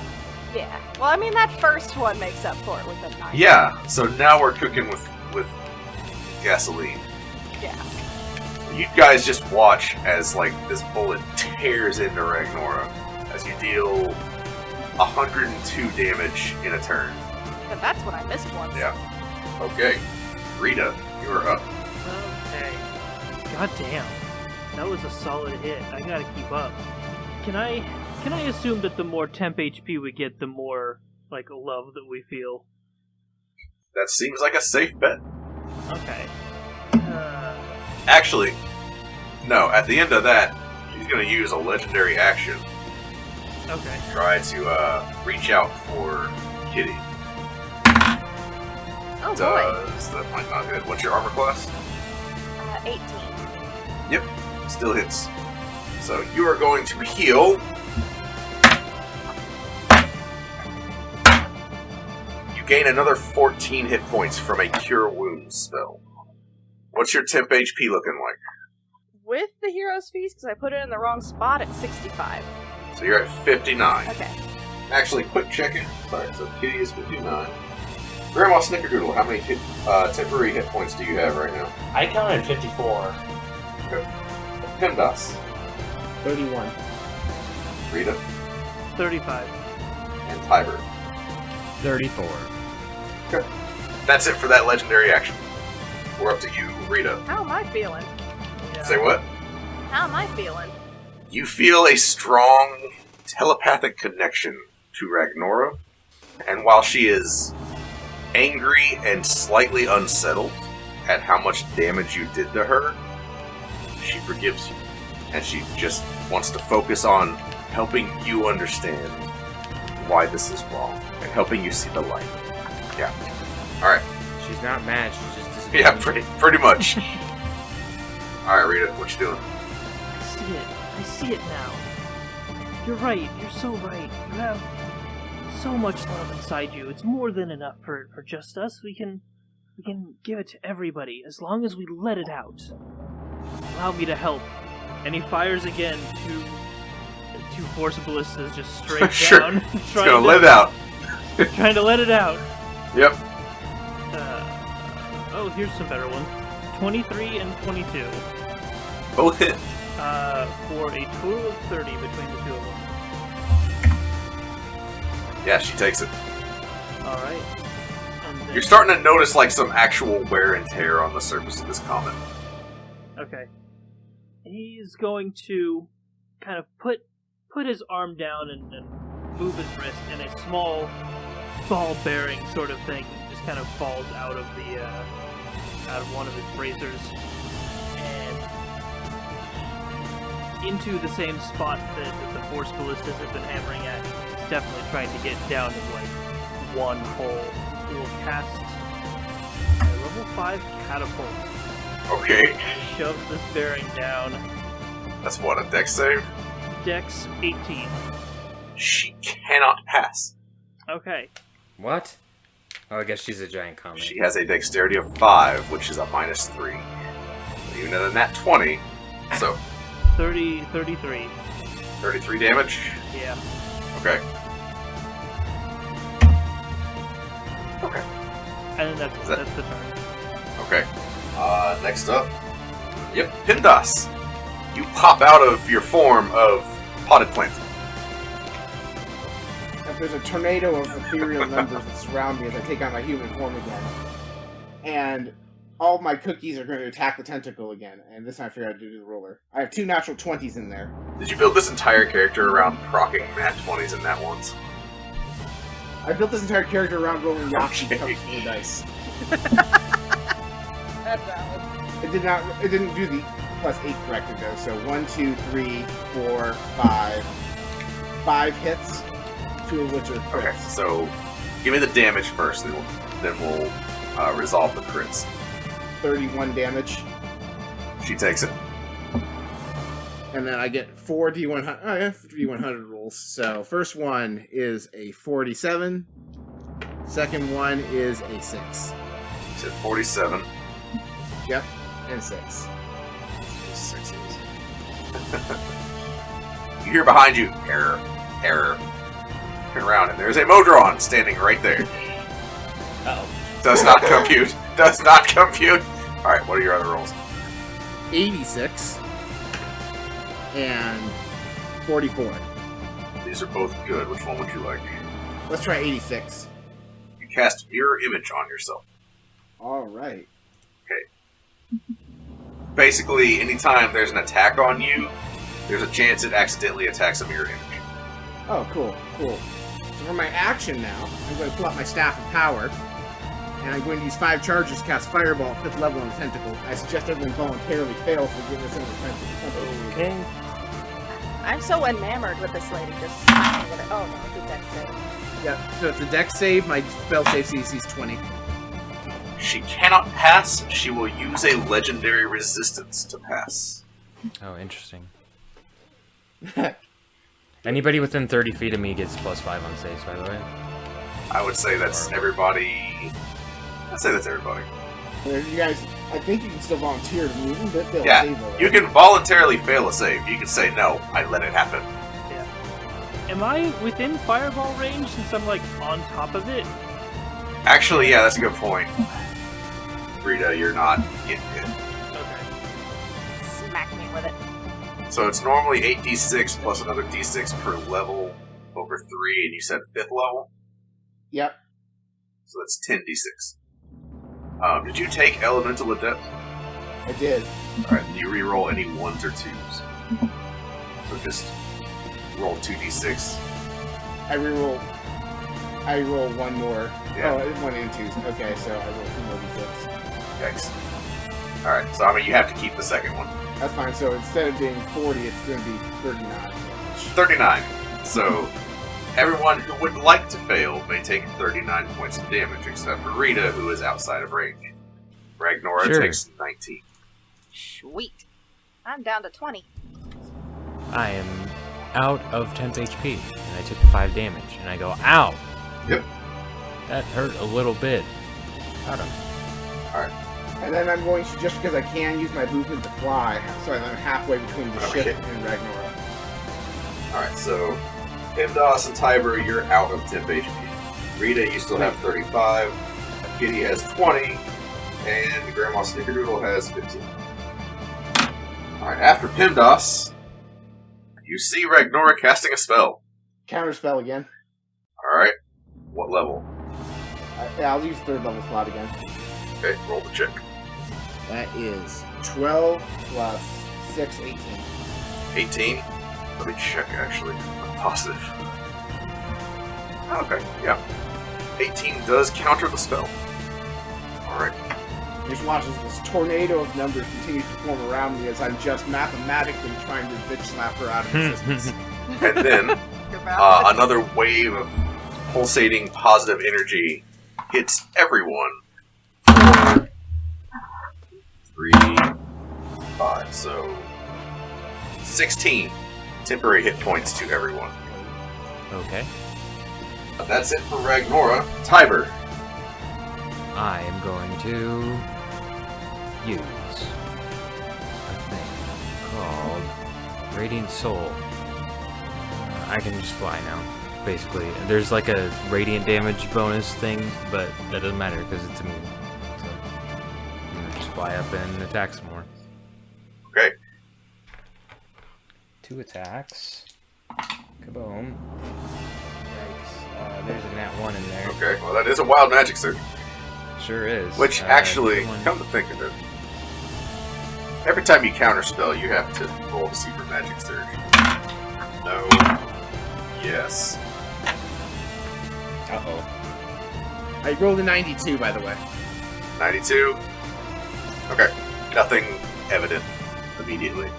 Yeah. Well, I mean, that first one makes up for it with a 9. Yeah, so now we're cooking with gasoline. Yeah. You guys just watch as, this bullet tears into Ragnora as you deal 102 damage in a turn. And that's what I missed once. Yeah. Okay. Rita, you're up. Okay. God damn. That was a solid hit. I gotta keep up. Can I assume that the more temp HP we get, the more, love that we feel? That seems like a safe bet. Okay. Actually, no, at the end of that, she's going to use a legendary action. Okay. Try to reach out for Kitty. Oh, boy. That might not hit. What's your armor class? 18. Yep, still hits. So you are going to heal. You gain another 14 hit points from a Cure Wounds spell. What's your temp HP looking like? With the Hero's Feast, because I put it in the wrong spot, at 65. So you're at 59. Okay. Actually, quick check-in. Sorry, so Kitty is 59. Grandma Snickerdoodle, how many temporary hit points do you have right now? I counted 54. Okay. PEMDAS, 31. Rita, 35. and Tiber. 34. Okay. That's it for that legendary action. We're up to you, Rita. How am I feeling? Say what? How am I feeling? You feel a strong telepathic connection to Ragnora, and while she is angry and slightly unsettled at how much damage you did to her, she forgives you. And she just wants to focus on helping you understand why this is wrong and helping you see the light. Yeah. Alright. She's not mad, she's just disappointed. Yeah, pretty much. Alright, Rita, what you doing? I see it now. You're right, you're so right. You have so much love inside you. It's more than enough for just us. We can give it to everybody, as long as we let it out. Allow me to help. And he fires again, two force ballistas just straight Sure. down. It's gonna let it out. Trying to let it out. Yep. Oh, here's some better ones. 23 and 22. Both hit. For a total of 30 between the two of them. Yeah, she takes it. Alright. You're starting to notice like some actual wear and tear on the surface of this comet. Okay. He's going to kind of put his arm down and move his wrist, and a small ball bearing sort of thing just kind of falls out of one of his bracers and into the same spot that the force ballistas have been hammering at. He's definitely trying to get down in like one hole. He will cast a level 5 catapult. Okay. He shoves this bearing down. That's what, a dex save? Dex 18. She cannot pass. Okay. What? Oh, I guess she's a giant comet. She has a dexterity of 5, which is a -3. Even at a nat 20, so 33. 33 damage? Yeah. Okay. Okay. And then that's the turn. Okay. Next up. Yep, Pindas. You pop out of your form of potted plant. There's a tornado of ethereal numbers that surround me as I take on my human form again. And all of my cookies are going to attack the tentacle again. And this time I figured out how to do the roller. I have 2 natural 20s in there. Did you build this entire character around procking nat 20s and nat 1s? I built this entire character around rolling Yahtzee cups for the dice. That's valid. It didn't do the +8 correctly though. So 1, 2, 3, 4, 5. 5 hits. 2 of which are crits. Okay, so give me the damage first, then we'll resolve the crits. 31 damage. She takes it. And then I get 4 D100. Oh, yeah, 3D100 rolls. So first one is a 47. Second one is a 6. You said 47. Yep, and 6. 6. You hear behind you, error, error. Turn around, and there's a Modron standing right there. Uh-oh. Does not compute. Does not compute. Alright, what are your other rolls? 86 and 44. These are both good. Which one would you like? Let's try 86. You cast Mirror Image on yourself. Alright. Basically, anytime there's an attack on you, there's a chance it accidentally attacks a mirror image. Oh, cool, cool. So for my action now, I'm going to pull out my Staff of Power, and I'm going to use 5 charges to cast Fireball at 5th level on the tentacle. I suggest everyone voluntarily fail for giving us in the tentacle. Okay. I'm so enamored with this lady just smacking with it. Oh no, it's a dex save. Yeah, so it's a dex save, my spell save CC is 20. She cannot pass. She will use a legendary resistance to pass. Oh, interesting. Anybody within 30 feet of me gets +5 on saves, by the way. I would say that's everybody. I'd say that's everybody. You guys, I think you can still volunteer to move, but they'll Yeah, save over. you can voluntarily fail a save. You can say, no, I let it happen. Am I within fireball range since I'm like on top of it? Actually, yeah, that's a good point. Rita, you're not getting hit. Okay. Smack me with it. So it's normally 8d6 plus another d6 per level over 3, and you said 5th level? Yep. So that's 10d6. Did you take Elemental Adept? I did. Alright, do you re-roll any 1s or 2s? So just roll 2d6. I roll one more. Yeah. Oh, 1 and 2s. Okay, so I roll 2 more d6. Yikes. Alright, so I mean, you have to keep the second one. That's fine. So instead of being 40, it's going to be 39 damage. 39. So, everyone who would like to fail may take 39 points of damage, except for Rita, who is outside of range. Ragnora Sure. takes 19. Sweet. I'm down to 20. I am out of temp HP, and I took 5 damage, and I go, ow! Yep. That hurt a little bit. Got him. And then I'm going to, just because I can, use my movement to fly, so I'm halfway between the Okay. ship and Ragnora. Alright, so Pimdos and Tiber, you're out of temp HP. Rita, you still have 35. Kitty has 20. And Grandma Snickerdoodle has 15. Alright, after Pimdos, you see Ragnora casting a spell. Counterspell again. Alright, what level? Yeah, I'll use third level slot again. Okay, roll the check. That is 12 plus 6, 18. 18? Let me check, actually. I'm positive. Okay, yeah. 18 does counter the spell. Alright. Just watch as this tornado of numbers continues to form around me as I'm just mathematically trying to bitch slap her out of existence. And then, Your mouth. another wave of pulsating positive energy hits everyone. 4, 3, 5, so 16 temporary hit points to everyone. Okay. That's it for Ragnora. Tiber. I am going to use a thing called Radiant Soul. I can just fly now, basically. There's like a radiant damage bonus thing, but that doesn't matter because it's immune. So I'm gonna just fly up and attack some more. Okay. 2 attacks. Kaboom. Yikes. There's a nat 1 in there. Okay, well that is a wild magic surge. Sure is. Which actually, one- come to think of it, every time you counterspell, you have to roll to see for magic surge. No. Yes. Uh-oh. I rolled a 92, by the way. 92. Okay. Nothing evident immediately.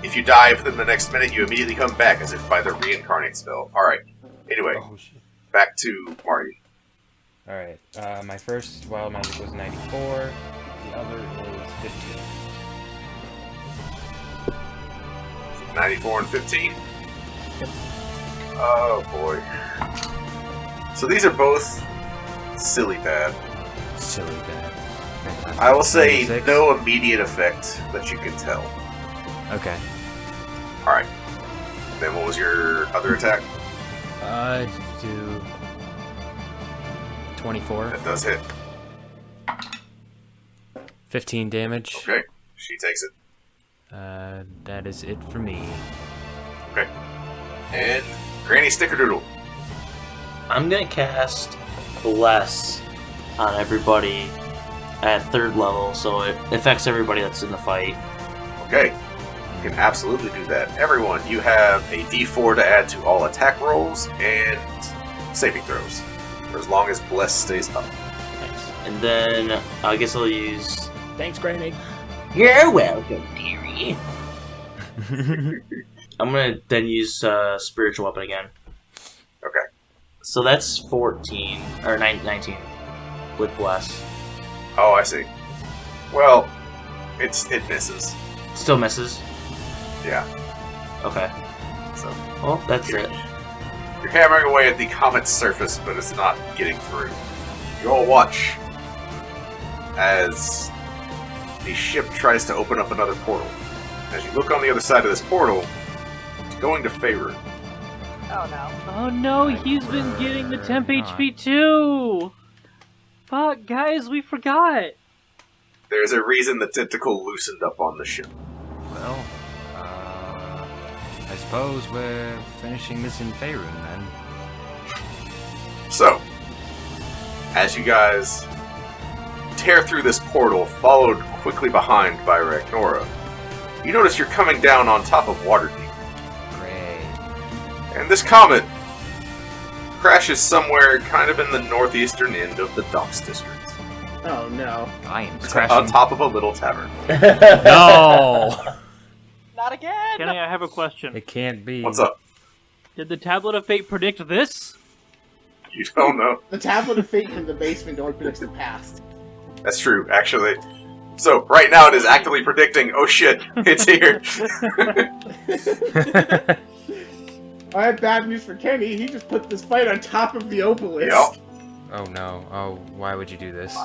If you die within the next minute, you immediately come back as if by the reincarnate spell. Alright. Anyway, Oh, shit. back to Marty. Alright, my first wild magic was 94, the other is 15. 94 and 15. Oh boy. So these are both silly bad. Silly bad. Fantastic. I will say 96? no immediate effect that you can tell. Okay. Alright. Then what was your other attack? Do 24. That does hit. 15 damage. Okay. She takes it. That is it for me. Okay. And Granny Snickerdoodle. I'm gonna cast Bless on everybody at third level, so it affects everybody that's in the fight. Okay. You can absolutely do that. Everyone, you have a d4 to add to all attack rolls and saving throws. For as long as Bless stays up. Nice. And then I guess I'll use. Thanks, Granny. You're welcome, dearie. I'm gonna then use spiritual weapon again. Okay. So that's 14 or 19 with Bless. Oh, I see. Well, it misses. Still misses. Yeah. Okay. So Well, that's it. you're hammering away at the comet's surface, but it's not getting through. You all watch as the ship tries to open up another portal. As you look on the other side of this portal, it's going to Faerun. Oh no. Oh no, he's been getting the temp HP too! Fuck, guys, we forgot! There's a reason the tentacle loosened up on the ship. Well, I suppose we're finishing this in Faerun then. So, as you guys tear through this portal, followed quickly behind by Ragnora, you notice you're coming down on top of Waterdeep. Great. And this comet crashes somewhere kind of in the northeastern end of the Docks District. Oh no. I am on crashing. top of a little tavern. No! Not again! Kenny, I have a question. It can't be. What's up? Did the Tablet of Fate predict this? You don't know. The tablet of fate from the basement only predicts the past. That's true, actually. So, right now it is actively predicting, oh shit, it's here. I have bad news for Kenny. He just put this fight on top of the obelisk. Yep. Oh no. Oh, why would you do this?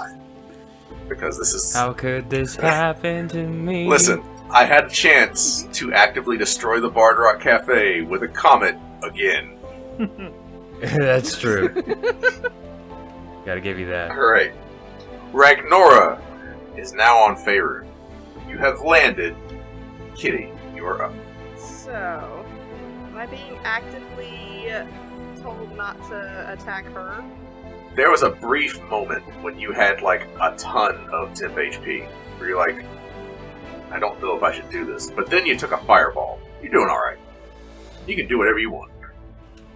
Because this is... How could this happen to me? Listen, I had a chance to actively destroy the Bard Rock Cafe with a comet again. That's true. Gotta give you that. Alright. Ragnora is now on Faerun. You have landed. Kitty, you are up. So, am I being actively told not to attack her? There was a brief moment when you had, like, a ton of temp HP. Where you're like, I don't know if I should do this. But then you took a fireball. You're doing alright. You can do whatever you want.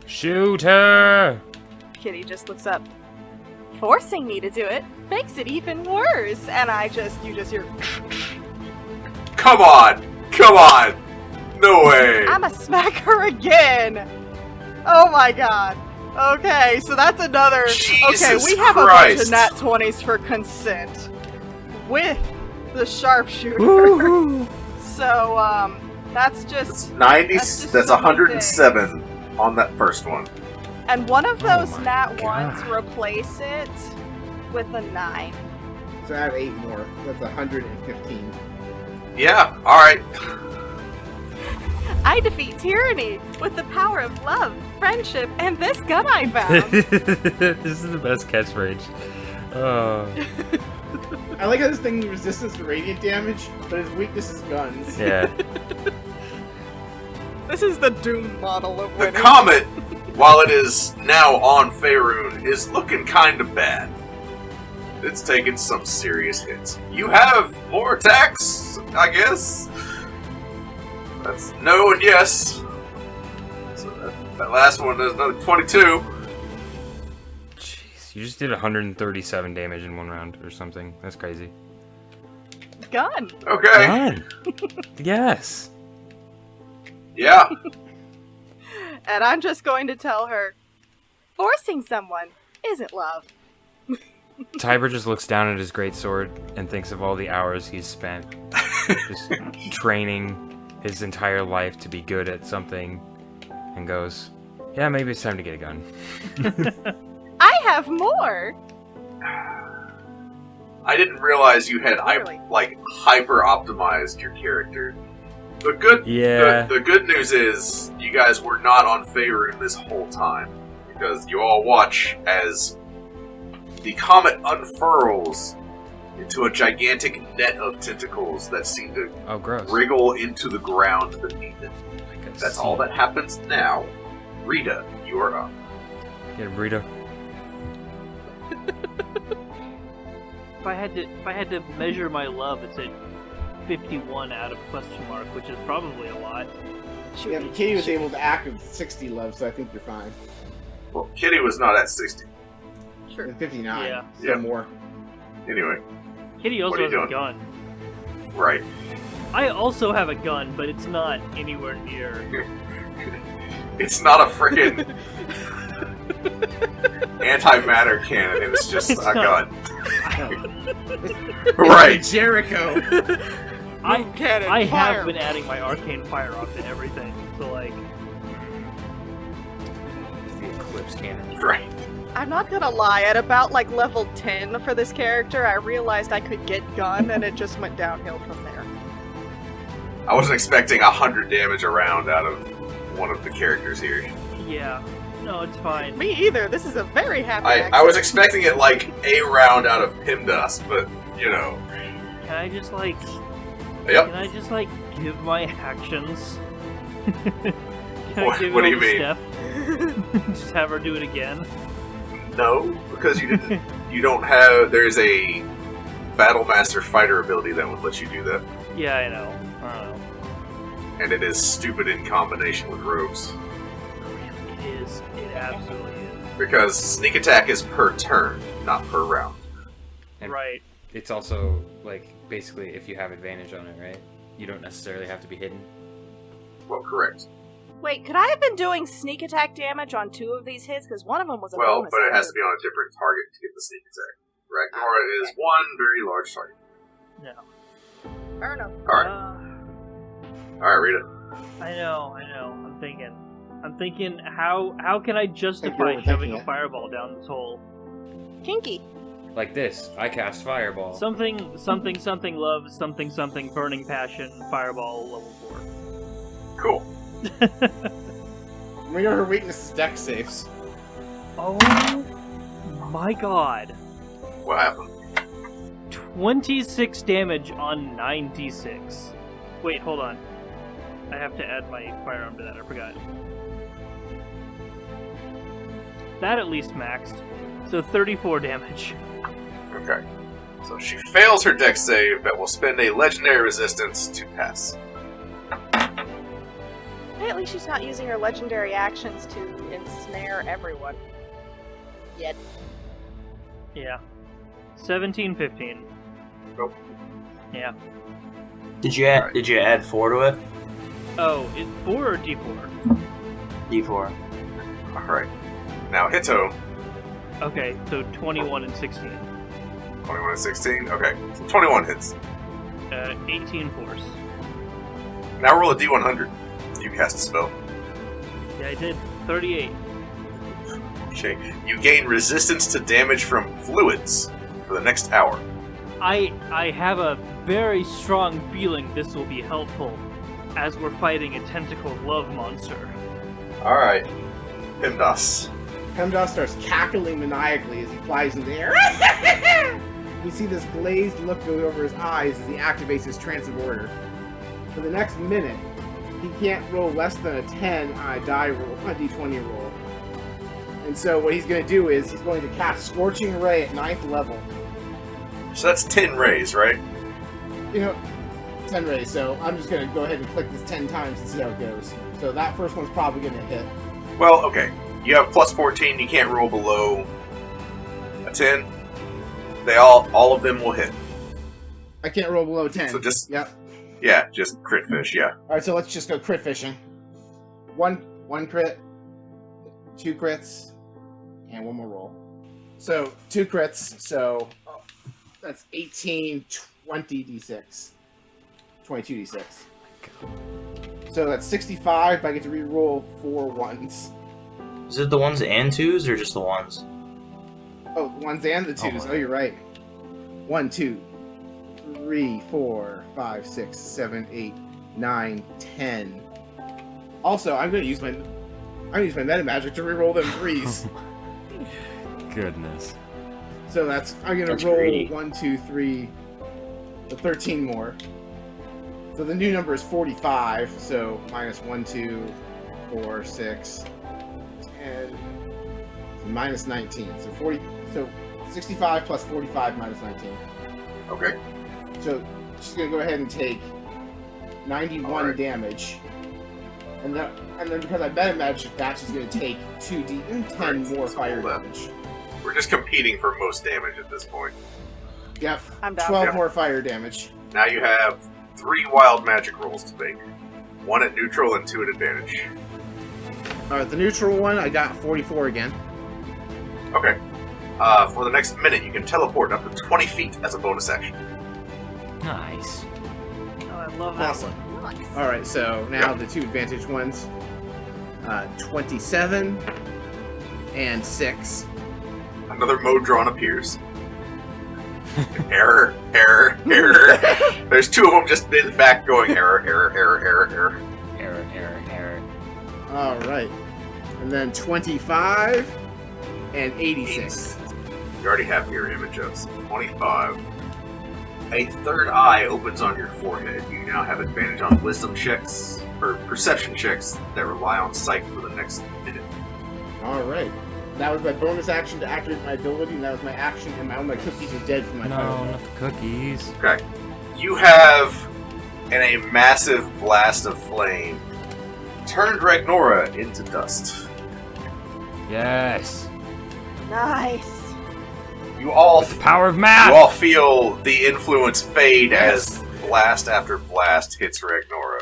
Shoot her! Kitty just looks up. Forcing me to do it makes it even worse. And you just hear, Come on! Come on! No way! I'ma smack her again! Oh my god. Okay, so that's another... Jesus okay, we have a bunch Christ. of nat 20s for consent. With the sharpshooter. Woohoo! So, that's just... 90, That's just that's so many 107 on that first one. And one of those my nat God. 1s replace it with a 9. So I have 8 more. That's 115. Yeah, alright. I defeat tyranny with the power of love, friendship, and this gun I found. This is the best catchphrase. Oh. I like how this thing resistance to radiant damage, but its weakness is guns. Yeah. This is the Doom model of The winning. comet, while it is now on Faerun, is looking kinda bad. It's taken some serious hits. You have more attacks, I guess? That's no and yes. So that last one does another 22. Jeez, you just did 137 damage in one round or something. That's crazy. Gun. Okay. Done. Yes. Yeah. And I'm just going to tell her, forcing someone isn't love. Tiber just looks down at his greatsword and thinks of all the hours he's spent just training his entire life to be good at something and goes, yeah, maybe it's time to get a gun. I have more. I didn't realize you had Really? hyper optimized your character. The good the good news is you guys were not on Faerun this whole time because you all watch as the comet unfurls into a gigantic net of tentacles that seem to Oh, gross. wriggle into the ground beneath it. I guess. That's all that happens now. Rita, you are up. Get a burrito. If I had to measure my love, it's at 51 out of question mark, which is probably a lot. Yeah, but Kitty was able to act with 60 love, so I think you're fine. Well, Kitty was not at 60. Sure. At 59. Yeah. Still Yeah. more. Anyway, Kitty What also are has you a doing? gun. right. I also have a gun, but it's not anywhere near. It's not a freaking antimatter cannon, it was just It's a not. gun. Right. Right. Jericho. I Cannon, fire. have been adding my arcane fire up to everything, so like, The Eclipse cannon. Right. I'm not gonna lie, at about like level 10 for this character, I realized I could get gun and it just went downhill from there. I wasn't expecting 100 damage a round out of one of the characters here. yeah. No, it's fine. Me either, this is a very happy I was expecting it like a round out of PIMDAS, but you know. Can I just like, Yep. give my actions? Can What- I give what it do you all to Steph? Just have her do it again? No, because you didn't. You don't have. There's a Battlemaster fighter ability that would let you do that, Yeah, I know. I don't know. and it is stupid in combination with rogues. It is. It absolutely is. Because sneak attack is per turn, not per round. And Right. it's also, like, basically if you have advantage on it, right? You don't necessarily have to be hidden. Well, correct. Wait, could I have been doing sneak attack damage on 2 of these hits? Because one of them was a Well, bonus. but it has to be on a different target to get the sneak attack. Ragnora is one very large target. No. Fair enough. Alright, Rita. I know. I'm thinking, how can I justify overthinking shoving a it. fireball down this hole? Kinky. Like this. I cast Fireball. Something love, something burning passion, fireball, level 4. Cool. We know her weakness is deck saves. Oh my god. What happened? 26 damage on 96. Wait, hold on. I have to add my firearm to that, I forgot. That at least maxed. So 34 damage. Okay. So she fails her deck save, but will spend a legendary resistance to pass. Hey, at least she's not using her legendary actions to ensnare everyone. Yet. Yeah. 17, 15. Nope. Yeah. Did you add 4 to it? Oh, it's 4 or D4? D4. Alright. Now Hito, Okay, so 21 and 16. 21 and 16. Okay, so 21 hits. 18 force. Now roll a d100. You cast a spell. Yeah, I did. 38. Okay. You gain resistance to damage from fluids for the next hour. I have a very strong feeling this will be helpful as we're fighting a tentacled love monster. Alright. Pimdas. Hemdas starts cackling maniacally as he flies in the air. You see this glazed look go over his eyes as he activates his trance of order. For the next minute, he can't roll less than a 10 on a die roll, a d20 roll. And so what he's going to do is he's going to cast Scorching Ray at 9th level. So that's 10 rays, right? You know, 10 rays, so I'm just going to go ahead and click this 10 times and see how it goes. So that first one's probably going to hit. Well, okay. You have plus 14, you can't roll below a 10. They all of them will hit. I can't roll below 10. So just, Yep. yeah, just crit fish, yeah. Alright, so let's just go crit fishing. One crit, 2 crits, and 1 more roll. So, 2 crits, so that's 18, 20 d6. 22 d6. So that's 65, but I get to re-roll 4 ones. Is it the ones and 2s or just the ones? Oh, the ones and the 2s. my. Oh, you're right. 1, 2, 3, 4, 5, 6, 7, 8, 9, 10. Also, I'm gonna use my meta magic to re-roll them 3s. Goodness. So I'm gonna That's roll greedy. 1, 2, 3, 13 more. So the new number is 45. So minus 1, 2, 4, 6, 10, minus 19. So 40. So 65 plus 45 minus 19. Okay. So she's gonna go ahead and take 91 Alright. damage. And then because I meta magic that, she's gonna take 10 Alright, more so fire hold up. damage. We're just competing for most damage at this point. Yep. I'm down. 12 Yep. more fire damage. Now you have 3 wild magic rolls to make. 1 at neutral and 2 at advantage. Alright, the neutral one, I got 44 again. Okay. For the next minute, you can teleport up to 20 feet as a bonus action. Nice. Oh, I love that Awesome. one. Nice. Alright, so now the 2 advantage ones. 27 and 6. Another Modron appears. Error, error, error. There's 2 of them just in the back going error, error, error, error, error. Error. Alright. And then 25 and 86. You already have your image up. So 25. A third eye opens on your forehead. You now have advantage on wisdom checks, or perception checks, that rely on sight for the next minute. Alright. That was my bonus action to activate my ability, and that was my action, and all my cookies are dead from my No, fireball. not the cookies. Okay. You have, in a massive blast of flame, turned Ragnora into dust. Yes. Nice. You all Power of math! You all feel the influence fade as blast after blast hits Ragnora.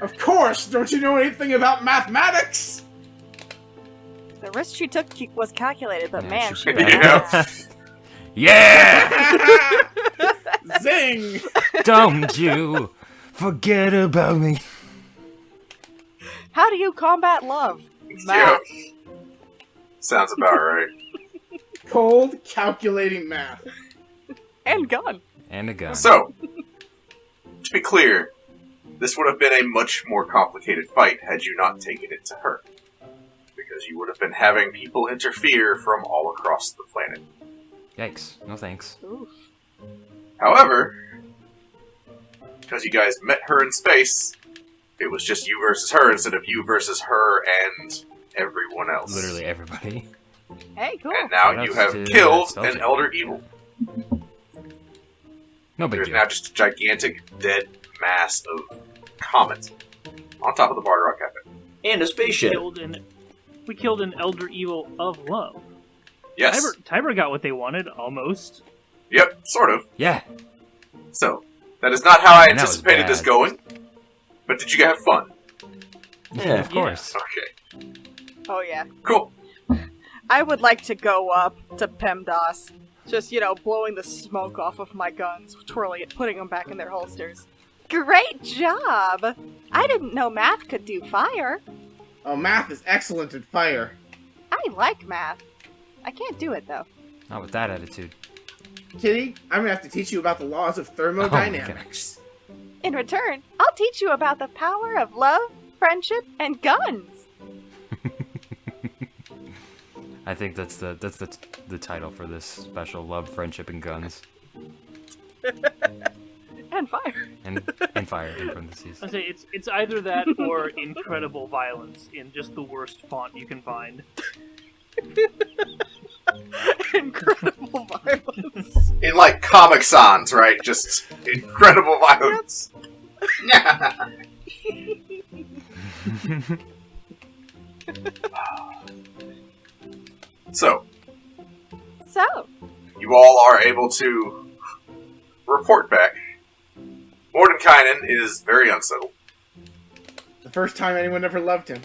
Of course! Don't you know anything about mathematics? The risk she took was calculated, but Yeah, man, she- she was Yeah. Yeah! Zing! Don't you forget about me. How do you combat love? Yep. Math. Sounds about right. Cold, calculating math. And gun. And a gun. So, to be clear, this would have been a much more complicated fight had you not taken it to her. Because you would have been having people interfere from all across the planet. Yikes. No thanks. Ooh. However, because you guys met her in space, it was just you versus her instead of you versus her and everyone else. Literally everybody. Hey, cool. And now Shout you outs have to killed Belgium. an Elder Evil. No big There's deal. now just a gigantic dead mass of comet on top of the Bardock Cafe. And a spaceship. We killed an elder evil of love. Yes. Tiber got what they wanted, almost. Yep, sort of. Yeah. So, that is not how I And that was anticipated this bad. going. But did you have fun? Yeah. Of course. Okay. Oh, yeah. Cool. I would like to go up to PEMDAS. Just, blowing the smoke off of my guns, twirling it, putting them back in their holsters. Great job! I didn't know math could do fire. Oh, math is excellent at fire. I like math. I can't do it, though. Not with that attitude. Kitty, I'm gonna have to teach you about the laws of thermodynamics. In return, I'll teach you about the power of love, friendship, and guns. I think that's the title for this special: Love, Friendship, and Guns. And fire. And fire in parentheses. I say it's either that or incredible violence in just the worst font you can find. Incredible violence. In like Comic Sans, right? Just incredible violence. So, So, you all are able to report back. Mordenkainen is very unsettled. The first time anyone ever loved him.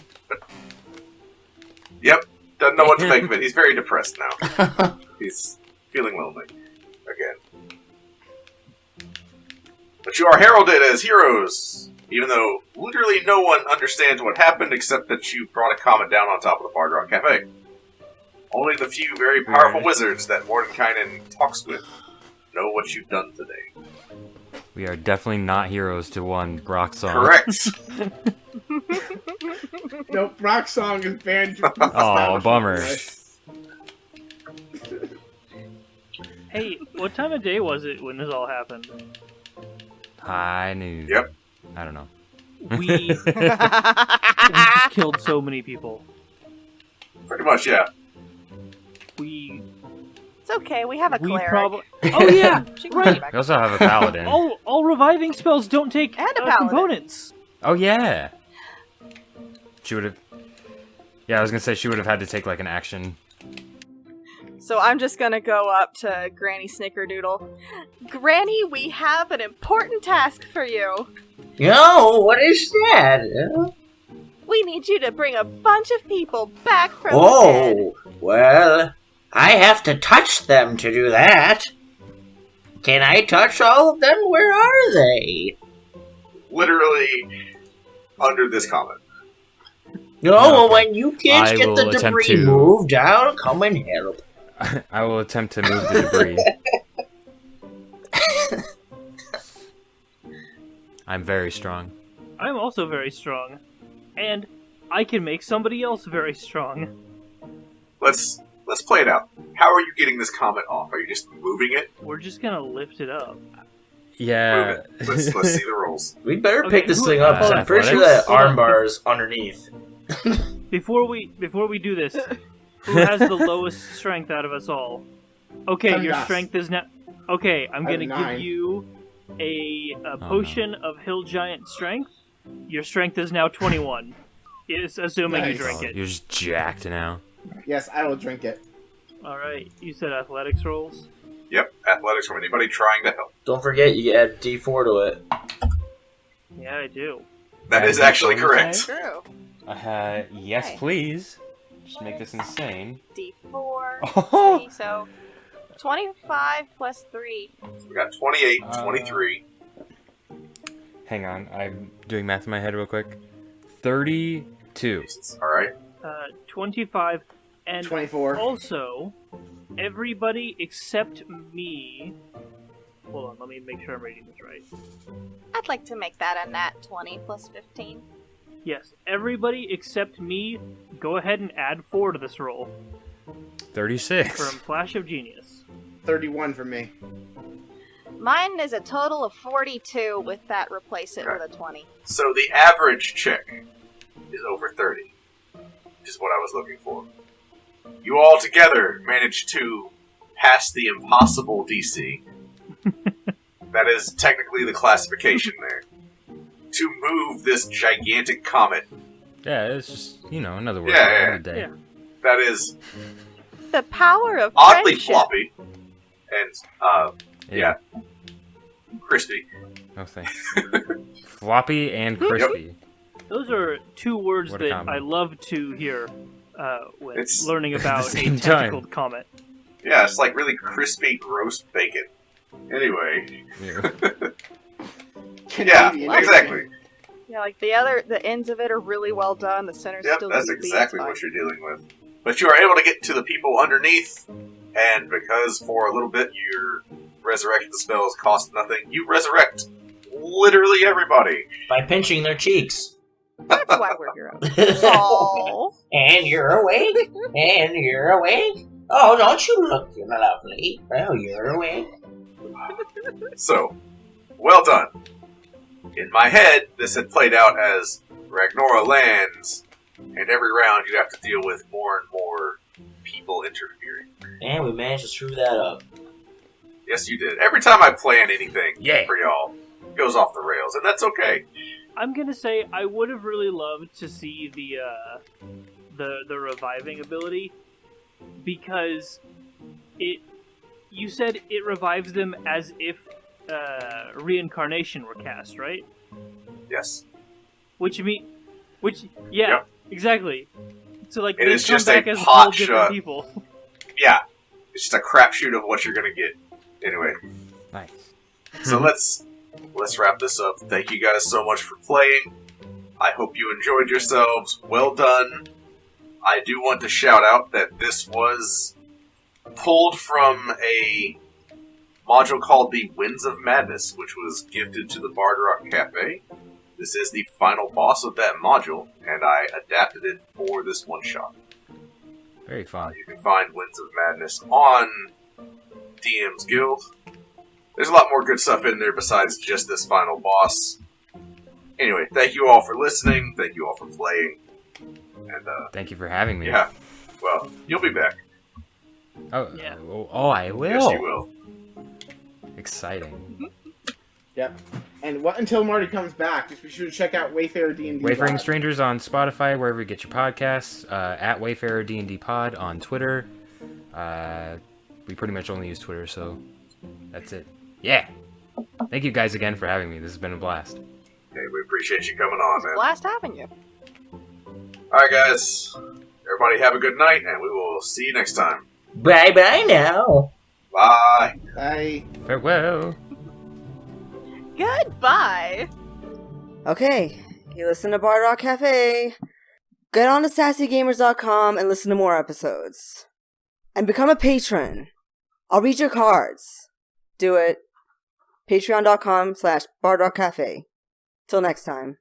Yep, doesn't know what to make of it. He's very depressed now. He's feeling lonely again. But you are heralded as heroes, even though literally no one understands what happened except that you brought a comet down on top of the Bardock Cafe. Only the few very powerful wizards that Mordenkainen talks with know what you've done today. We are definitely not heroes to one Brock song. Correct. Nope, Brock's song is banned. Oh, bummer. Hey, what time of day was it when this all happened? High noon. Yep. I don't know. We just killed so many people. Pretty much, yeah. We it's okay. We have a cleric. probably. Oh yeah, She can right. come back. We also have a paladin. All reviving spells don't take And a paladin. components. Oh yeah. She would have. Yeah, I was gonna say she would have had to take like an action. So I'm just gonna go up to Granny Snickerdoodle. Granny, we have an important task for you. Yo, what is that? We need you to bring a bunch of people back from the dead. Oh, well, I have to touch them to do that. Can I touch all of them? Where are they? Literally under this comet. No, Okay. when you kids I get the will attempt debris to- moved, I'll come and help. I will attempt to move the debris. I'm very strong. I'm also very strong, and I can make somebody else very strong. Let's play it out. How are you getting this comet off? Are you just moving it? We're just gonna lift it up. Yeah. Move it. Let's see the rolls. We'd better Okay, pick this who- thing up. uh, I'm pretty sure that Hold on. armbar is underneath. Before we do this, who has the lowest strength out of us all? Okay, your Yes. strength is now. Okay, I'm I have gonna 9. give you a potion of Hill Giant Strength. Your strength is now 21. Is assuming Nice. you drink Oh, it. you're just jacked now. Yes, I will drink it. Alright, you said athletics rolls? Yep, athletics from anybody trying to help. Don't forget, you add D4 to it. Yeah, I do. That is actually correct. True. Yes, Okay. please. Just make this insane. D4. Oh! 3, so 25 plus 3. We got 28, 23. Hang on, I'm doing math in my head real quick. 32. Alright. 25, and 24. also, everybody except me... Hold on, let me make sure I'm reading this right. I'd like to make that a nat 20 plus 15. Yes, everybody except me, go ahead and add 4 to this roll. 36. From Flash of Genius. 31 for me. Mine is a total of 42 with that replace it with a 20. So the average check is over 30, which is what I was looking for. You all together managed to pass the impossible DC. That is technically the classification there. To move this gigantic comet. Yeah, it's just, another word Yeah, for the day. Yeah. That is The power of oddly friendship. floppy and, crispy. No thanks. Floppy and crispy. Those are two words What a that combo. I love to hear when It's learning at about the a same time. tentacled comet. Yeah, it's like really crispy, gross bacon. Anyway. Yeah. Yeah, Canadian. exactly. Yeah, like the ends of it are really well done. The center's Yep, still that's goopy, exactly it's what fine. you're dealing with. But you are able to get to the people underneath, and because for a little bit your resurrection spells cost nothing, you resurrect literally everybody. By pinching their cheeks. That's why we're heroes. Oh, And you're awake? And you're awake? Oh, don't you look lovely? Oh, you're awake? So, well done. In my head, this had played out as Ragnora lands, and every round you have to deal with more and more people interfering. And we managed to screw that up. Yes, you did. Every time I plan anything Yeah. for y'all, it goes off the rails, and that's okay. I'm gonna say I would have really loved to see the reviving ability, because you said it revives them as if reincarnation were cast, right? Yes. Yeah, Yep. exactly. So like It they is come just a back as pot whole different shot. people. Yeah. It's just a crapshoot of what you're gonna get. Anyway, Nice. so let's wrap this up. Thank you guys so much for playing. I hope you enjoyed yourselves. Well done. I do want to shout out that this was pulled from a module called the Winds of Madness, which was gifted to the Bard Rock Cafe. This is the final boss of that module, and I adapted it for this one shot. Very fun. You can find Winds of Madness on DM's Guild. There's a lot more good stuff in there besides just this final boss. Anyway, thank you all for listening. Thank you all for playing. And, Thank you for having me. yeah. Well, you'll be back. Oh, Yeah. oh, I will. Yes, you will. Exciting. Yep. And until Marty comes back, just be sure to check out Wayfarer D&D. Wayfaring Live. Strangers on Spotify, wherever you get your podcasts. At Wayfarer D&D Pod on Twitter. We pretty much only use Twitter, so that's it. Yeah. Thank you guys again for having me. This has been a blast. Hey, we appreciate you coming on, man. blast having you. Alright, guys. Everybody have a good night, and we will see you next time. Bye-bye now. Bye. Bye. Farewell. Goodbye. Okay, you listen to Bard Rock Cafe. Get on to sassygamers.com and listen to more episodes. And become a patron. I'll read your cards. Do it. Patreon.com/bardrockcafe. Till next time.